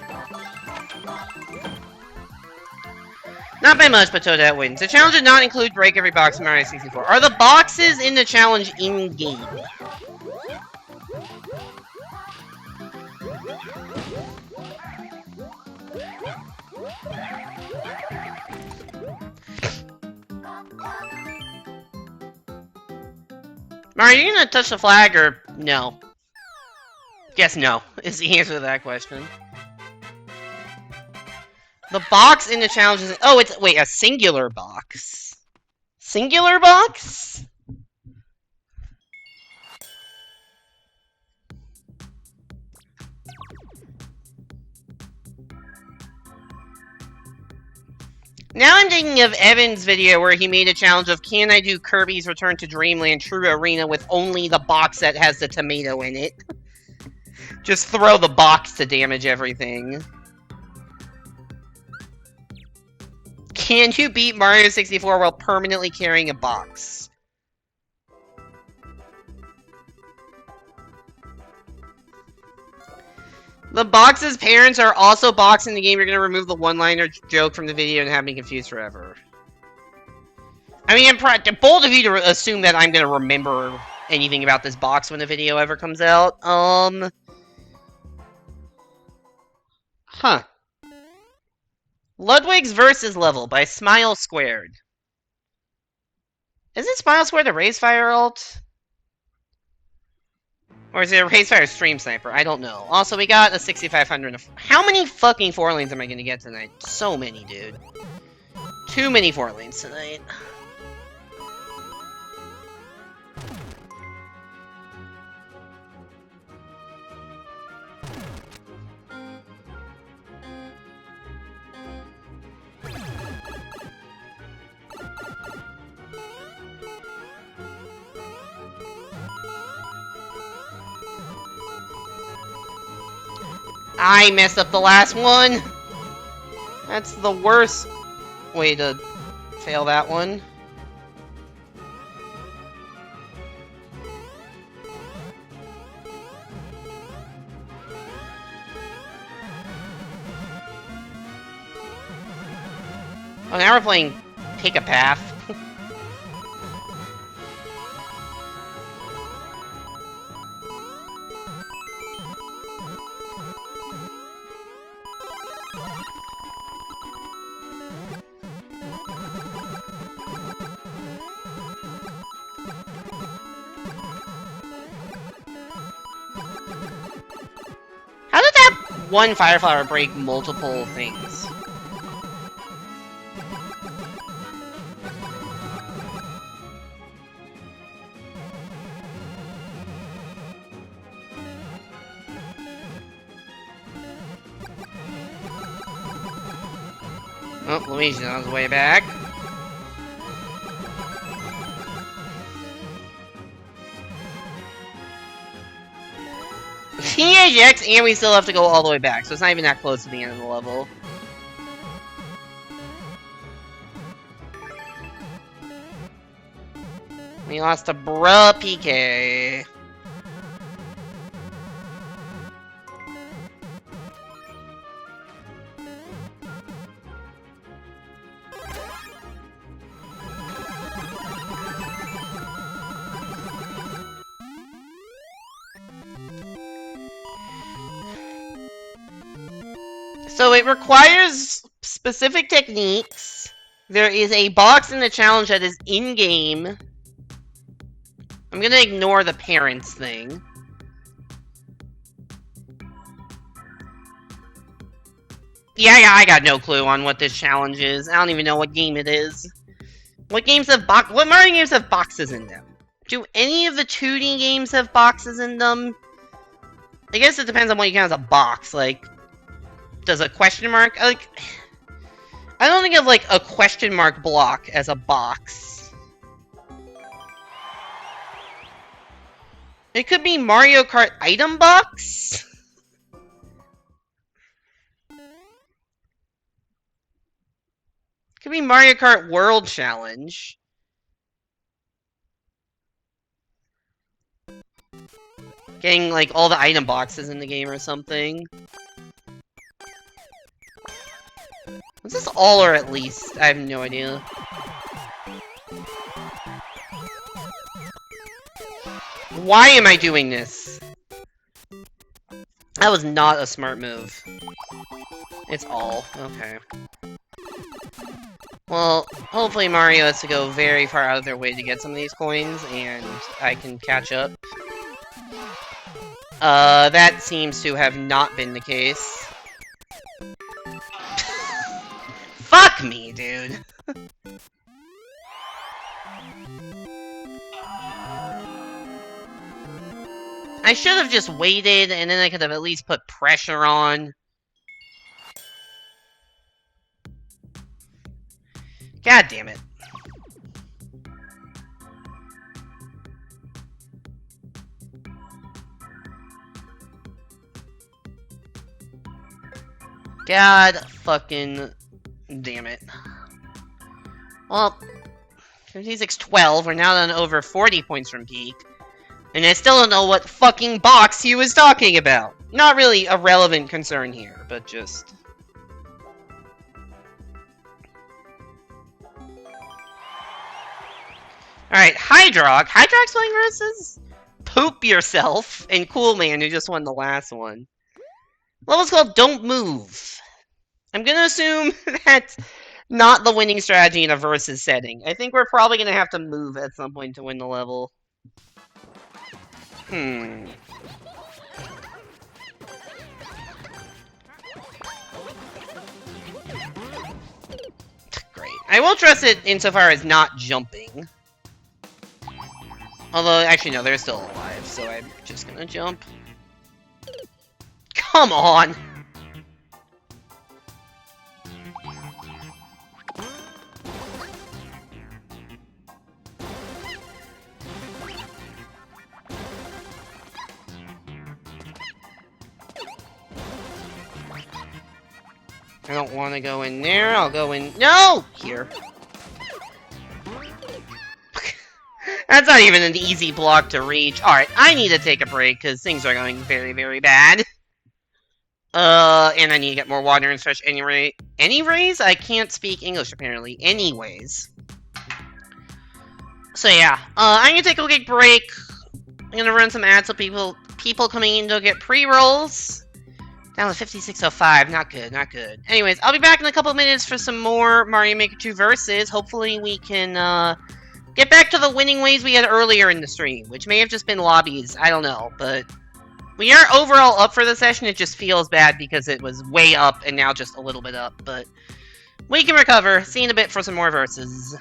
Not by much, but Toadette wins. The challenge did not include break every box in Mario 64. Are the boxes in the challenge in-game? Mario, are you gonna touch the flag, or no? Guess no, is the answer to that question. The box in the challenge is... Oh, it's... Wait, a singular box. Singular box? Now I'm thinking of Evan's video where he made a challenge of can I do Kirby's Return to Dreamland True Arena with only the box that has the tomato in it. Just throw the box to damage everything. Can you beat Mario 64 while permanently carrying a box? The box's parents are also boxing the game. You're gonna remove the one-liner joke from the video and have me confused forever. I mean, I'm bold of you to assume that I'm gonna remember anything about this box when the video ever comes out. Huh. Ludwig's Versus level by Smile Squared. Isn't Smile Squared a Raisefire alt? Or is it a Raisefire Stream Sniper? I don't know. Also, we got a 6500. How many fucking 4 lanes am I gonna get tonight? So many, dude. Too many 4 lanes tonight. I messed up the last one! That's the worst way to fail that one. Oh, now we're playing Take a Path. How did that one Fire Flower break multiple things? Oh, Luigi's on his way back. Teenage X, and we still have to go all the way back, so it's not even that close to the end of the level. We lost to Bruh PK. So it requires specific techniques. There is a box in the challenge that is in-game. I'm gonna ignore the parents thing. Yeah, I got no clue on what this challenge is. I don't even know what game it is. What Mario games have boxes in them? Do any of the 2D games have boxes in them? I guess it depends on what you count as a box, like... Does a question mark, like... I don't think of, like, a question mark block as a box. It could be Mario Kart item box? It could be Mario Kart World Challenge. Getting, like, all the item boxes in the game or something. Was this all or at least? I have no idea. Why am I doing this? That was not a smart move. It's all. Okay. Well, hopefully Mario has to go very far out of their way to get some of these coins, and I can catch up. That seems to have not been the case. Fuck me, dude. I should have just waited, and then I could have at least put pressure on. God damn it. God fucking damn it. Well, 56-12, we're now on over 40 points from peak. And I still don't know what fucking box he was talking about. Not really a relevant concern here, but just... Alright, Hydrox. Hydrox playing versus Poop Yourself and Cool Man, who just won the last one. Level's called Don't Move. I'm gonna assume that's not the winning strategy in a versus setting. I think we're probably gonna have to move at some point to win the level. Great. I will trust it insofar as not jumping. Although, actually, no, they're still alive, so I'm just gonna jump. Come on! I don't want to go in there, I'll go in... No! Here. That's not even an easy block to reach. Alright, I need to take a break, because things are going very, very bad. And I need to get more water and stretch anyway. Anyways? I can't speak English, apparently. Anyways. So yeah, I'm gonna take a quick break. I'm gonna run some ads so people coming in to get pre-rolls. Down to 56.05, not good, not good. Anyways, I'll be back in a couple minutes for some more Mario Maker 2 versus. Hopefully we can, get back to the winning ways we had earlier in the stream, which may have just been lobbies, I don't know, but we are overall up for the session. It just feels bad because it was way up and now just a little bit up, but we can recover. See you in a bit for some more verses.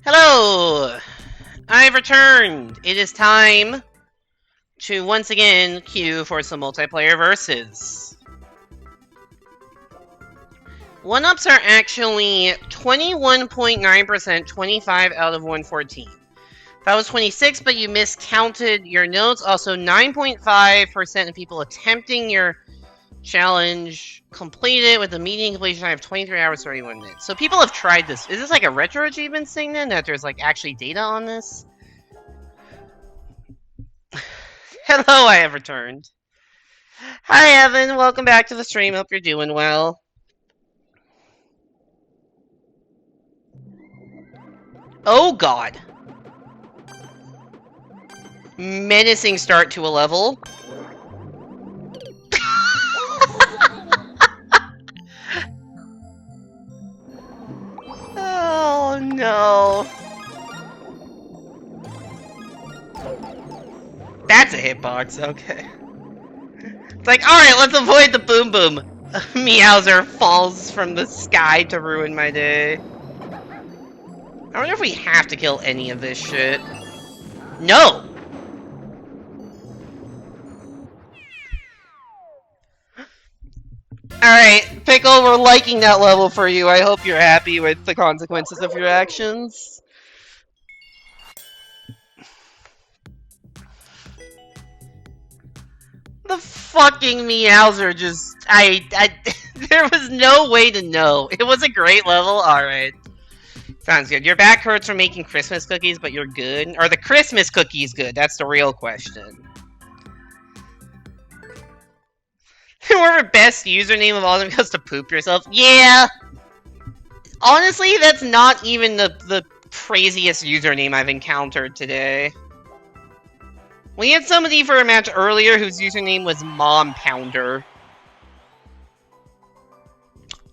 Hello! I've returned! It is time to once again queue for some multiplayer versus. 1-ups are actually 21.9%, 25 out of 114. That was 26, but you miscounted your notes. Also, 9.5% of people attempting your challenge completed with a median completion time of 23 hours 31 minutes. So people have tried this. Is this like a retro achievements thing then? That there's like actually data on this? Hello, I have returned. Hi Evan, welcome back to the stream. Hope you're doing well. Oh god. Menacing start to a level. Oh no. That's a hitbox, okay. It's like, alright, let's avoid the boom boom. Meowser falls from the sky to ruin my day. I wonder if we have to kill any of this shit. No! Alright, Pickle, we're liking that level for you. I hope you're happy with the consequences of your actions. The fucking Meowser just... there was no way to know. It was a great level? Alright. Sounds good. Your back hurts from making Christmas cookies, but you're good? Are the Christmas cookies good? That's the real question. Whoever best username of all of them goes to poop yourself. Yeah! Honestly, that's not even the craziest username I've encountered today. We had somebody for a match earlier whose username was Mom Pounder.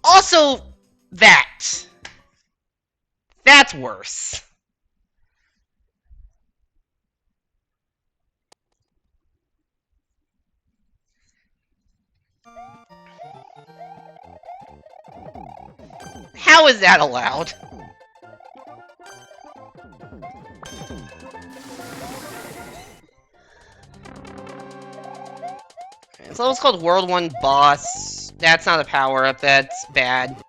Also, that. That's worse. How is that allowed? This level's called World 1 Boss. That's not a power-up, that's bad.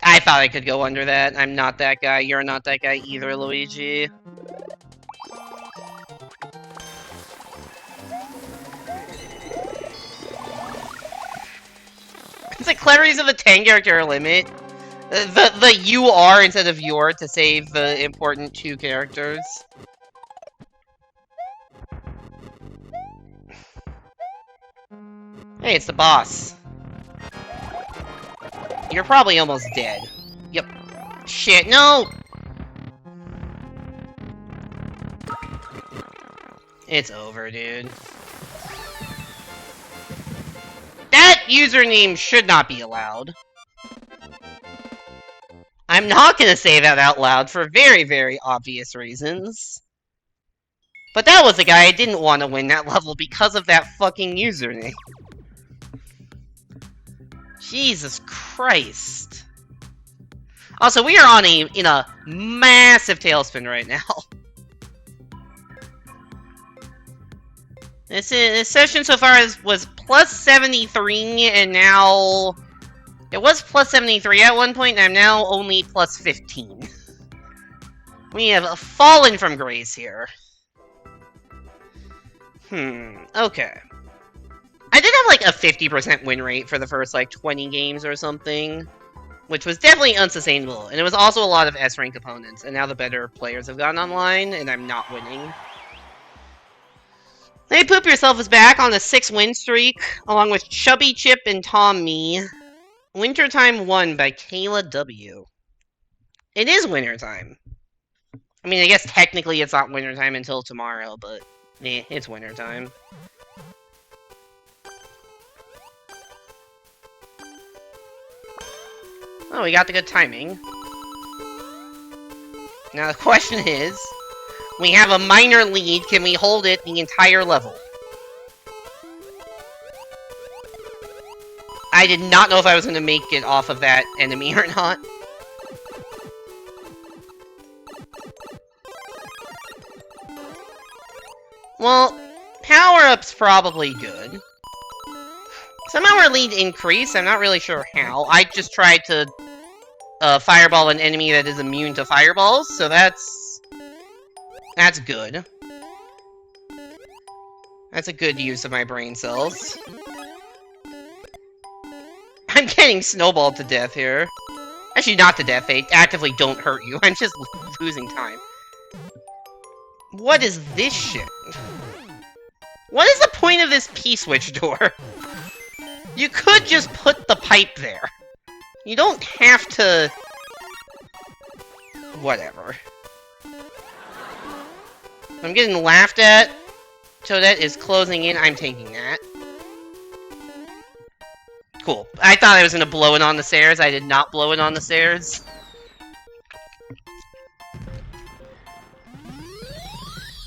I thought I could go under that. I'm not that guy. You're not that guy either, Luigi. It's like clever use of a 10-character limit. The you are instead of your to save the important 2 characters. Hey, it's the boss. You're probably almost dead. Yep. Shit, no! It's over, dude. That username should not be allowed. I'm not gonna say that out loud for very, very obvious reasons. But that was a guy I didn't want to win that level because of that fucking username. Jesus Christ. Also, we are in a massive tailspin right now. This session so far was plus 73, and now... It was plus 73 at one point, and I'm now only plus 15. We have fallen from grace here. Okay. I did have, like, a 50% win rate for the first, like, 20 games or something. Which was definitely unsustainable. And it was also a lot of S-rank opponents. And now the better players have gotten online, and I'm not winning. Hey, Poop Yourself is back on a 6-win streak, along with Chubby Chip and Tom Me. Wintertime 1 by Kayla W. It is wintertime. I mean, I guess technically it's not wintertime until tomorrow, but it's wintertime. Oh, we got the good timing. Now the question is, we have a minor lead, can we hold it the entire level? I did not know if I was going to make it off of that enemy or not. Well, power-up's probably good. Somehow our lead increased, I'm not really sure how. I just tried to fireball an enemy that is immune to fireballs, so that's good. That's a good use of my brain cells. I'm getting snowballed to death here. Actually, not to death, they actively don't hurt you. I'm just losing time. What is this shit? What is the point of this P-switch door? You could just put the pipe there. You don't have to... Whatever. I'm getting laughed at. Toadette is closing in. I'm taking that. Cool. I thought I was gonna blow it on the stairs. I did not blow it on the stairs.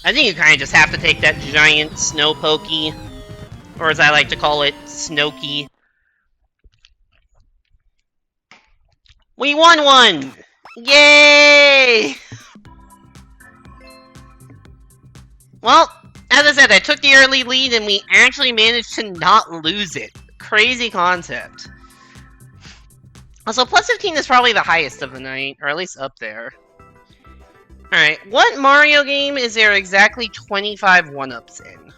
I think you kind of just have to take that giant snow pokey. Or as I like to call it, Snowkey. We won one! Yay! Well, as I said, I took the early lead and we actually managed to not lose it. Crazy concept. Also, plus 15 is probably the highest of the night, or at least up there. Alright, what Mario game is there exactly 25 one-ups in?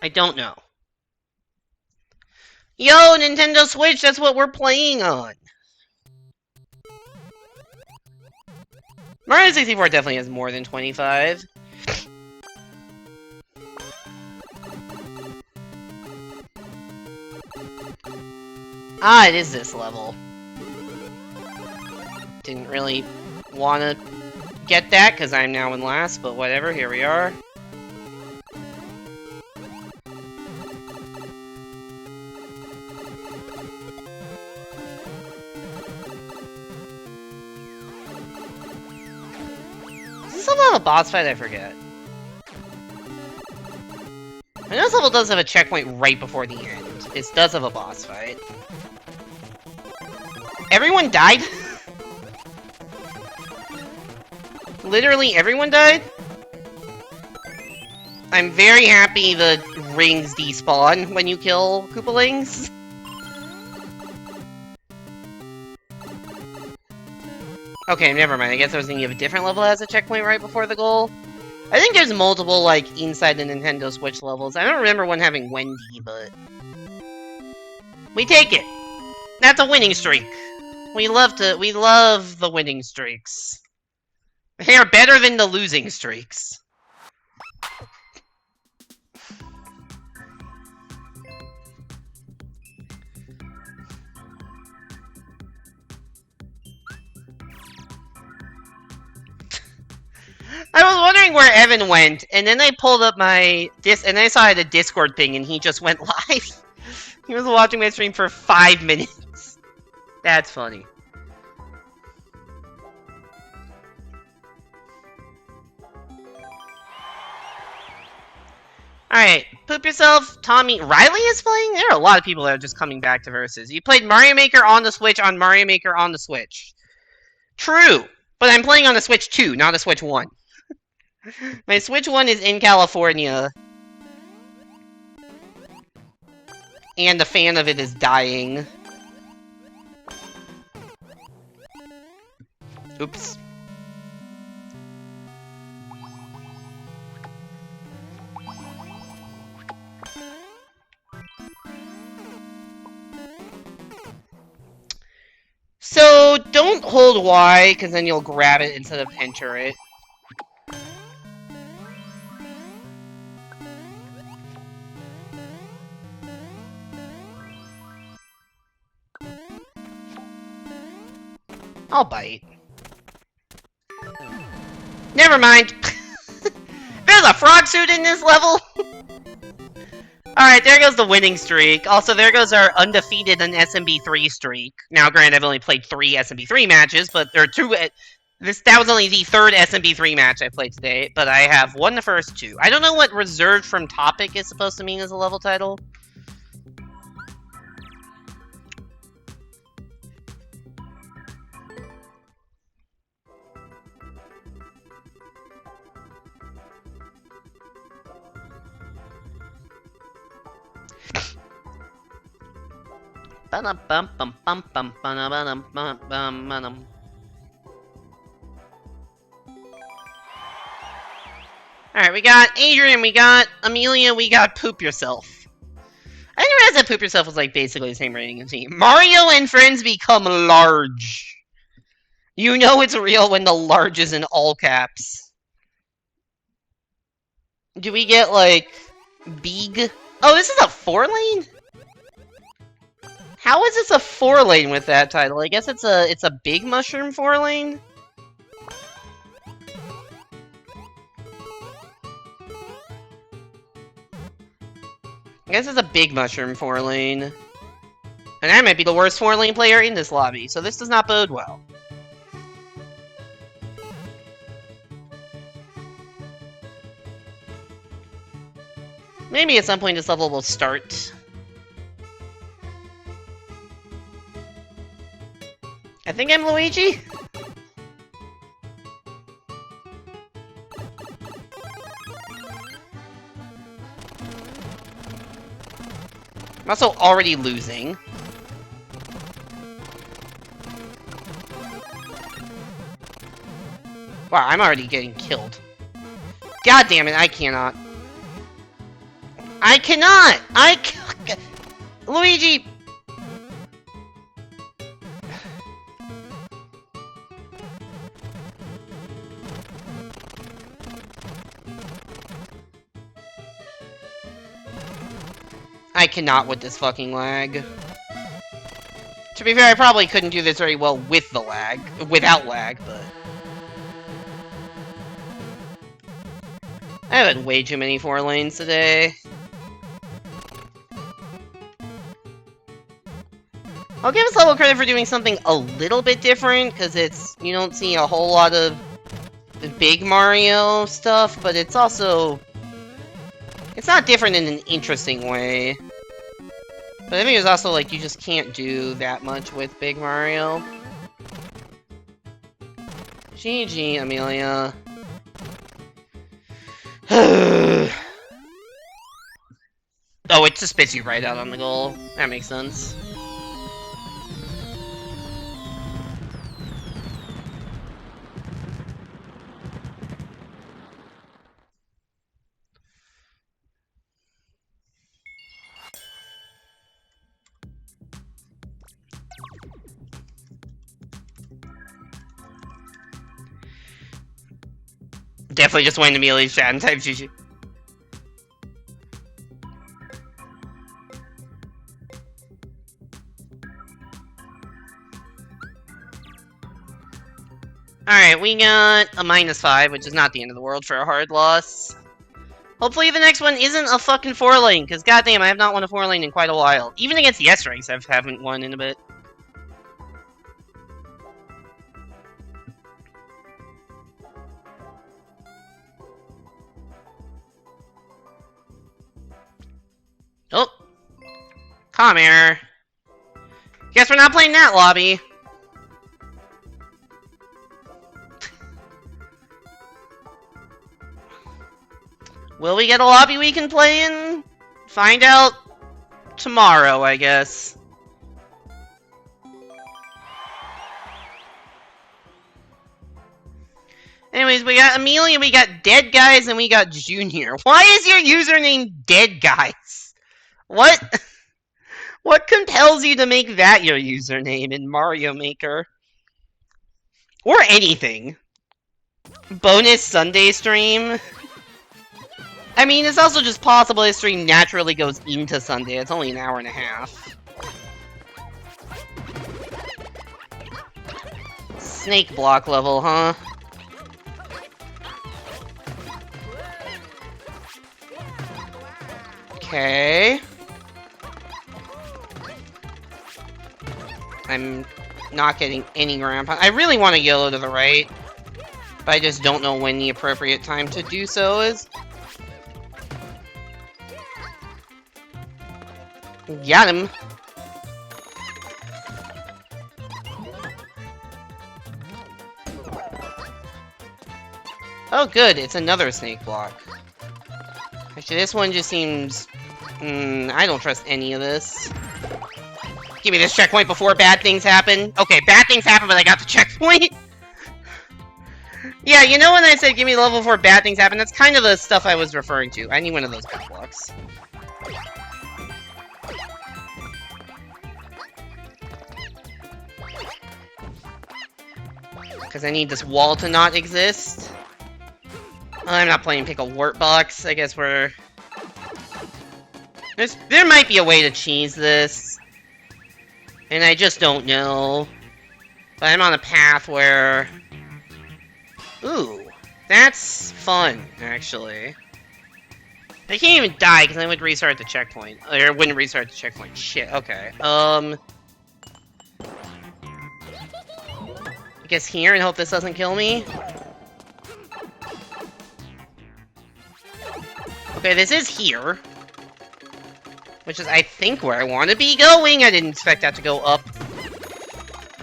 I don't know. Yo, Nintendo Switch, that's what we're playing on! Mario 64 definitely has more than 25. Ah, it is this level. Didn't really want to get that, because I'm now in last, but whatever, here we are. Does this level have a boss fight? I forget. I know this level does have a checkpoint right before the end. It does have a boss fight. Everyone died? Literally everyone died? I'm very happy the rings despawn when you kill Koopalings. Okay, never mind. I guess I was thinking of a different level that has a checkpoint right before the goal. I think there's multiple, like, inside the Nintendo Switch levels. I don't remember one having Wendy, but... we take it! That's a winning streak! We love the winning streaks. They are better than the losing streaks. I was wondering where Evan went, and then I pulled up my and I saw I had a Discord thing, and he just went live. He was watching my stream for 5 minutes. That's funny. Alright, poop yourself. Tommy Riley is playing? There are a lot of people that are just coming back to Versus. You played Mario Maker on the Switch on Mario Maker on the Switch. True, but I'm playing on the Switch 2, not a Switch 1. My Switch 1 is in California. And the fan of it is dying. Oops. So, don't hold Y, because then you'll grab it instead of enter it. I'll bite. Never mind. There's a frog suit in this level! Alright, there goes the winning streak. Also, there goes our undefeated in SMB3 streak. Now, granted, I've only played 3 SMB3 matches, but there are 2... That was only the third SMB3 match I played today, but I have won the first two. I don't know what reserved from topic is supposed to mean as a level title. Alright, we got Adrian, we got Amelia, we got Poop Yourself. I didn't realize that Poop Yourself was like basically the same rating as me. Mario and friends become large. You know it's real when the large is in all caps. Do we get like big? Oh, this is a 4-lane? How is this a 4-lane with that title? I guess it's a big mushroom 4-lane? I guess it's a big mushroom 4-lane. And I might be the worst 4-lane player in this lobby, so this does not bode well. Maybe at some point this level will start. I think I'm Luigi? I'm also already losing. Wow, I'm already getting killed. God damn it, I cannot. I cannot! Luigi! I cannot with this fucking lag. To be fair, I probably couldn't do this very well with the lag. Without lag, but... I had way too many 4 lanes today. I'll give this level credit for doing something a little bit different, because it's... You don't see a whole lot of the big Mario stuff, but it's also... It's not different in an interesting way. But I think it's also like you just can't do that much with Big Mario. GG, Amelia. Oh, it just spits you right out on the goal. That makes sense. Definitely just went to Amelia's chat and typed GG. Alright, we got a -5, which is not the end of the world for a hard loss. Hopefully the next one isn't a fucking 4-lane, because goddamn, I have not won a 4-lane in quite a while. Even against the S-ranks, I haven't won in a bit. Oh. Comm error. Guess we're not playing that lobby. Will we get a lobby we can play in? Find out tomorrow, I guess. Anyways, we got Amelia, we got Dead Guys, and we got Junior. Why is your username Dead Guys? What? What compels you to make that your username in Mario Maker? Or anything. Bonus Sunday stream? I mean, it's also just possible this stream naturally goes into Sunday. It's only an hour and a half. Snake block level, huh? Okay. I'm not getting any ground pound. I really want a yellow to the right. But I just don't know when the appropriate time to do so is. Got him. Oh good, it's another snake block. Actually, this one just seems... I don't trust any of this. Give me this checkpoint before bad things happen. Okay, bad things happen, but I got the checkpoint. Yeah, you know when I said give me the level before bad things happen? That's kind of the stuff I was referring to. I need one of those bad blocks. Because I need this wall to not exist. I'm not playing Pickle Wart Box. I guess we're... There might be a way to cheese this. And I just don't know. But I'm on a path where... Ooh, that's fun, actually. I can't even die because I would restart the checkpoint. Or wouldn't restart the checkpoint. Shit, okay. I guess here and hope this doesn't kill me. Okay, this is here. Which is, I think, where I want to be going. I didn't expect that to go up.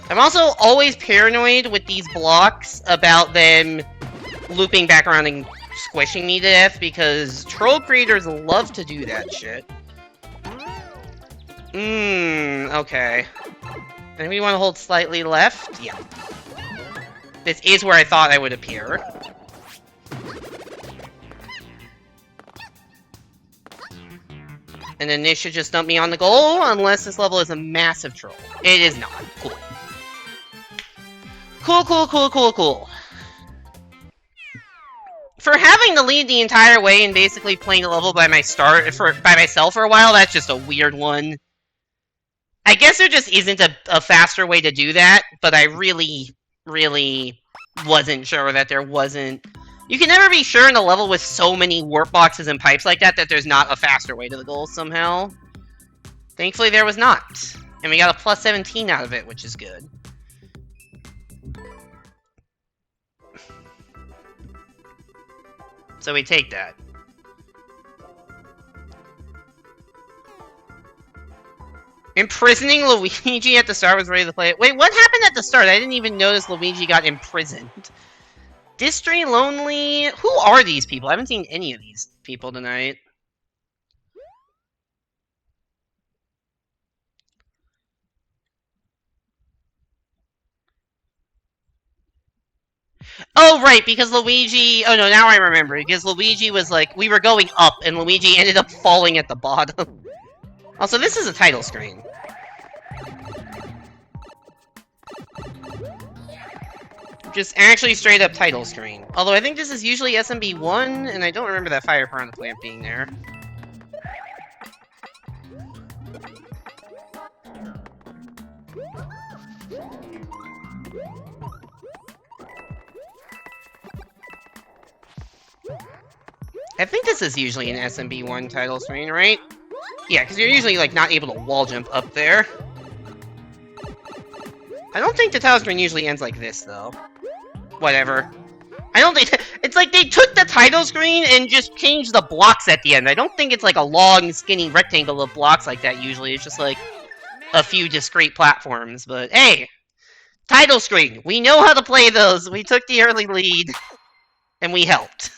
I'm also always paranoid with these blocks about them looping back around and squishing me to death, because troll creators love to do that shit. Okay. And we want to hold slightly left? Yeah. This is where I thought I would appear. And then this should just dump me on the goal, unless this level is a massive troll. It is not. Cool. Cool. For having to lead the entire way and basically playing the level by myself for a while, that's just a weird one. I guess there just isn't a faster way to do that, but I really wasn't sure that there wasn't. You can never be sure in a level with so many warp boxes and pipes like that there's not a faster way to the goal somehow. Thankfully there was not. And we got a plus 17 out of it, which is good. So we take that. Imprisoning Luigi at the start was ready to play it. Wait, what happened at the start? I didn't even notice Luigi got imprisoned. Distry Lonely... Who are these people? I haven't seen any of these people tonight. Oh, right, because Luigi... Oh, no, now I remember. Because Luigi was like... We were going up, and Luigi ended up falling at the bottom. Also, this is a title screen. Just actually straight up title screen. Although I think this is usually SMB1, and I don't remember that fire piranha plant being there. I think this is usually an SMB1 title screen, right? Yeah, because you're usually, like, not able to wall jump up there. I don't think the title screen usually ends like this, though. Whatever. I don't think... It's like they took the title screen and just changed the blocks at the end. I don't think it's like a long, skinny rectangle of blocks like that usually. It's just like a few discrete platforms. But hey! Title screen! We know how to play those! We took the early lead. And we helped.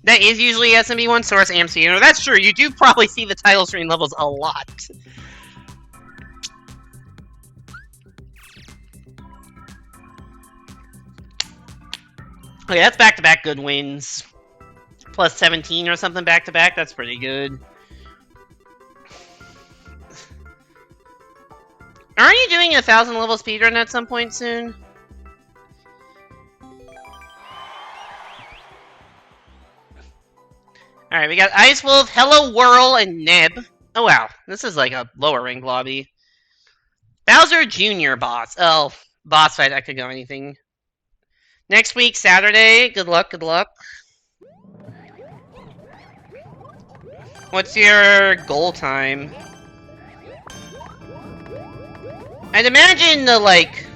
That is usually SMB1 source AMC. You know, that's true. You do probably see the title screen levels a lot. Okay, that's back-to-back good wins. Plus 17 or something back-to-back. That's pretty good. Aren't you doing a 1,000 level speedrun at some point soon? Alright, we got Ice Wolf, Hello Whirl, and Neb. Oh wow, this is like a lower rank lobby. Bowser Jr. boss. Oh, boss fight, that could go anything. Next week, Saturday. Good luck, good luck. What's your goal time? I'd imagine the, like...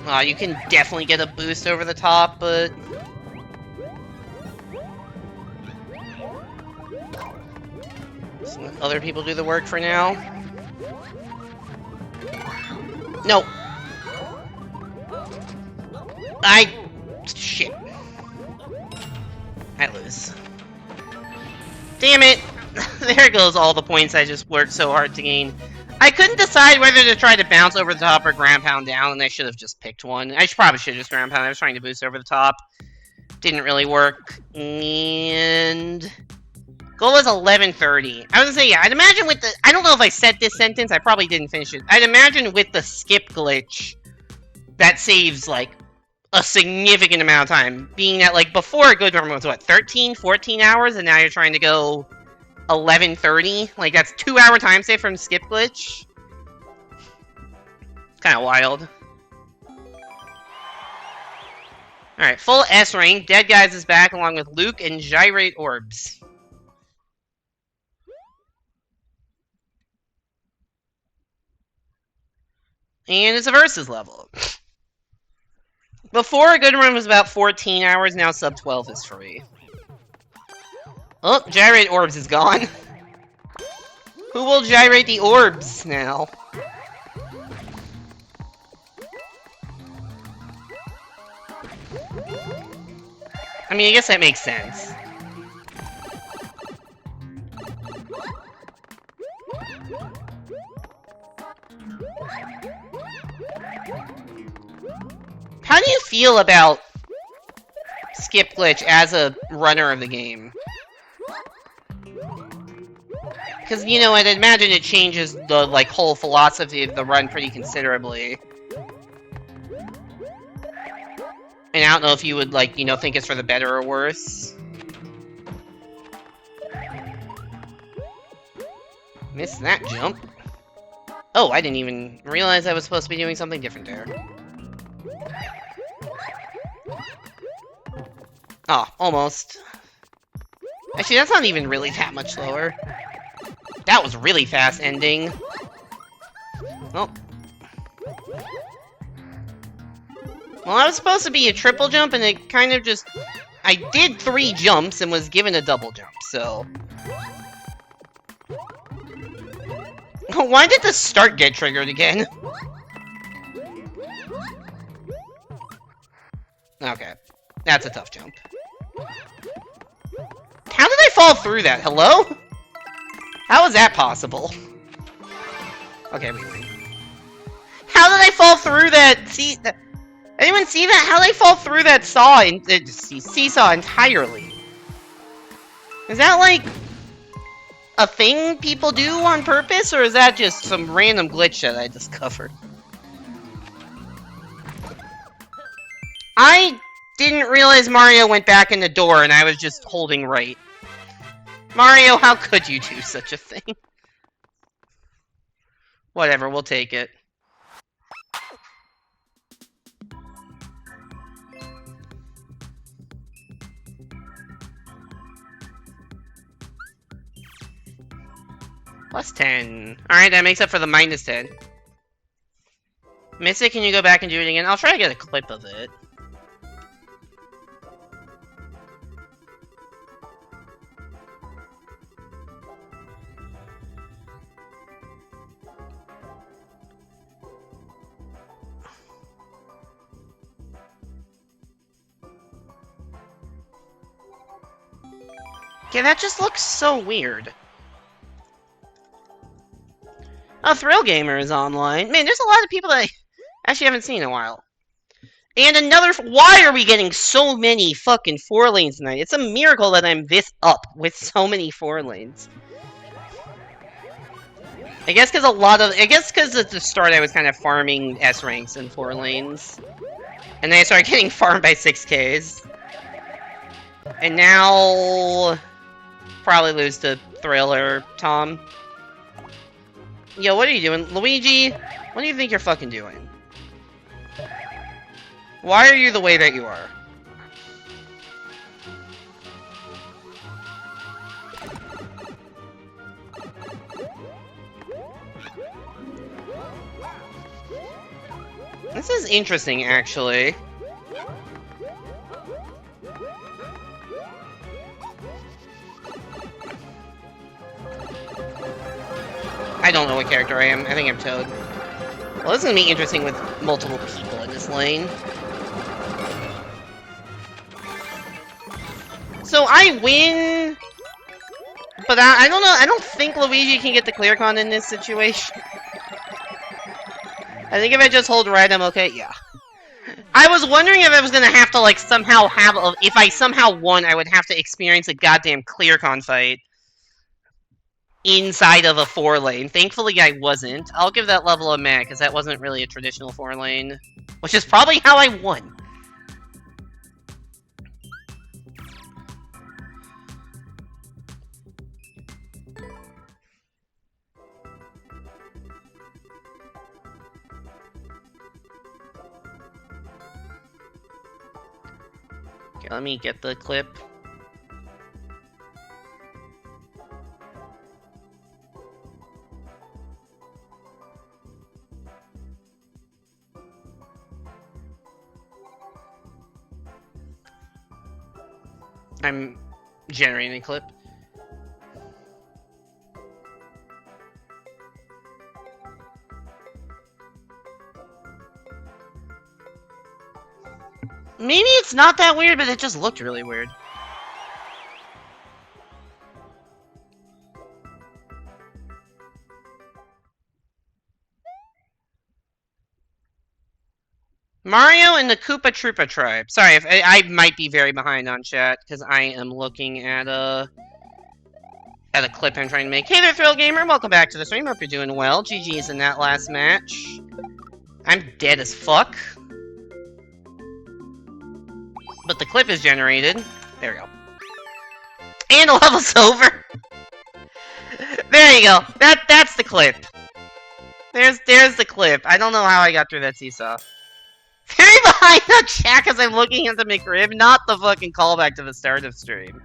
You can definitely get a boost over the top, but... Just let other people do the work for now. No! Shit. I lose. Damn it! There goes all the points I just worked so hard to gain. I couldn't decide whether to try to bounce over the top or ground pound down, and I should have just picked one. I probably should have just ground pound. I was trying to boost over the top. Didn't really work. And... goal was 11:30. I was gonna say, yeah, I'd imagine with the... I don't know if I said this sentence. I probably didn't finish it. I'd imagine with the skip glitch, that saves, like, a significant amount of time. Being that, like, before a good run was, what, 13, 14 hours? And now you're trying to go 11:30? Like, that's 2-hour time save from skip glitch? It's kind of wild. Alright, full S rank. Dead Guys is back along with Luke and Gyrate Orbs. And it's a versus level. Before, a good run was about 14 hours, now sub 12 is free. Oh, Gyrate Orbs is gone. Who will gyrate the orbs now? I mean, I guess that makes sense. How do you feel about skip glitch as a runner of the game? Because, you know, I'd imagine it changes the, like, whole philosophy of the run pretty considerably. And I don't know if you would, like, you know, think it's for the better or worse. Missed that jump. Oh, I didn't even realize I was supposed to be doing something different there. Oh, almost. Actually, that's not even really that much slower. That was really fast ending. Oh. Well, that was supposed to be a triple jump, and it kind of just... I did 3 jumps and was given a double jump, so... Why did the start get triggered again? Okay. That's a tough jump. How did I fall through that? Hello? How is that possible? Okay, wait. How did I fall through that? See, anyone see that? How did I fall through that seesaw entirely? Is that like a thing people do on purpose, or is that just some random glitch that I discovered? I didn't realize Mario went back in the door and I was just holding right. Mario, how could you do such a thing? Whatever, we'll take it. Plus 10. Alright, that makes up for the minus 10. Mystic, can you go back and do it again? I'll try to get a clip of it. Yeah, that just looks so weird. Oh, Thrill Gamer is online. Man, there's a lot of people that I actually haven't seen in a while. And another... Why are we getting so many fucking 4 lanes tonight? It's a miracle that I'm this up with so many 4 lanes. I guess because at the start I was kind of farming S ranks in 4 lanes. And then I started getting farmed by 6Ks. And now... probably lose to Thrill or Tom. Yo, what are you doing? Luigi, what do you think you're fucking doing? Why are you the way that you are? This is interesting, actually. I don't know what character I am. I think I'm Toad. Well, this is gonna be interesting with multiple people in this lane. So I win, but I don't know. I don't think Luigi can get the clear con in this situation. I think if I just hold right, I'm okay. Yeah. I was wondering if I was gonna have to like somehow have if I somehow won, I would have to experience a goddamn clear con fight inside of a 4-lane. Thankfully, I wasn't. I'll give that level a meh, because that wasn't really a traditional 4-lane. Which is probably how I won. Okay, let me get the clip. I'm generating a clip. Maybe it's not that weird, but it just looked really weird. Mario and the Koopa Troopa tribe. Sorry, if I might be very behind on chat, because I am looking at a clip I'm trying to make. Hey there, Thrill Gamer! Welcome back to the stream. Hope you're doing well. GG's in that last match. I'm dead as fuck. But the clip is generated. There we go. And the level's over! There you go. That's the clip. There's the clip. I don't know how I got through that seesaw. Very behind the chat because I'm looking at the McRib, not the fucking callback to the start of stream.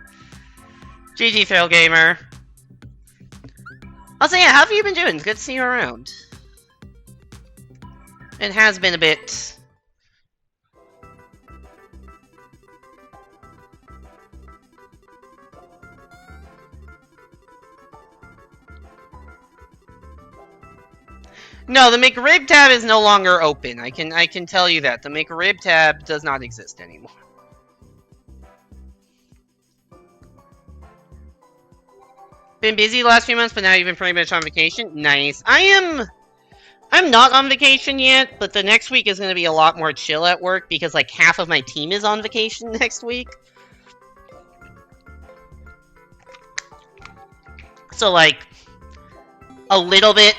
GG Thrill Gamer. Also, yeah, how have you been doing? It's good to see you around. It has been a bit. No, the McRib tab is no longer open. I can tell you that. The McRib tab does not exist anymore. Been busy the last few months, but now you've been pretty much on vacation. Nice. I'm not on vacation yet, but the next week is going to be a lot more chill at work because like half of my team is on vacation next week. So like a little bit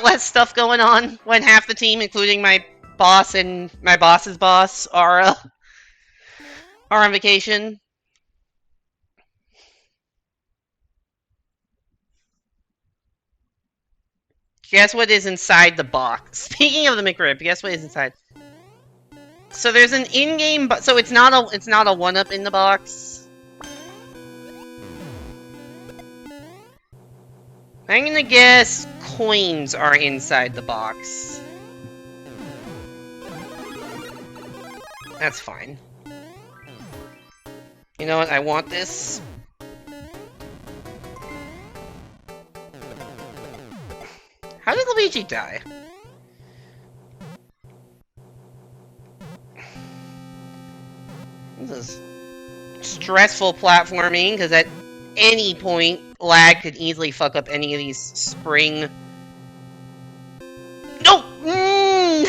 less stuff going on when half the team, including my boss and my boss's boss, are on vacation. Guess what is inside the box? Speaking of the McRib, guess what is inside? So there's an in-game, so it's not a 1-up in the box. I'm gonna guess coins are inside the box. That's fine. You know what? I want this. How did Luigi die? This is stressful platforming, because at any point, lag could easily fuck up any of these spring... No! No!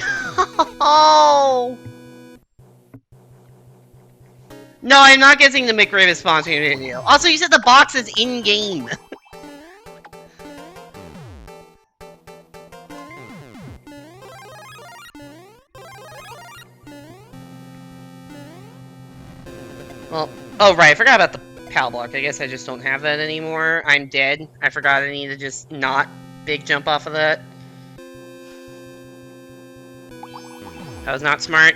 No, I'm not guessing the McRib is sponsoring the video. Also, you said the box is in-game. Well, oh right, I forgot about the PAL block. I guess I just don't have that anymore. I'm dead. I forgot I need to just not big jump off of that. That was not smart.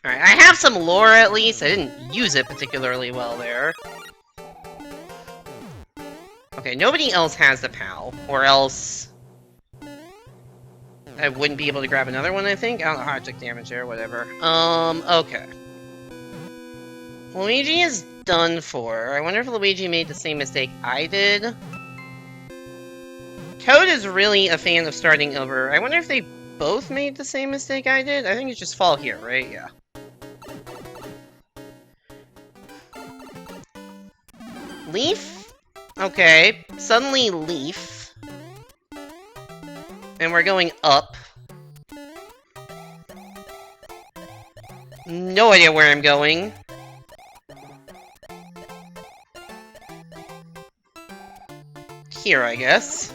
Alright, I have some lore at least. I didn't use it particularly well there. Okay, nobody else has the PAL, or else... I wouldn't be able to grab another one, I think. I don't know how I took damage there, whatever. Okay. Luigi is done for. I wonder if Luigi made the same mistake I did. Toad is really a fan of starting over. I wonder if they both made the same mistake I did? I think it's just fall here, right? Yeah. Leaf? Okay. Suddenly Leaf. And we're going up. No idea where I'm going. Here, I guess.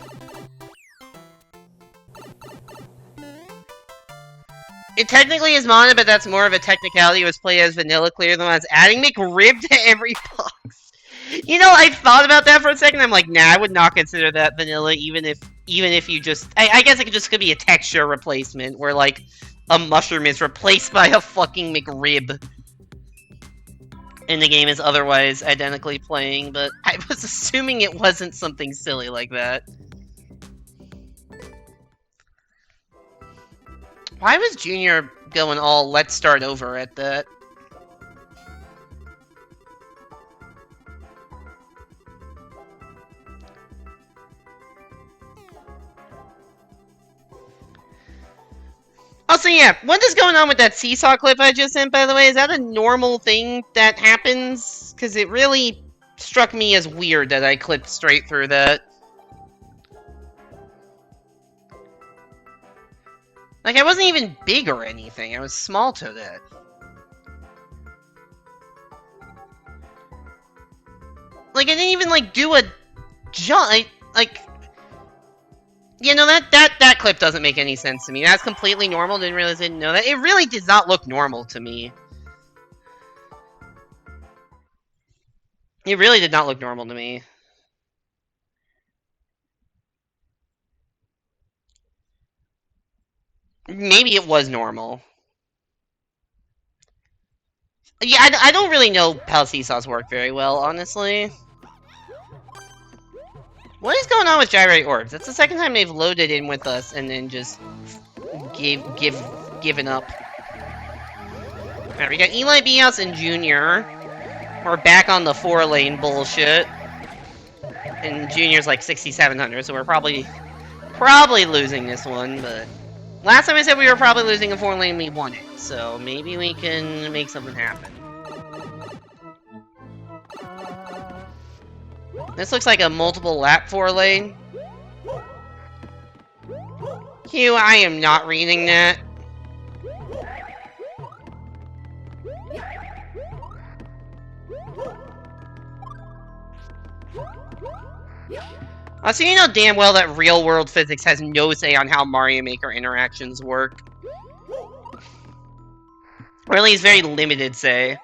It technically is modded, but that's more of a technicality. It was played as vanilla clear than was adding McRib to every box. You know, I thought about that for a second. I'm like, nah, I would not consider that vanilla, even if you just... I guess it could be a texture replacement, where, like, a mushroom is replaced by a fucking McRib. And the game is otherwise identically playing, but I was assuming it wasn't something silly like that. Why was Junior going all let's start over at that? Also, yeah, what is going on with that seesaw clip I just sent, by the way? Is that a normal thing that happens? Because it really struck me as weird that I clipped straight through that. Like, I wasn't even big or anything. I was small to that. Like, I didn't even, like, do a jump. Like... You know, that clip doesn't make any sense to me. That's completely normal. Didn't realize I didn't know that. It really does not look normal to me. It really did not look normal to me. Maybe it was normal. Yeah, I don't really know how seesaws work very well, honestly. What is going on with gyrate orbs? That's the second time they've loaded in with us and then just given up. Alright, we got Eli Bios and Junior. We're back on the 4-lane bullshit. And Junior's like 6,700, so we're probably losing this one, but... Last time I said we were probably losing a 4-lane, we won it. So maybe we can make something happen. This looks like a multiple lap 4-lane. Hugh, I am not reading that. So you know damn well that real-world physics has no say on how Mario Maker interactions work. Or at least very limited say.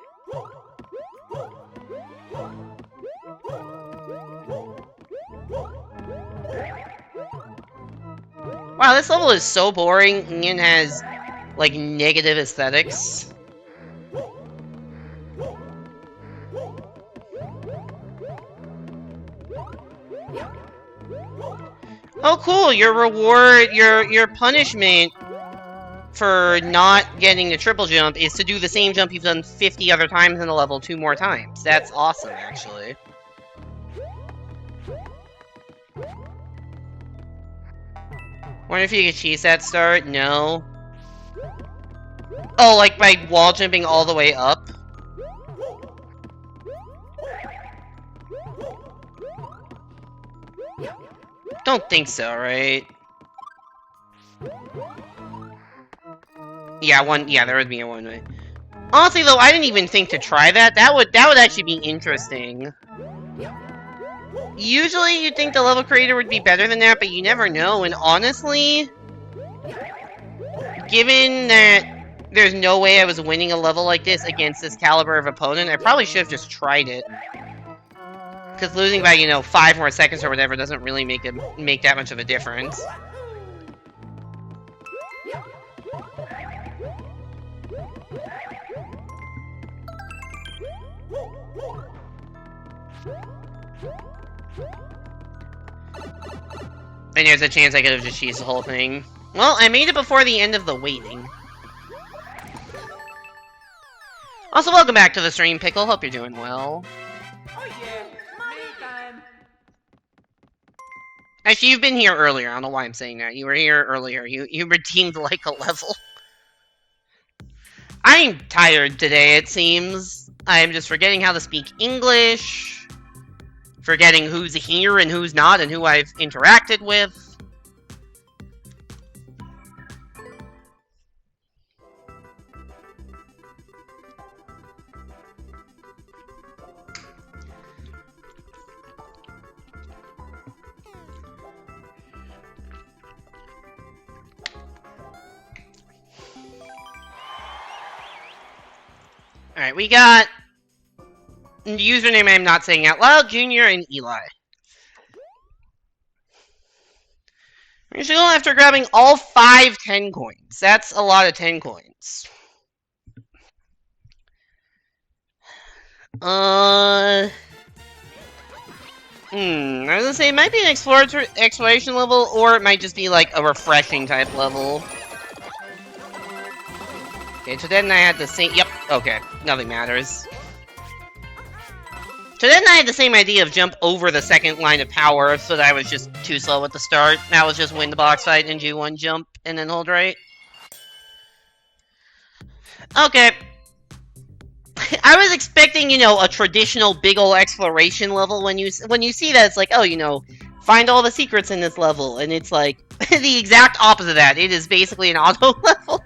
Wow, this level is so boring and has, like, negative aesthetics. Oh, cool! Your reward, your punishment for not getting the triple jump is to do the same jump you've done 50 other times in the level 2 more times. That's awesome, actually. Wonder if you could cheese that start? No. Oh, like by wall jumping all the way up? Don't think so, right? Yeah, there would be a one way. Honestly, though, I didn't even think to try that. That would actually be interesting. Usually, you'd think the level creator would be better than that, but you never know. And honestly, given that there's no way I was winning a level like this against this caliber of opponent, I probably should have just tried it. Because losing by, you know, 5 more seconds or whatever doesn't really make that much of a difference. And there's a chance I could have just cheesed the whole thing. Well, I made it before the end of the waiting. Also, welcome back to the stream, Pickle. Hope you're doing well. Oh yeah, Mario time. Actually, you've been here earlier. I don't know why I'm saying that. You were here earlier. You redeemed like a level. I'm tired today, it seems. I'm just forgetting how to speak English. Forgetting who's here and who's not and who I've interacted with. Alright, we got the username I'm not saying out loud, Junior and Eli. We're just going after grabbing all 5 10 coins. That's a lot of 10 coins. I was gonna say it might be an exploration level, or it might just be like a refreshing type level. Okay, so then I had the same. Yep. Okay, nothing matters. So then I had the same idea of jump over the second line of power, so that I was just too slow at the start. That was just win the box fight and do one jump and then hold right. Okay. I was expecting, you know, a traditional big ol' exploration level. When you see that, it's like, oh, you know, find all the secrets in this level, and it's like the exact opposite of that. It is basically an auto level.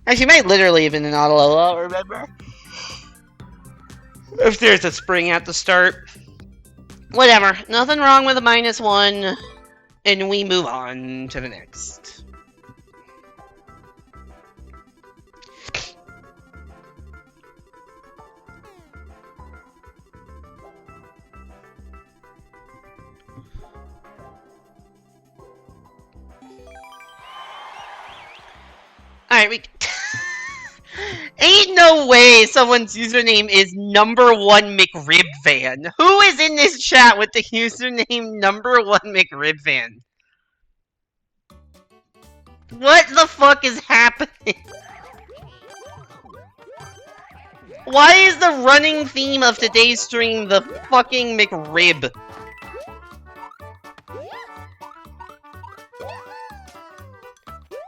Actually, it might literally have been an auto level. I don't remember. If there's a spring at the start. Whatever. Nothing wrong with a -1. And we move on to the next. Alright, we... Ain't no way someone's username is #1 McRibvan. Who is in this chat with the username #1 McRibvan? What the fuck is happening? Why is the running theme of today's stream the fucking McRib?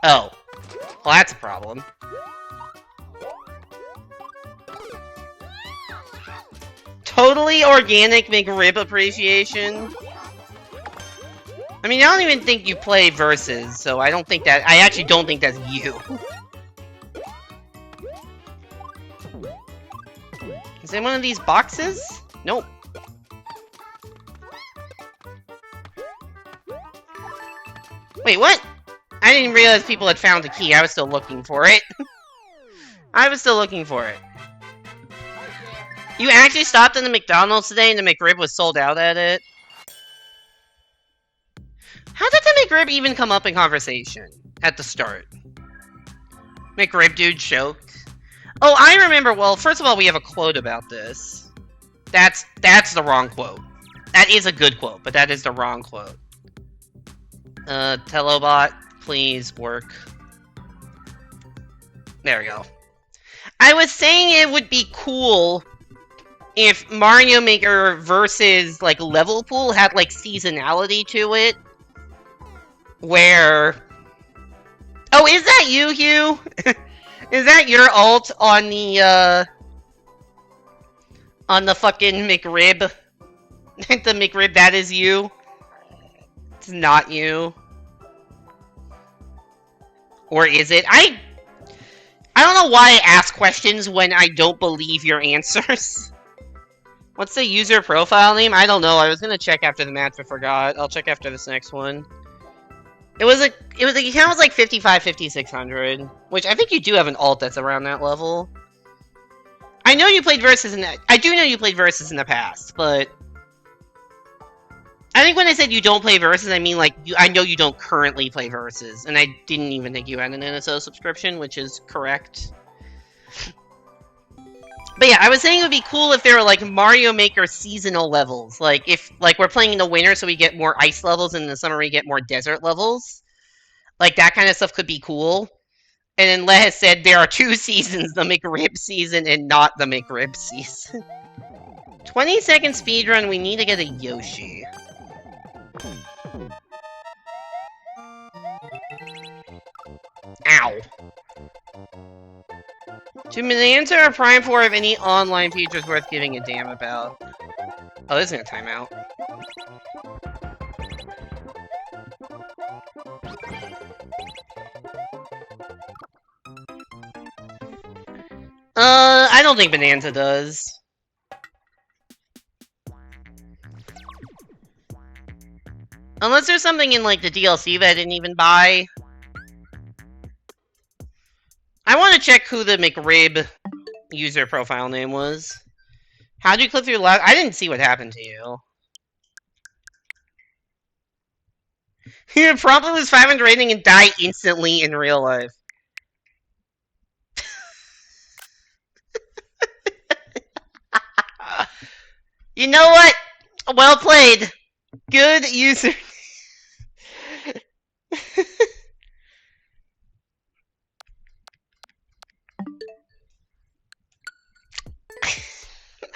Oh. Well, that's a problem. Totally organic McRib appreciation. I mean, I don't even think you play Versus, so I don't think that... I actually don't think that's you. Is it one of these boxes? Nope. Wait, what? I didn't realize people had found the key. I was still looking for it. I was still looking for it. You actually stopped in the McDonald's today and the McRib was sold out at it? How did the McRib even come up in conversation at the start? McRib dude choked. Oh, I remember. Well, first of all, we have a quote about this. That's the wrong quote. That is a good quote, but that is the wrong quote. Telobot, please work. There we go. I was saying it would be cool if Mario Maker versus, like, level pool had, like, seasonality to it. Where... Oh, is that you, Hugh? Is that your ult on the fucking McRib? The McRib, that is you? It's not you. Or is it? I don't know why I ask questions when I don't believe your answers. What's the user profile name? I don't know. I was gonna check after the match, but forgot. I'll check after this next one. The account was like 55, 5600, which I think you do have an alt that's around that level. I know you played Versus I do know you played Versus in the past, but I think when I said you don't play Versus, I mean like I know you don't currently play Versus, and I didn't even think you had an NSO subscription, which is correct. But yeah, I was saying it would be cool if there were, like, Mario Maker seasonal levels. Like, if, like, we're playing in the winter so we get more ice levels, and in the summer we get more desert levels. Like, that kind of stuff could be cool. And then Let has said there are 2 seasons, the McRib season and not the McRib season. 20-second speedrun, we need to get a Yoshi. Ow. To Bonanza or Prime 4 have any online features worth giving a damn about? Oh, this is gonna time out. I don't think Bonanza does. Unless there's something in, like, the DLC that I didn't even buy. I want to check who the McRib user profile name was. How'd you click through lag? I didn't see what happened to you. You probably lose 500 rating and die instantly in real life. You know what? Well played. Good user.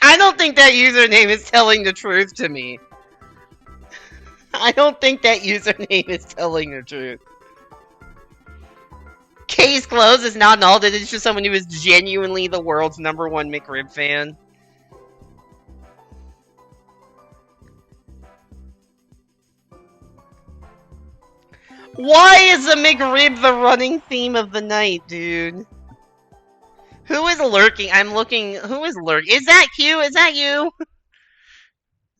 I don't think that username is telling the truth to me. I don't think that username is telling the truth. Case closed is not an alt, it's just someone who is genuinely the world's #1 McRib fan. Why is the McRib the running theme of the night, dude? Who is lurking? I'm looking. Who is lurking? Is that Q? Is that you?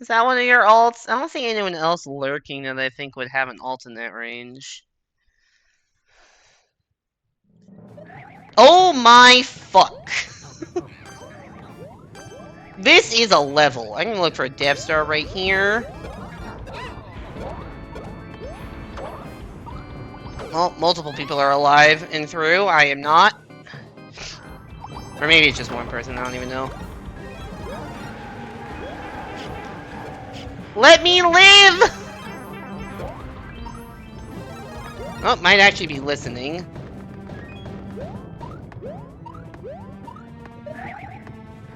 Is that one of your alts? I don't see anyone else lurking that I think would have an alt in that range. Oh my fuck. This is a level. I'm gonna look for a Death Star right here. Well, multiple people are alive and through. I am not. Or maybe it's just one person, I don't even know. Let me live! Oh, might actually be listening.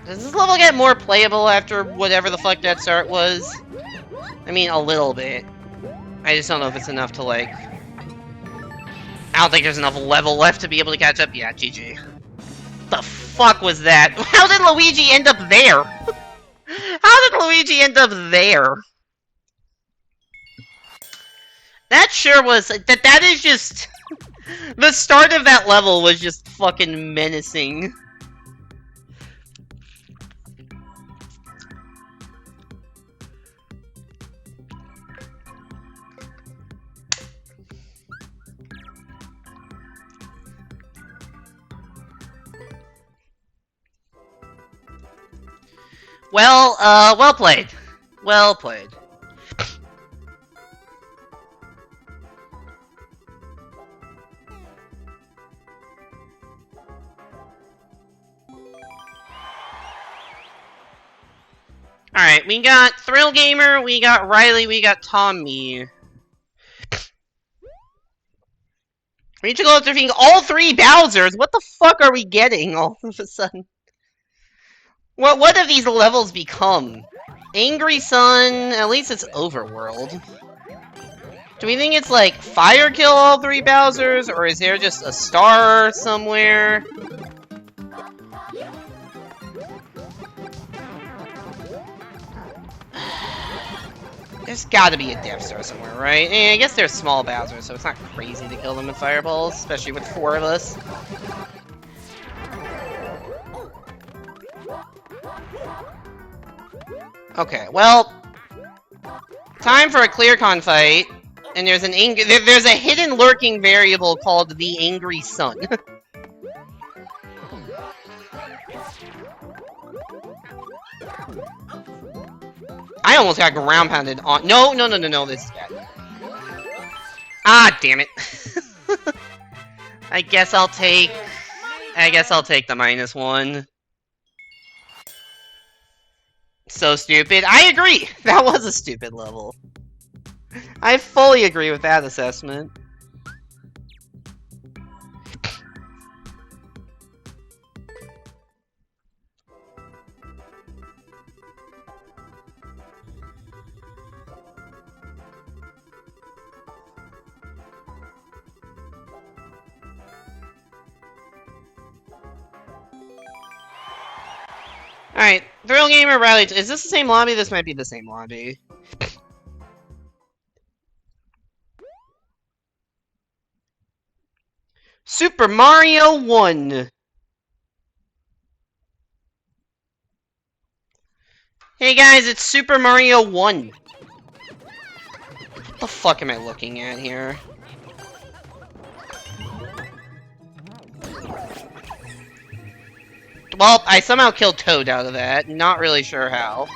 Does this level get more playable after whatever the fuck that start was? I mean, a little bit. I just don't know if it's enough to, like... I don't think there's enough level left to be able to catch up. Yeah, GG. The fuck was that? How did Luigi end up there? How did Luigi end up there? That sure was... That is just... The start of that level was just fucking menacing. Well, well played. Well played. Alright, we got Thrill Gamer, we got Riley, we got Tommy. We need to go after defeating all 3 Bowsers! What the fuck are we getting all of a sudden? What have these levels become? Angry Sun, at least it's overworld. Do we think it's like fire kill all 3 Bowsers, or is there just a star somewhere? There's gotta be a Death Star somewhere, right? I guess they're small Bowsers, so it's not crazy to kill them with fireballs, especially with 4 of us. Okay, well, time for a ClearCon fight, and there's there's a hidden lurking variable called the Angry Sun. I almost got ground pounded on. No, this is bad. Ah, damn it. I guess I'll take the -1. So stupid. I agree! That was a stupid level. I fully agree with that assessment. Alright, Thrill Gamer Rally. Is this the same lobby? This might be the same lobby. Super Mario 1. Hey guys, it's Super Mario 1. What the fuck am I looking at here? Well, I somehow killed Toad out of that. Not really sure how.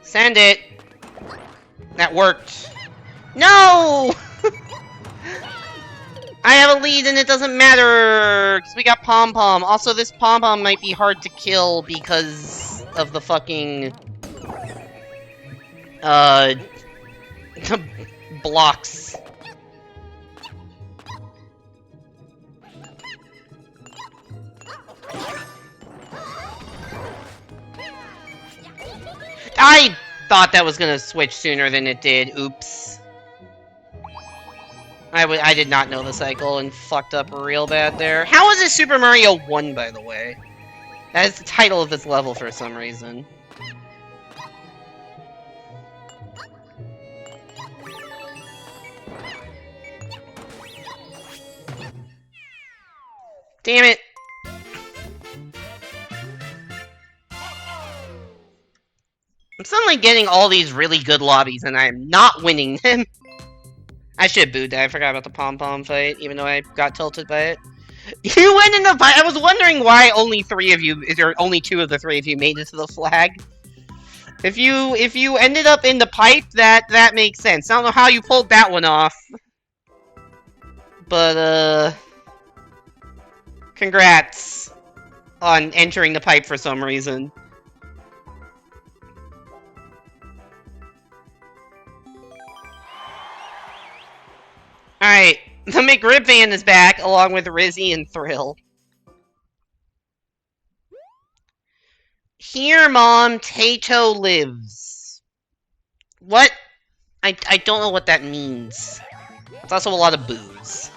Send it. That worked. No! I have a lead and it doesn't matter! Because we got Pom Pom. Also, this Pom Pom might be hard to kill because of the fucking... blocks. I thought that was gonna switch sooner than it did. Oops. I did not know the cycle and fucked up real bad there. How is it Super Mario 1, by the way? That is the title of this level for some reason. Damn it! I'm suddenly getting all these really good lobbies and I am not winning them. I should have booed that. I forgot about the pom-pom fight, even though I got tilted by it. You went in the fight! I was wondering why only 3 of you, or only 2 of the 3 of you made it to the flag. If you ended up in the pipe, that makes sense. I don't know how you pulled that one off. But, congrats on entering the pipe for some reason. Alright, the McRib van is back, along with Rizzy and Thrill. Here, Mom, Tato lives. What? I don't know what that means. It's also a lot of booze.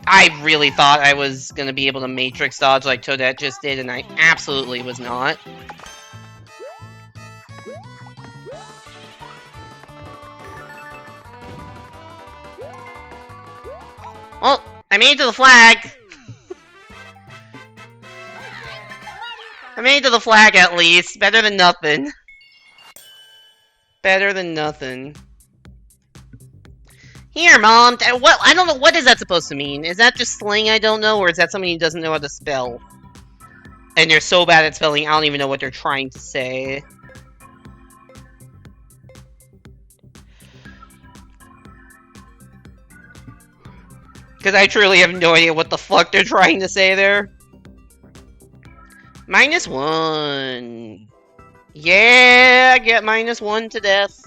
I really thought I was gonna be able to Matrix dodge like Toadette just did, and I absolutely was not. Well, I made it to the flag! I made it to the flag at least. Better than nothing. Better than nothing. Here, Mom. What? I don't know. What is that supposed to mean? Is that just slang I don't know, or is that somebody who doesn't know how to spell? And they're so bad at spelling, I don't even know what they're trying to say. Because I truly have no idea what the fuck they're trying to say there. -1. Yeah, get -1 to death.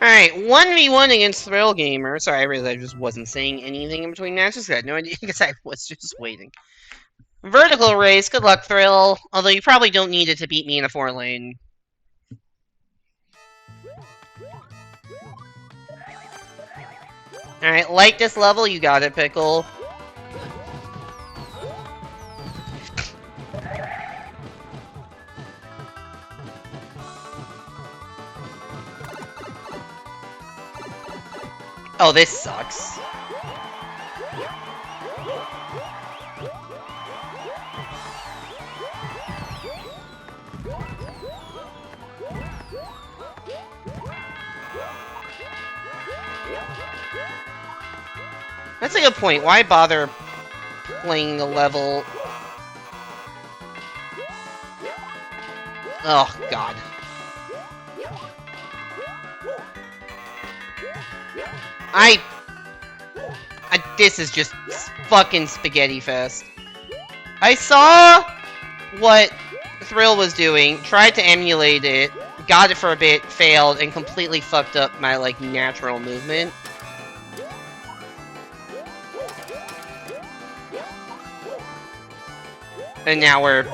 Alright, 1v1 against Thrill Gamer. Sorry, I realized I just wasn't saying anything in between matches. I had no idea because I was just waiting. Vertical race, good luck, Thrill. Although you probably don't need it to beat me in a 4-lane. Alright, like this level, you got it, Pickle. Oh, this sucks. That's a good point. Why bother playing the level Oh, God. This is just fucking spaghetti fest. I saw what Thrill was doing, tried to emulate it, got it for a bit, failed, and completely fucked up my, like, natural movement. And now we're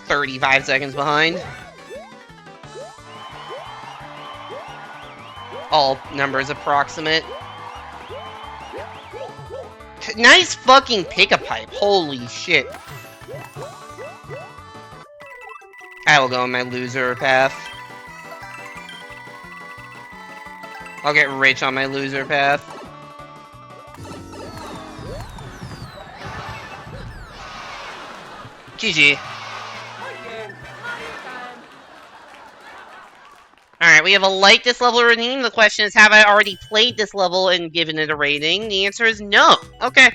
35 seconds behind. All numbers approximate. Nice fucking pick-a-pipe. Holy shit. I will go on my loser path. I'll get rich on my loser path. GG. Alright, we have a like this level rating. The question is, have I already played this level and given it a rating? The answer is no. Okay.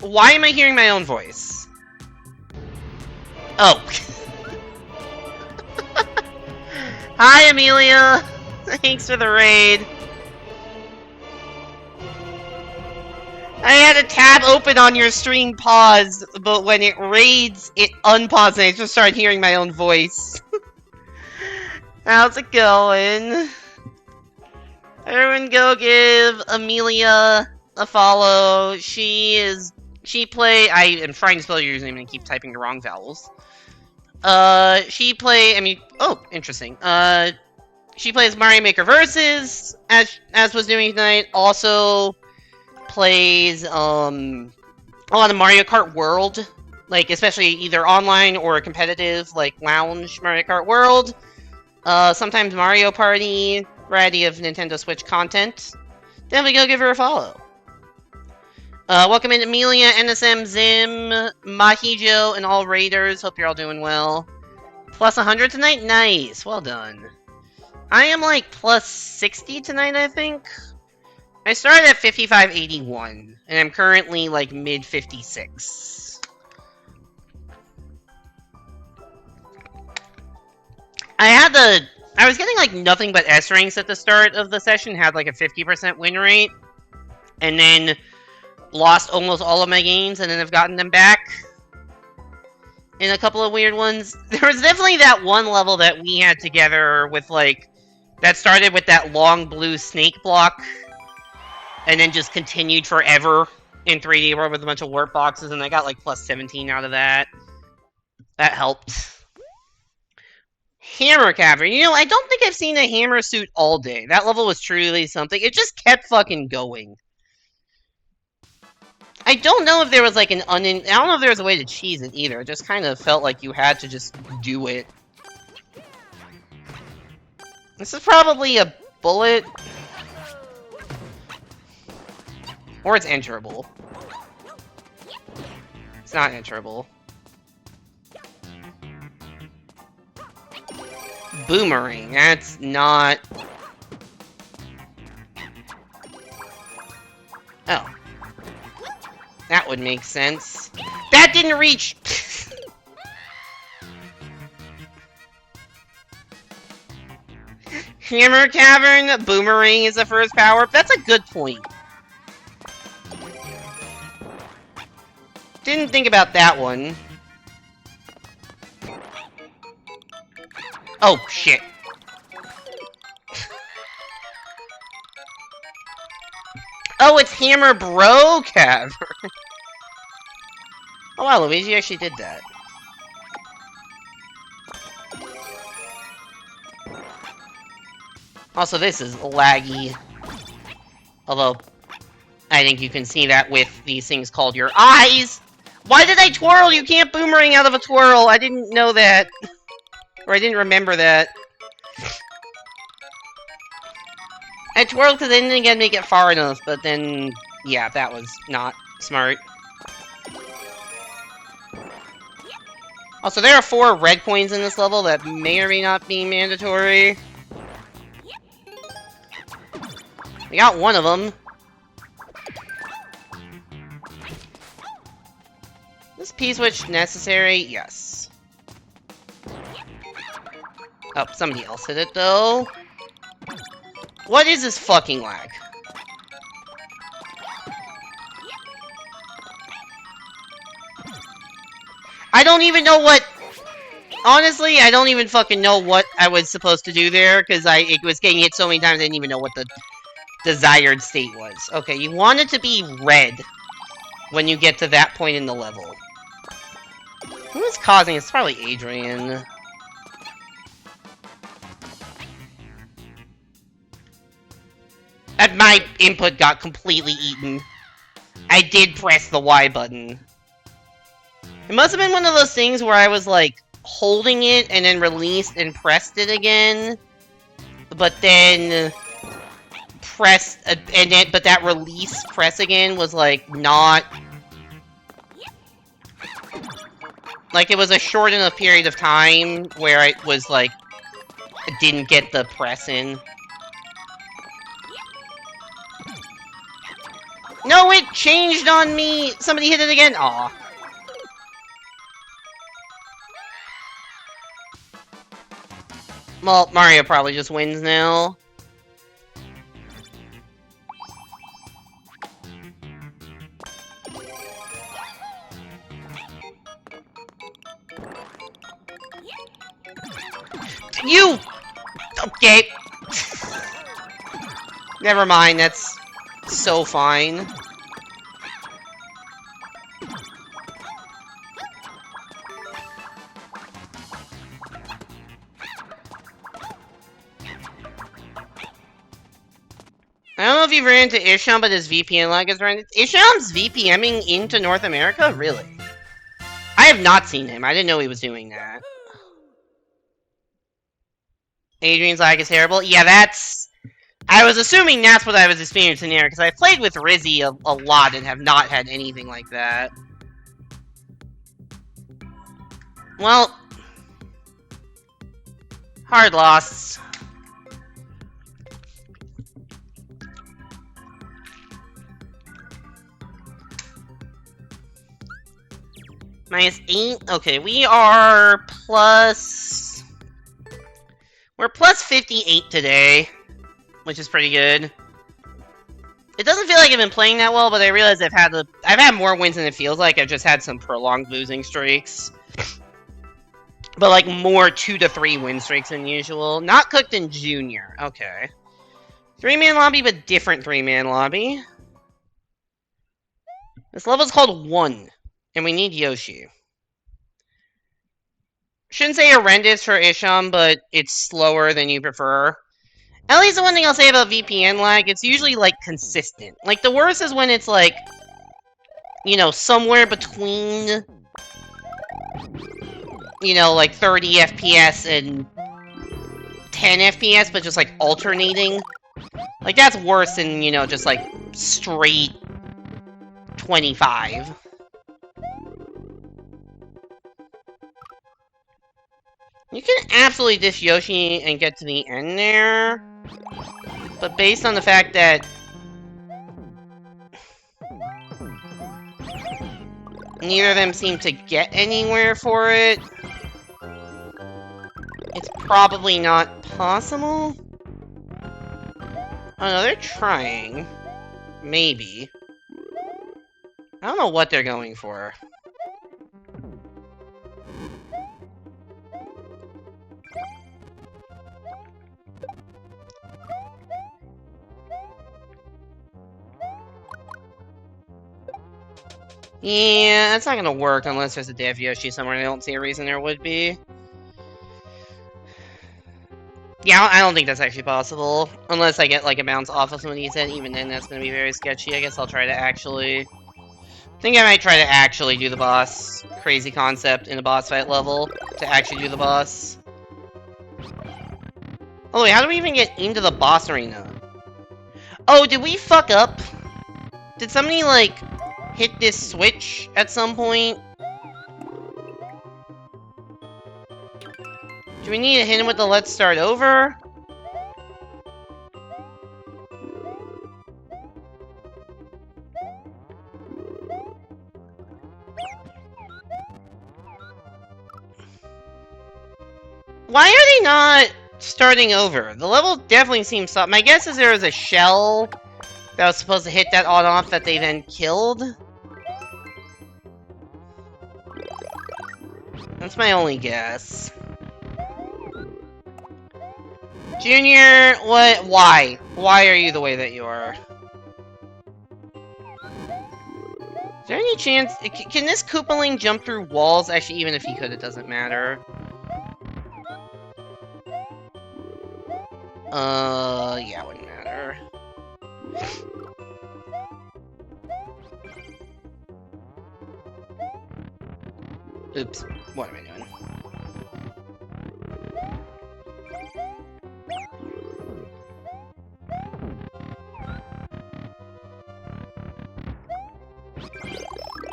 Why am I hearing my own voice? Oh. Hi, Amelia. Thanks for the raid. I had a tab open on your stream pause, but when it raids, it unpaused and I just started hearing my own voice. How's it going? Everyone go give Amelia a follow. I am trying to spell your username and keep typing the wrong vowels. Oh, interesting. She plays Mario Maker Versus, as was doing tonight. Also plays, a lot of Mario Kart World. Like, especially either online or competitive, like, lounge Mario Kart World. Sometimes Mario Party, variety of Nintendo Switch content. Definitely go give her a follow. Welcome in Amelia, NSM, Zim, Mahijo, and all raiders. Hope you're all doing well. Plus 100 tonight? Nice. Well done. I am like plus 60 tonight, I think. I started at 55.81, and I'm currently like mid 56. I was getting like nothing but S ranks at the start of the session, had like a 50% win rate, and then lost almost all of my games, and then I've gotten them back in a couple of weird ones. There was definitely that one level that we had together with like, that started with that long blue snake block, and then just continued forever in 3D World with a bunch of warp boxes, and I got like plus 17 out of that. That helped. Hammer Cavern. You know, I don't think I've seen a hammer suit all day. That level was truly something. It just kept fucking going. I don't know if there was like I don't know if there was a way to cheese it either. It just kind of felt like you had to just do it. This is probably a bullet. Or it's enterable. It's not enterable. Boomerang. That's not... Oh. That would make sense. That didn't reach! Hammer Cavern, Boomerang is the first power-up. That's a good point. Didn't think about that one. Oh, shit. Oh, it's Hammer Bro Cavern. Oh wow, Luigi actually did that. Also, this is laggy. Although, I think you can see that with these things called your eyes! Why did I twirl? You can't boomerang out of a twirl! I didn't know that. Or I didn't remember that. I twirled because I didn't think I'd make it far enough, but then... yeah, that was not smart. Also, there are 4 red coins in this level that may or may not be mandatory. We got one of them. Is P-switch necessary? Yes. Oh, somebody else hit it, though. What is this fucking lag? I don't even know what... Honestly, I don't even fucking know what I was supposed to do there, because it was getting hit so many times I didn't even know what the desired state was. Okay, you want it to be red when you get to that point in the level. Who is causing it? It's probably Adrian. And my input got completely eaten. I did press the Y button. It must have been one of those things where I was like holding it and then released and pressed it again, but then pressed but that release press again was like not like it was a short enough period of time where it was like it didn't get the press in. No, it changed on me! Somebody hit it again! Aw. Well, Mario probably just wins now. You! Okay. Never mind, that's so fine. I don't know if you've ran into Isham, but his VPN lag is running. Isham's VPNing into North America? Really? I have not seen him. I didn't know he was doing that. Adrian's lag is terrible. Yeah, that's... I was assuming that's what I was experiencing there, because I played with Rizzy a lot and have not had anything like that. Well... hard loss. -8? Okay, we are plus... We're plus 58 today, which is pretty good. It doesn't feel like I've been playing that well, but I realize I've had more wins than it feels like. I've just had some prolonged losing streaks. But like more 2 to 3 win streaks than usual. Not cooked in Junior. Okay. 3-man lobby, but different 3-man lobby. This level's called 1. And we need Yoshi. Shouldn't say horrendous for Isham, but it's slower than you prefer. At least the one thing I'll say about VPN lag, it's usually, like, consistent. Like, the worst is when it's, like, you know, somewhere between, you know, like, 30 FPS and 10 FPS, but just, like, alternating. Like, that's worse than, you know, just, like, straight 25. You can absolutely dish Yoshi and get to the end there, but based on the fact that neither of them seem to get anywhere for it, it's probably not possible. Oh no, they're trying. Maybe. I don't know what they're going for. Yeah, that's not gonna work unless there's a Dev Yoshi somewhere, and I don't see a reason there would be. Yeah, I don't think that's actually possible. Unless I get, like, a bounce off of some of these, and even then that's gonna be very sketchy. I guess I'll try to actually... I think I might try to actually do the boss. Crazy concept in a boss fight level, to actually do the boss. Oh wait, how do we even get into the boss arena? Oh, did we fuck up? Did somebody, like... hit this switch at some point? Do we need to hit him with the let's start over? Why are they not starting over? The level definitely seems soft. My guess is there was a shell that was supposed to hit that on-off that they then killed. That's my only guess. Junior, what? Why? Why are you the way that you are? Is there any chance... Can this Koopaling jump through walls? Actually, even if he could, it doesn't matter. Yeah, it wouldn't matter. Oops. What am I doing?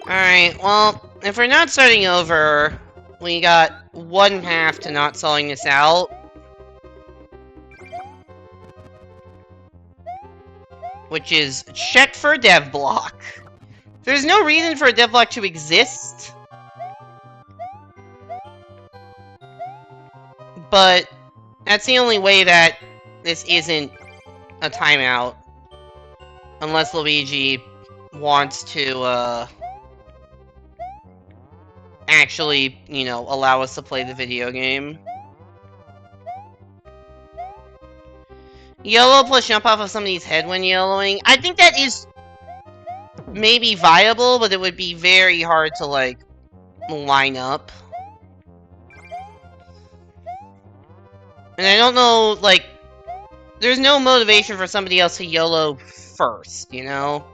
Alright, well, if we're not starting over, we got one path to not solving this out. Which is check for a dev block. There's no reason for a dev block to exist. But that's the only way that this isn't a timeout. Unless Luigi wants to, actually, you know, allow us to play the video game. YOLO plus jump off of somebody's head when YOLOing. I think that is maybe viable, but it would be very hard to, like, line up. And I don't know, like, there's no motivation for somebody else to YOLO first, you know?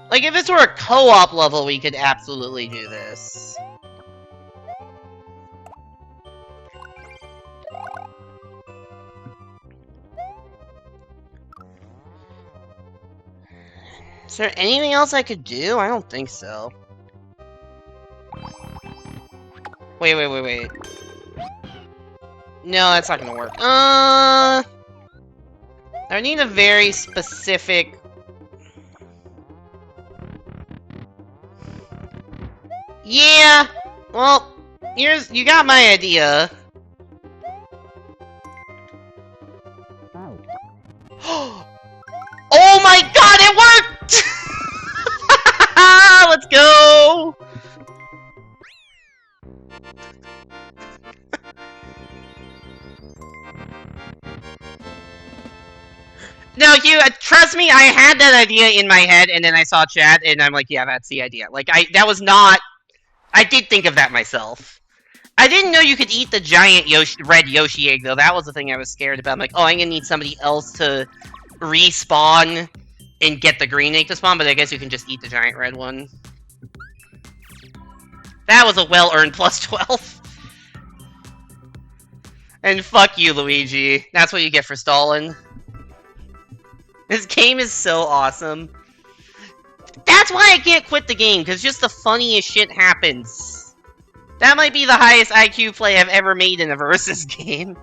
Like, if this were a co-op level, we could absolutely do this. Is there anything else I could do? I don't think so. Wait. No, that's not gonna work. I need a very specific... Yeah! Well, you got my idea. Oh my god, it worked! Let's go! No, trust me, I had that idea in my head, and then I saw chat, and I'm like, yeah, that's the idea. Like, that was not... I did think of that myself. I didn't know you could eat the giant red Yoshi egg, though. That was the thing I was scared about. I'm like, oh, I'm gonna need somebody else to respawn and get the green egg to spawn, but I guess you can just eat the giant red one. That was a well-earned plus 12. And fuck you, Luigi. That's what you get for stalling. This game is so awesome. That's why I can't quit the game, because just the funniest shit happens. That might be the highest IQ play I've ever made in a Versus game.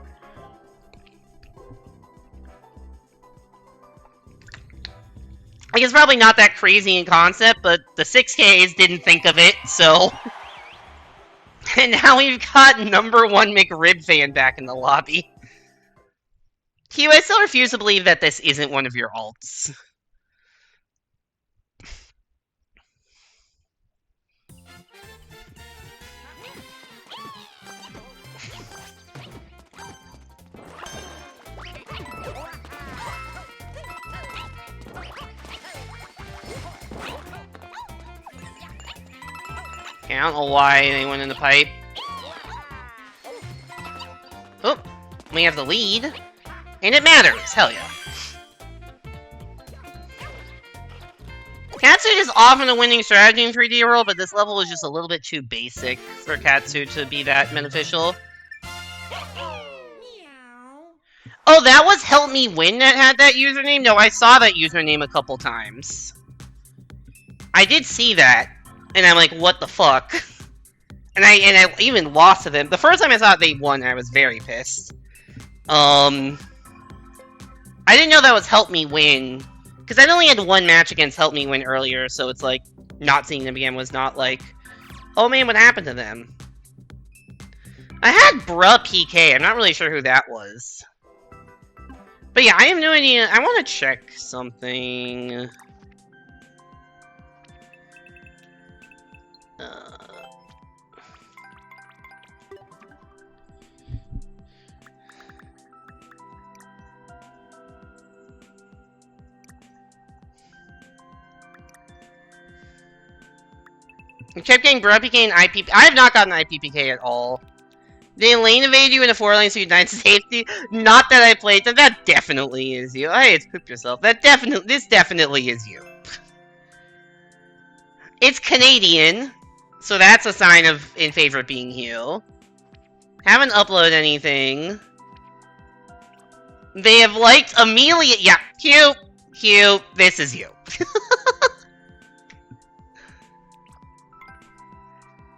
Like, it's probably not that crazy in concept, but the 6Ks didn't think of it, so... And now we've got #1 McRib fan back in the lobby. Q, I still refuse to believe that this isn't one of your alts. Okay, I don't know why they went in the pipe. Oh, we have the lead. And it matters, hell yeah. Katsu is often a winning strategy in 3D World, but this level is just a little bit too basic for Katsu to be that beneficial. Oh, that was Help Me Win that had that username? No, I saw that username a couple times. I did see that, and I'm like, what the fuck? And I even lost to them. The first time I saw it, they won, and I was very pissed. I didn't know that was Help Me Win, Because I'd only had one match against Help Me Win earlier, so it's like, not seeing them again was not like, oh man, what happened to them? I had Bruh PK, I'm not really sure who that was. But yeah, I have no idea. I want to check something. I kept getting Bruh PK and IPP. I have not gotten IPPK at all. They lane evade you in a 4-lane so you deny safety. Not that I played them. That definitely is you. Hey, it's poop yourself. This definitely is you. It's Canadian, so that's a sign of in favor of being you. Haven't uploaded anything. They have liked Amelia. Yeah, cute. This is you.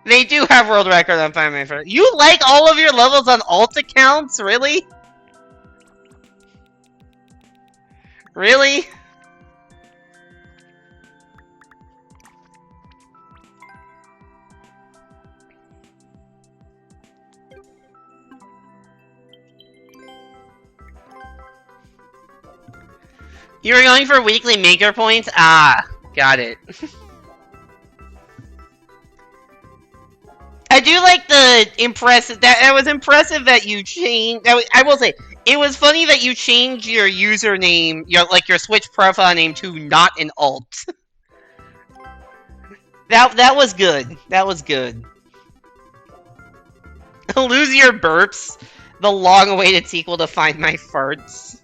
They do have world record on Find My Friend. You like all of your levels on alt accounts? Really? Really? You were going for weekly maker points? Ah, got it. I do like the impressive. That was impressive that you changed. I will say it was funny that you changed your username, your Switch profile name to not an alt. that was good. That was good. Lose your burps. The long-awaited sequel to Find My Farts.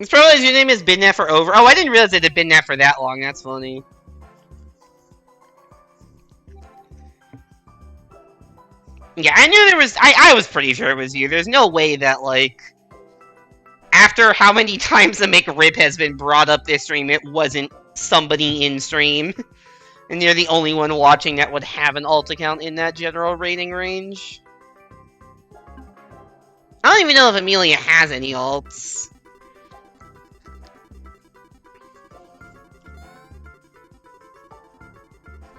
It's probably your name has been that for over. Oh, I didn't realize it had been that for that long. That's funny. Yeah, I knew there was. I was pretty sure it was you. There's no way that, like, after how many times the McRib has been brought up this stream, it wasn't somebody in stream. And you're the only one watching that would have an alt account in that general rating range. I don't even know if Amelia has any alts.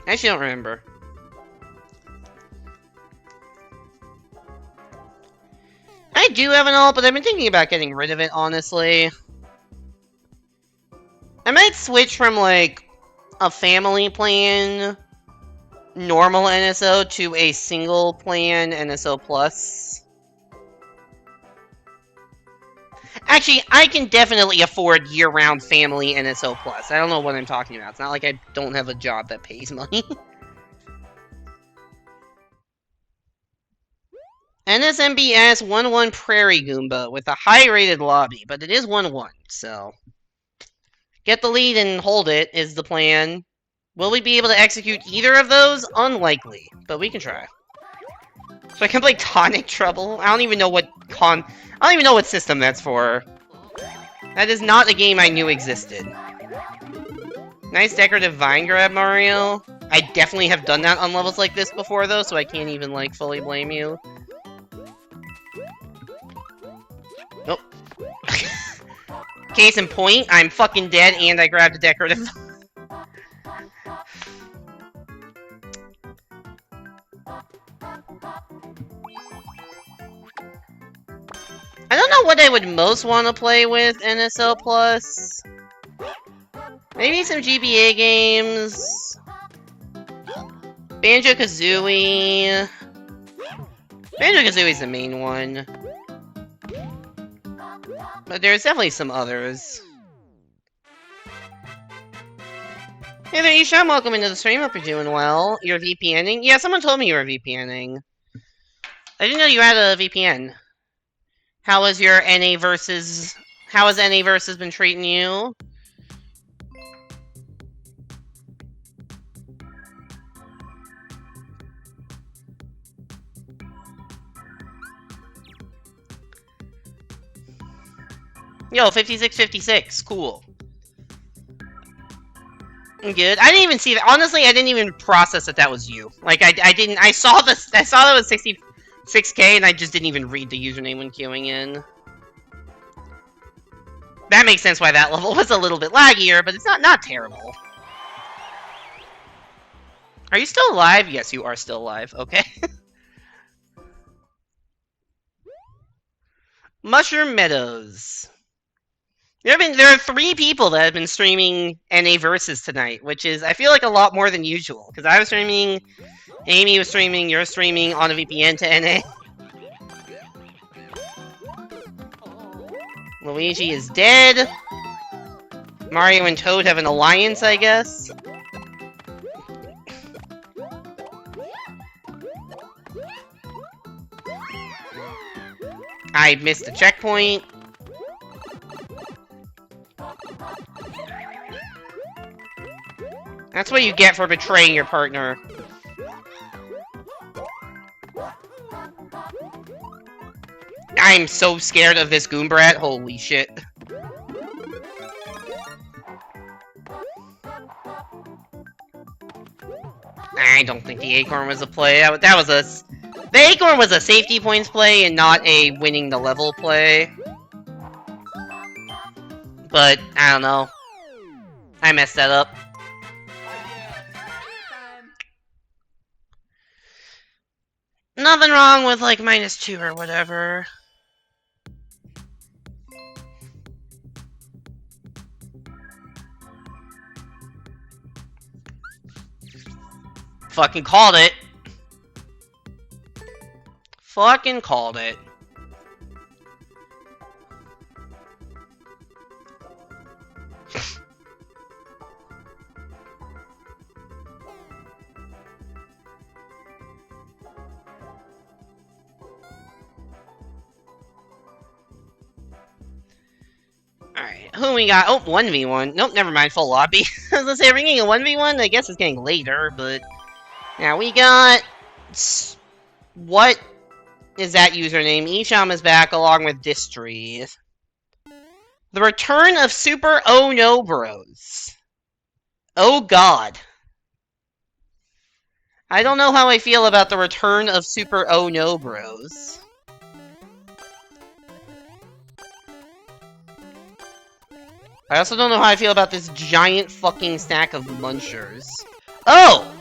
I actually don't remember. I do have an alt, but I've been thinking about getting rid of it, honestly. I might switch from, like, a family plan, normal NSO, to a single plan NSO Plus. Actually, I can definitely afford year-round family NSO Plus. I don't know what I'm talking about. It's not like I don't have a job that pays money. NSMBS 1-1 Prairie Goomba with a high-rated lobby, but it is 1-1, so... Get the lead and hold it is the plan. Will we be able to execute either of those? Unlikely, but we can try. So I can play Tonic Trouble? I don't even know what system that's for. That is not a game I knew existed. Nice decorative vine grab, Mario. I definitely have done that on levels like this before, though, so I can't even, like, fully blame you. Nope. Case in point, I'm fucking dead and I grabbed a decorative. I don't know what I would most want to play with NSO Plus. Maybe some GBA games. Banjo-Kazooie. Banjo-Kazooie's the main one. But there's definitely some others. Hey there, Isham, welcome into the stream. Hope you're doing well. You're VPNing? Yeah, someone told me you were VPNing. I didn't know you had a VPN. How has your NA versus... How has NA versus been treating you? Yo, 5656, cool. Good. I didn't even see that. Honestly, I didn't even process that was you. Like, I didn't. I saw that it was 6K, and I just didn't even read the username when queuing in. That makes sense why that level was a little bit laggier, but it's not terrible. Are you still alive? Yes, you are still alive. Okay. Mushroom Meadows. There are 3 people that have been streaming NA Versus tonight, which is, I feel like, a lot more than usual. Because I was streaming, Amy was streaming, you're streaming on a VPN to NA. Luigi is dead. Mario and Toad have an alliance, I guess. I missed the checkpoint. That's what you get for betraying your partner. I'm so scared of this Goombrat, holy shit. I don't think the acorn was a play. That was a... The acorn was a safety points play and not a winning the level play. But, I don't know. I messed that up. Nothing wrong with, like, -2 or whatever. Fucking called it. Fucking called it. Alright, who we got? Oh, 1v1. Nope, never mind, full lobby. I was gonna say, ringing a 1v1? I guess it's getting later, but... Now, we got... What is that username? Isham is back along with Distry. The return of Super Oh No Bros. Oh god. I don't know how I feel about the return of Super Oh No Bros. I also don't know how I feel about this giant fucking stack of munchers. Oh!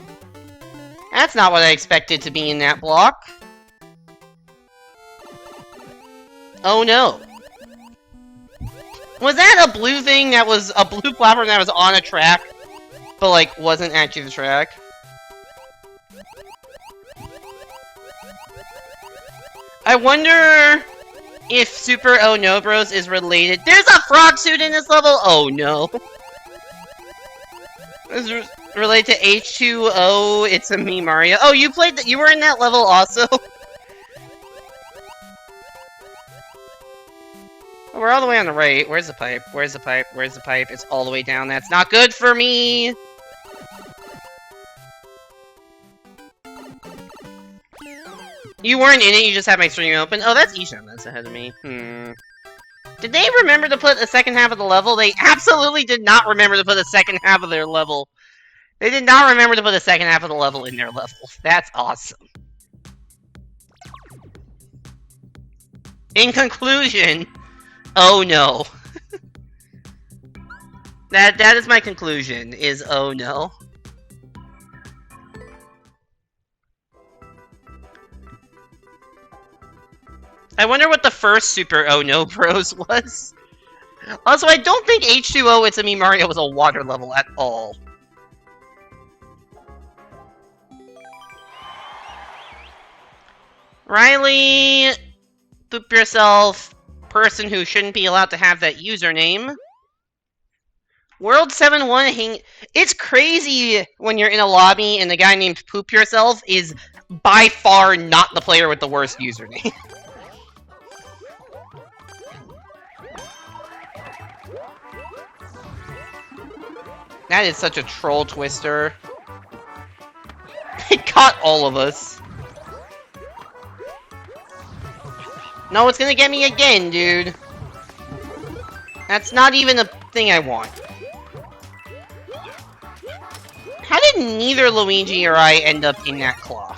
That's not what I expected to be in that block. Oh no. Was that a blue thing that was a blue platform that was on a track, but like wasn't actually the track? I wonder if Super Oh No Bros is related. There's a frog suit in this level? Oh no. This is related to H2O, It's a Me Mario. Oh, you played that? You were in that level also? Oh, we're all the way on the right. Where's the pipe? Where's the pipe? Where's the pipe? It's all the way down. That's not good for me! You weren't in it, you just had my stream open. Oh, that's Isham that's ahead of me. Did they remember to put the second half of the level? They absolutely did not remember to put the second half of their level. They did not remember to put the second half of the level in their level. That's awesome. In conclusion, oh no. That is my conclusion, is oh no. I wonder what the first Super Oh No Bros was. Also, I don't think H2O It's a Me Mario was a water level at all. Riley, poop yourself, person who shouldn't be allowed to have that username. World 7-1 It's crazy when you're in a lobby and the guy named Poop Yourself is by far not the player with the worst username. That is such a troll twister. It caught all of us. No, it's gonna get me again, dude. That's not even a thing I want. How did neither Luigi or I end up in that claw?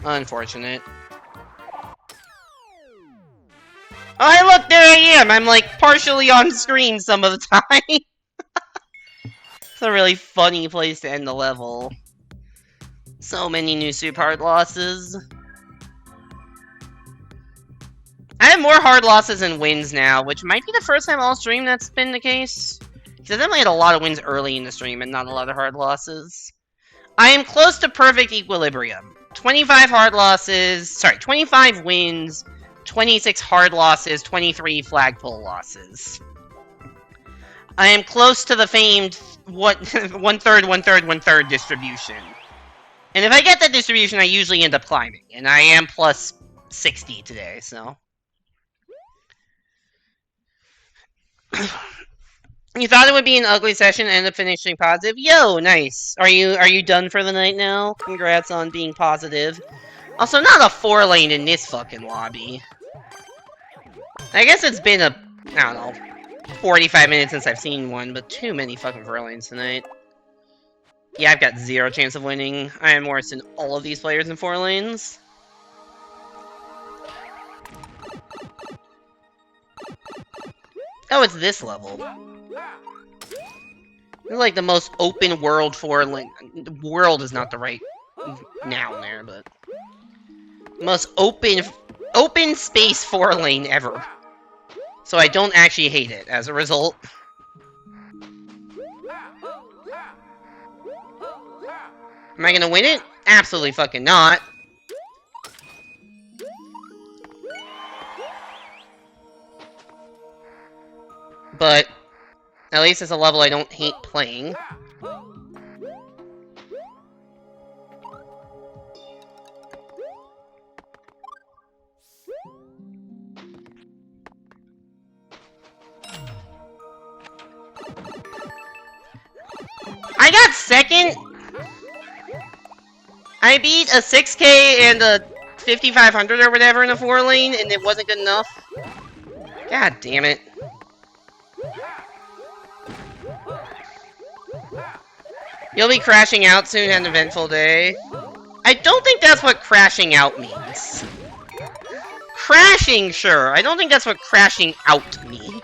Unfortunate. Oh, hey, look, there I am! I'm, like, partially on screen some of the time. It's a really funny place to end the level. So many new super hard losses. I have more hard losses than wins now, which might be the first time all stream that's been the case. Because I definitely had a lot of wins early in the stream and not a lot of hard losses. I am close to perfect equilibrium. 25 hard losses, sorry, 25 wins, 26 hard losses, 23 flagpole losses. I am close to the famed one-third, one-third, one-third distribution. And if I get that distribution, I usually end up climbing. And I am plus 60 today, so... You thought it would be an ugly session and ended up finishing positive? Yo, nice. Are you done for the night now? Congrats on being positive. Also, not a 4-lane in this fucking lobby. I guess it's been a, I don't know, 45 minutes since I've seen one, but too many fucking 4-lanes tonight. Yeah, I've got 0 chance of winning. I am worse than all of these players in 4 lanes. Oh, it's this level. This is like the most open world 4-lane. World is not the right noun there, but most open space 4-lane ever. So I don't actually hate it as a result. Am I gonna win it? Absolutely fucking not. But at least it's a level I don't hate playing. I got second. I beat a 6K and a 5500 or whatever in a 4-lane, and it wasn't good enough. God damn it. You'll be crashing out soon, had an eventful day. I don't think that's what crashing out means. Crashing, sure. I don't think that's what crashing out means.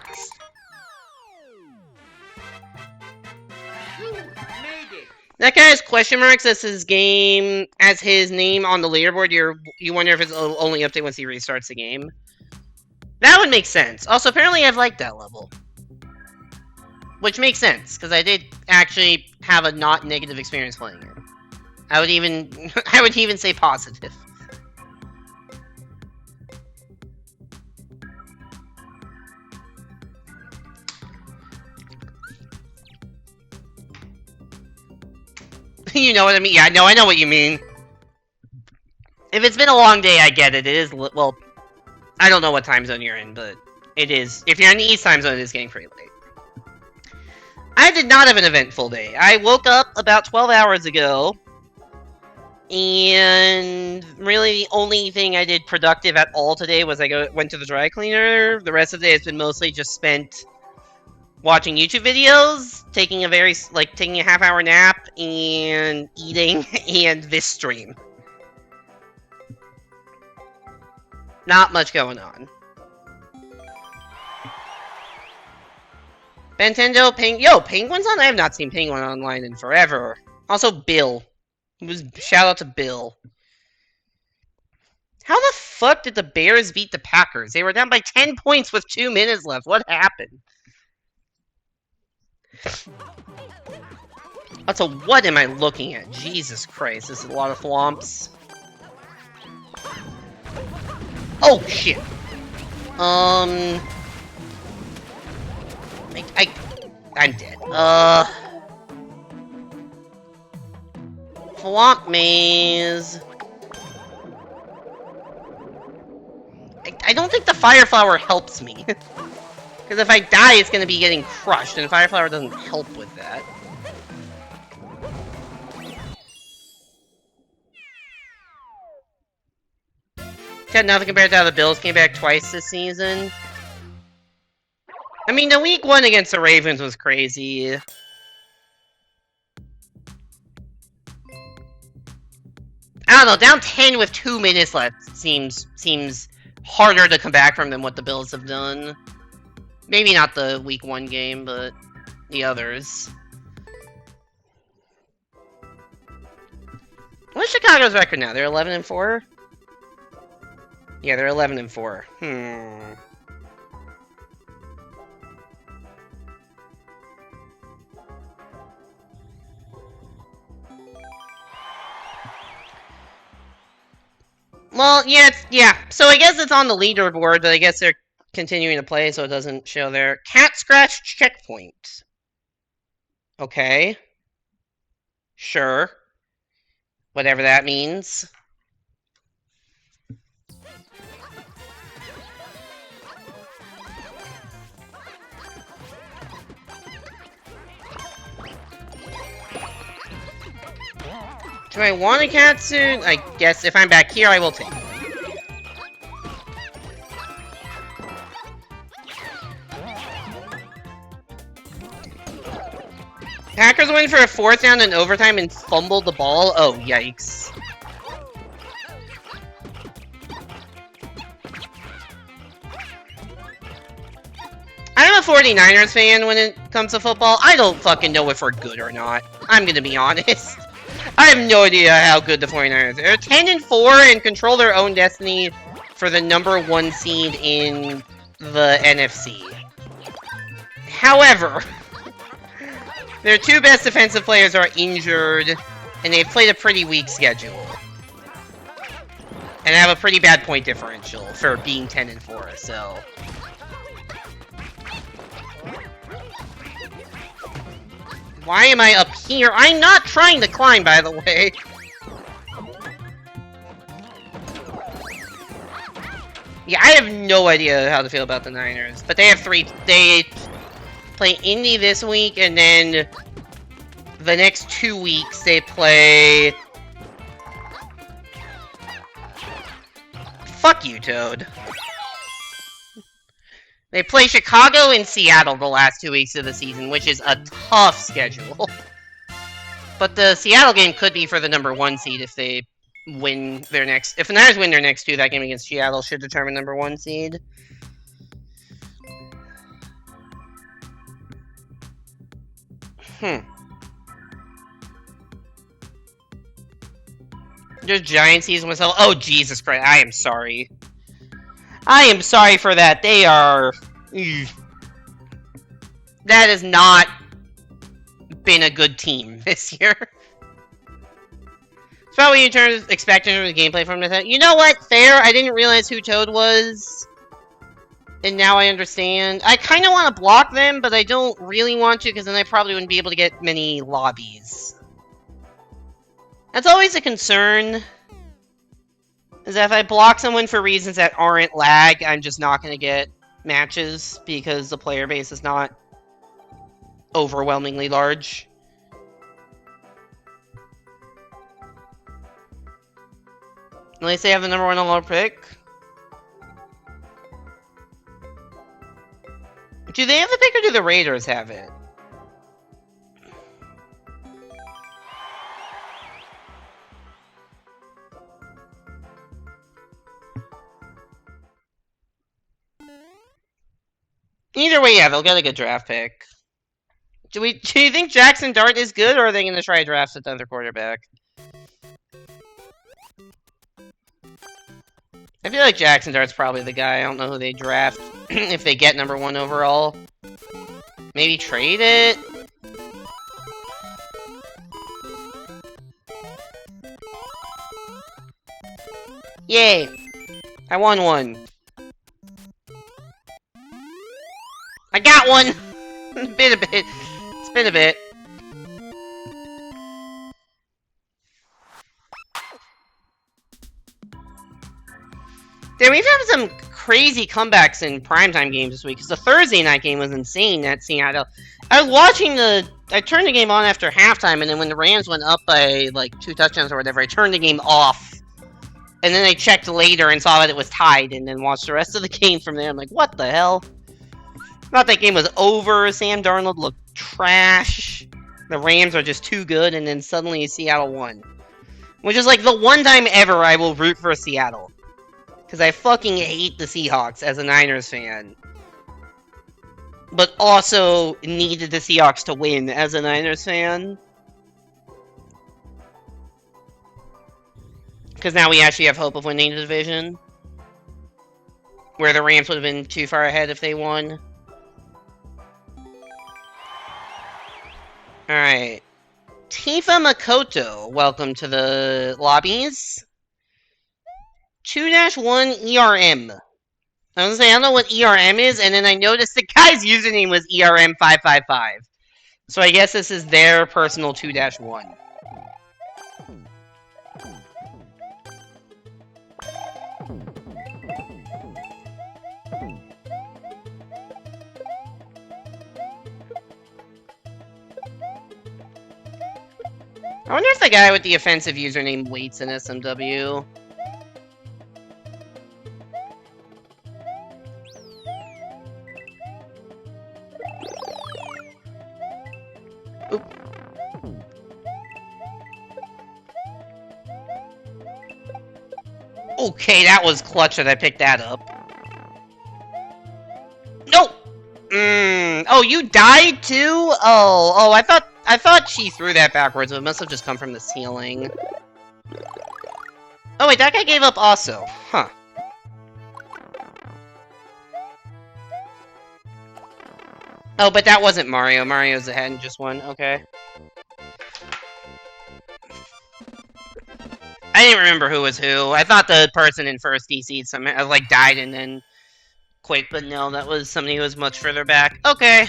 That guy has question marks as his game, as his name on the leaderboard. You wonder if it's only update once he restarts the game. That would make sense. Also, apparently I've liked that level. Which makes sense, because I did actually have a not negative experience playing it. I would even say positive. You know what I mean? Yeah, no, I know what you mean. If it's been a long day, I get it. It is, well, I don't know what time zone you're in, but it is. If you're in the East time zone, it is getting pretty late. I did not have an eventful day. I woke up about 12 hours ago, and really the only thing I did productive at all today was I went to the dry cleaner. The rest of the day has been mostly just spent watching YouTube videos, taking a half-hour nap, and eating, and this stream. Not much going on. Nintendo Penguin's on? I have not seen Penguin online in forever. Also, Bill. Shout out to Bill. How the fuck did the Bears beat the Packers? They were down by 10 points with 2 minutes left. What happened? Also, what am I looking at? Jesus Christ, this is a lot of thwomps. Oh, shit. I'm dead. Flop maze. I don't think the Fire Flower helps me. Because if I die, it's going to be getting crushed, and Fire Flower doesn't help with that. Got nothing compared to how the Bills came back twice this season. I mean, the week 1 against the Ravens was crazy. I don't know, down 10 with 2 minutes left seems harder to come back from than what the Bills have done. Maybe not the Week 1 game, but the others. What's Chicago's record now? They're 11-4? Yeah, they're 11-4. Well, yeah. So I guess it's on the leaderboard, but I guess they're continuing to play, so it doesn't show there. Cat scratch checkpoint. Okay. Sure. Whatever that means. Do I want a cat suit? I guess if I'm back here, I will take it. Packers went for a 4th down in overtime and fumbled the ball? Oh, yikes. I'm a 49ers fan when it comes to football. I don't fucking know if we're good or not. I'm gonna be honest. I have no idea how good the 49ers are. They're 10-4 and control their own destiny for the #1 seed in the NFC. However, their 2 best defensive players are injured, and they've played a pretty weak schedule. And have a pretty bad point differential for being 10-4, so... Why am I up here? I'm not trying to climb, by the way. Yeah, I have no idea how to feel about the Niners. But they have 3... They play Indy this week, and then the next 2 weeks they play... Fuck you, Toad. They play Chicago and Seattle the last 2 weeks of the season, which is a tough schedule. But the Seattle game could be for the #1 seed if they win their next... If the Niners win their next 2, that game against Seattle should determine #1 seed. Just Giant season was hell. Oh, Jesus Christ. I am sorry. I am sorry for that. They are... That has not been a good team this year. It's probably what you expect in terms of gameplay from this. You know what? Fair. I didn't realize who Toad was. And now I understand. I kind of want to block them, but I don't really want to, because then I probably wouldn't be able to get many lobbies. That's always a concern. Is that if I block someone for reasons that aren't lag, I'm just not going to get matches, because the player base is not overwhelmingly large. At least they have the #1 overall pick. Do they have the pick, or do the Raiders have it? Either way, yeah, they'll get a good draft pick. Do you think Jackson Dart is good, or are they going to try to draft another quarterback? I feel like Jackson Dart's probably the guy. I don't know who they draft if they get #1 overall. Maybe trade it? Yay! I won one. I got one! It's been a bit. It's been a bit. Damn, we've had some crazy comebacks in primetime games this week, because the Thursday night game was insane at Seattle. I was watching I turned the game on after halftime, and then when the Rams went up by, like, 2 touchdowns or whatever, I turned the game off. And then I checked later and saw that it was tied, and then watched the rest of the game from there. I'm like, what the hell? I thought that game was over. Sam Darnold looked trash. The Rams are just too good, and then suddenly Seattle won. Which is like the one time ever I will root for Seattle. Because I fucking hate the Seahawks as a Niners fan. But also needed the Seahawks to win as a Niners fan. Because now we actually have hope of winning the division. Where the Rams would have been too far ahead if they won. Alright. Tifa Makoto, welcome to the lobbies. 2-1 ERM. I was gonna say, I don't know what ERM is, and then I noticed the guy's username was ERM555. So I guess this is their personal 2-1. I wonder if the guy with the offensive username waits in SMW. Oop. Okay, that was clutch that I picked that up. No! Oh, you died too? Oh, I thought she threw that backwards, but it must have just come from the ceiling. Oh wait, that guy gave up also. Huh. Oh, but that wasn't Mario. Mario's ahead and just won. Okay. I didn't remember who was who. I thought the person in first DC somehow like died and then quit, but no, that was somebody who was much further back. Okay.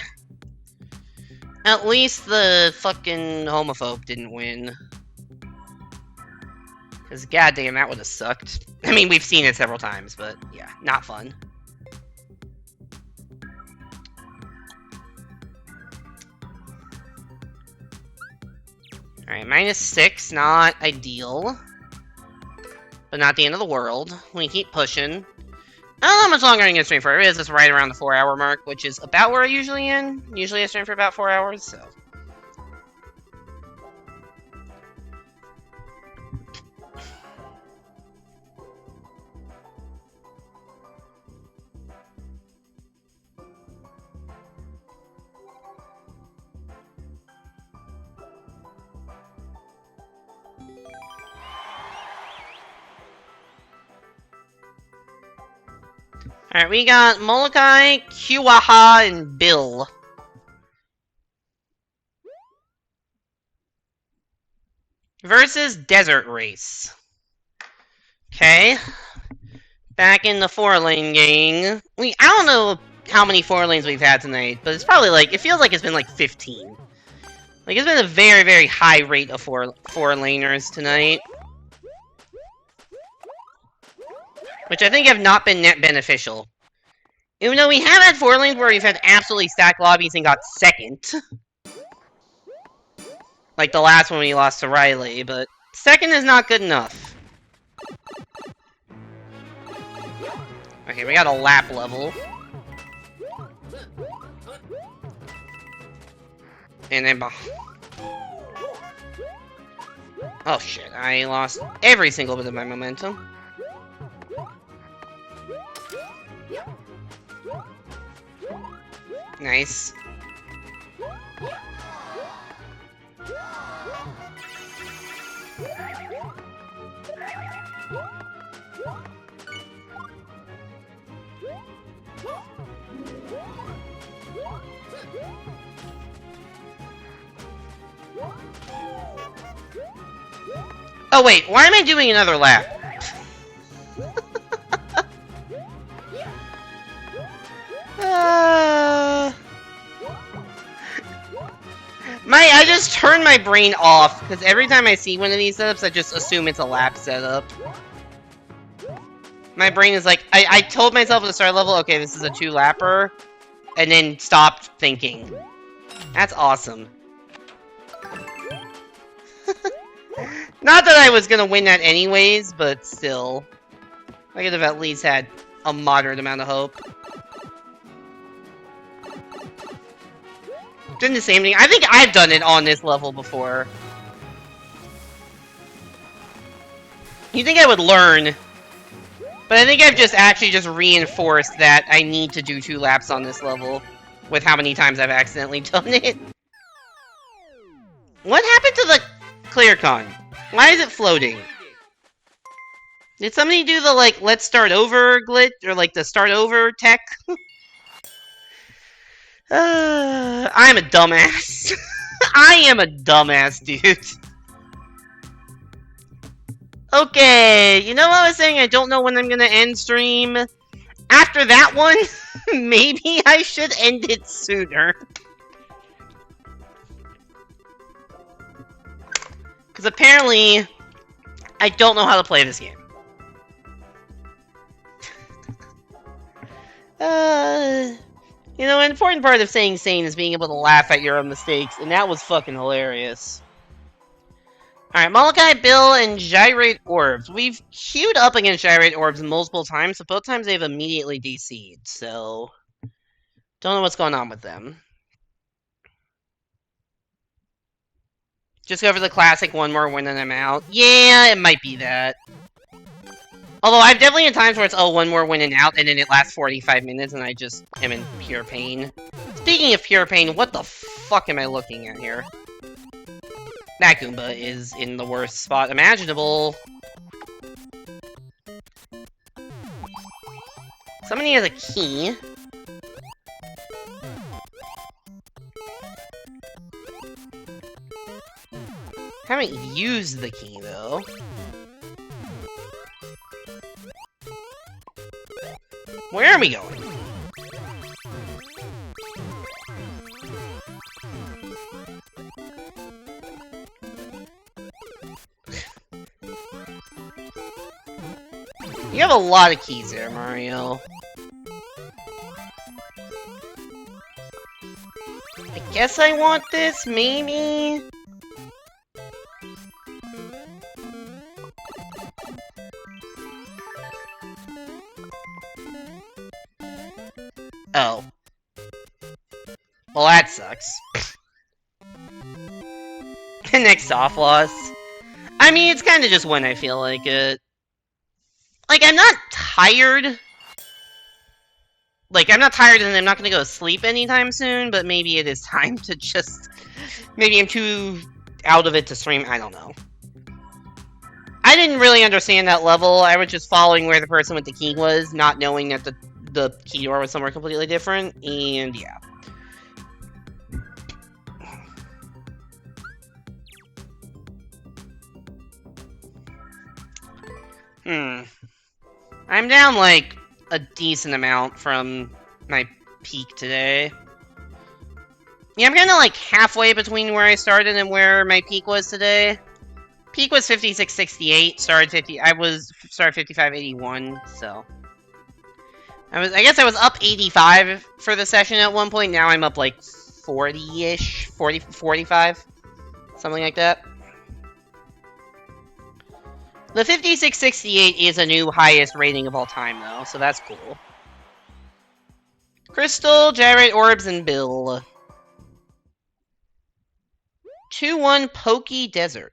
At least the fucking homophobe didn't win. Because goddamn, that would have sucked. I mean, we've seen it several times, but yeah, not fun. Alright, -6, not ideal. But not the end of the world. We keep pushing. I don't know how much longer I can stream for. It is just right around the 4-hour mark, which is about where I usually end. Usually I stream for about 4 hours, so. Alright, we got Molokai, Kiwaha, and Bill. Versus Desert Race. Okay. Back in the 4-lane gang. I don't know how many 4 lanes we've had tonight, but it's probably like, it feels like it's been like 15. Like, it's been a very, very high rate of 4-laners tonight. Which I think have not been net beneficial. Even though we have had 4 lanes where we've had absolutely stacked lobbies and got second. Like the last one we lost to Riley, but second is not good enough. Okay, we got a lap level. And then... Oh shit, I lost every single bit of my momentum. Nice. Oh wait, why am I doing another lap? I just turn my brain off, because every time I see one of these setups, I just assume it's a lap setup. My brain is like, I told myself at the start level, okay, this is a 2-lapper, and then stopped thinking. That's awesome. Not that I was gonna win that anyways, but still. I could have at least had a moderate amount of hope. Doing the same thing. I think I've done it on this level before. You'd think I would learn. But I think I've just actually just reinforced that I need to do 2 laps on this level. With how many times I've accidentally done it. What happened to the clear con? Why is it floating? Did somebody do the, like, let's start over glitch? Or, like, the start over tech? I'm a dumbass. I am a dumbass, dude. Okay, you know what I was saying? I don't know when I'm gonna end stream. After that one, maybe I should end it sooner. Because apparently, I don't know how to play this game. You know, an important part of staying sane is being able to laugh at your own mistakes, and that was fucking hilarious. Alright, Molokai, Bill, and Gyrate Orbs. We've queued up against Gyrate Orbs multiple times, but both times they've immediately DC'd, so... Don't know what's going on with them. Just go for the classic one more win and I'm out. Yeah, it might be that. Although I've definitely had times where it's, oh, one more win and out, and then it lasts 45 minutes and I just am in pure pain. Speaking of pure pain, what the fuck am I looking at here? That Goomba is in the worst spot imaginable. Somebody has a key. Haven't used the key, though. Where are we going? You have a lot of keys there, Mario. I guess I want this, maybe? Oh. Well, that sucks. Next soft loss. I mean, it's kind of just when I feel like it. Like, I'm not tired. Like, I'm not tired and I'm not gonna go to sleep anytime soon, but maybe it is time to just... Maybe I'm too out of it to stream, I don't know. I didn't really understand that level, I was just following where the person with the key was, not knowing that the key door was somewhere completely different, and yeah. I'm down, like, a decent amount from my peak today. Yeah, I'm kinda, like, halfway between where I started and where my peak was today. Peak was 56.68, started 55.81, so... I guess I was up 85 for the session at one point, now I'm up, like, 40-ish, 45, something like that. The 56.68 is a new highest rating of all time, though, so that's cool. Crystal, Gyrate Orbs, and Bill. 2-1 Pokey Desert.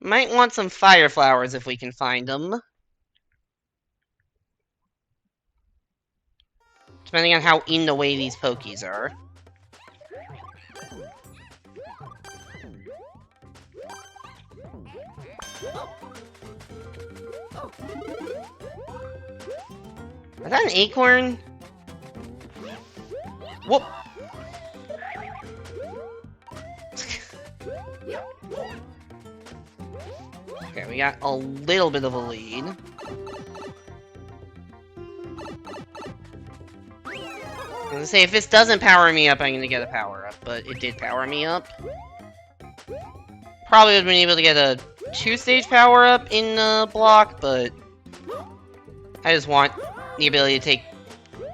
Might want some fire flowers if we can find them. Depending on how in the way these Pokies are. Is that an acorn? Whoop! Okay, we got a little bit of a lead. I was gonna say, if this doesn't power me up, I'm gonna get a power up, but it did power me up. Probably would have been able to get a 2-stage power up in the block, but I just want the ability to take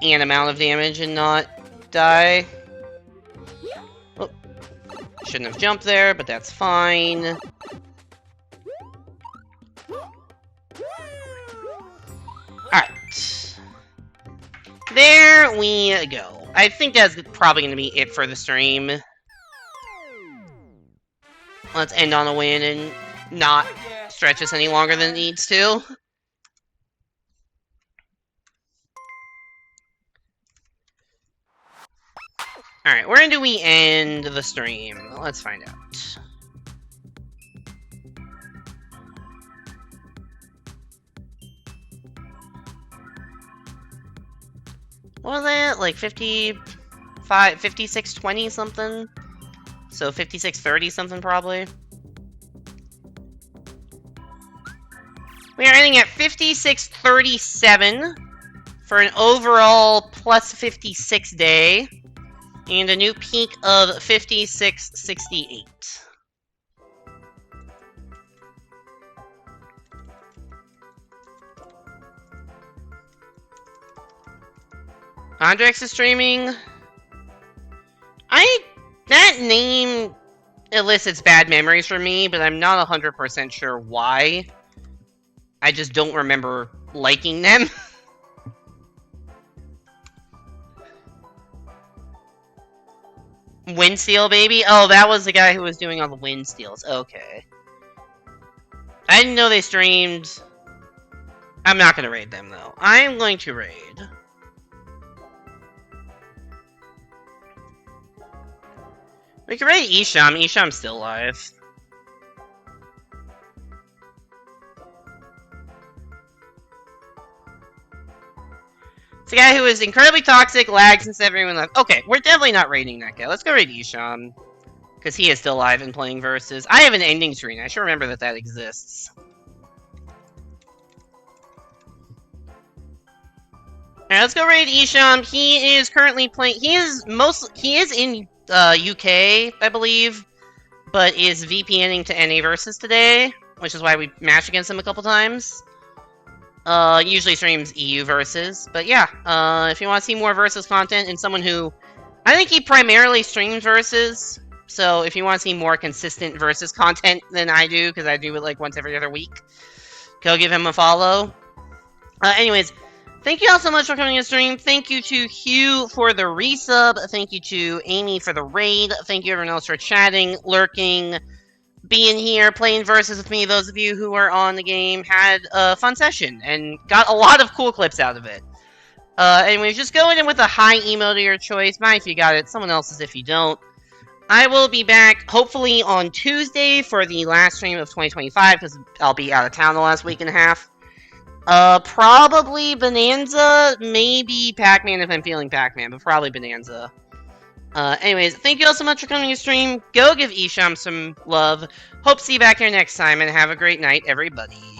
an amount of damage and not die. Oh, shouldn't have jumped there, but that's fine. Alright. There we go. I think that's probably going to be it for the stream. Let's end on a win and not stretch this any longer than it needs to. Alright, where do we end the stream? Let's find out. What was it? Like 5620 something? So 5630 something probably. We are ending at 5637 for an overall plus 56 day. And a new peak of 5668. Andrex is streaming. That name elicits bad memories for me, but I'm not 100% sure why. I just don't remember liking them. Windsteel, baby? Oh, that was the guy who was doing all the Windsteels. Okay. I didn't know they streamed. I'm not going to raid them, though. I'm going to raid. We can raid Isham. Isham's still alive. It's a guy who is incredibly toxic, lags since everyone left. Okay, we're definitely not raiding that guy. Let's go raid Isham. Because he is still alive and playing versus. I have an ending screen. I should remember that exists. Alright, let's go raid Isham. He is currently playing. He is in UK, I believe, but is VPNing to NA versus today, which is why we matched against him a couple times. Usually streams EU versus, but yeah, if you want to see more versus content and someone who, I think he primarily streams versus, so if you want to see more consistent versus content than I do, because I do it like once every other week, go give him a follow. Anyways, thank you all so much for coming to the stream. Thank you to Hugh for the resub. Thank you to Amy for the raid. Thank you everyone else for chatting, lurking, being here, playing versus with me. Those of you who are on the game had a fun session and got a lot of cool clips out of it. Anyways, just go in with a high emo to your choice. Mine if you got it, someone else's if you don't. I will be back, hopefully, on Tuesday for the last stream of 2025, because I'll be out of town the last week and a half. Probably Bonanza, maybe Pac-Man if I'm feeling Pac-Man, but probably Bonanza. Anyways, thank you all so much for coming to stream. Go give Isham some love. Hope to see you back here next time, and have a great night, everybody.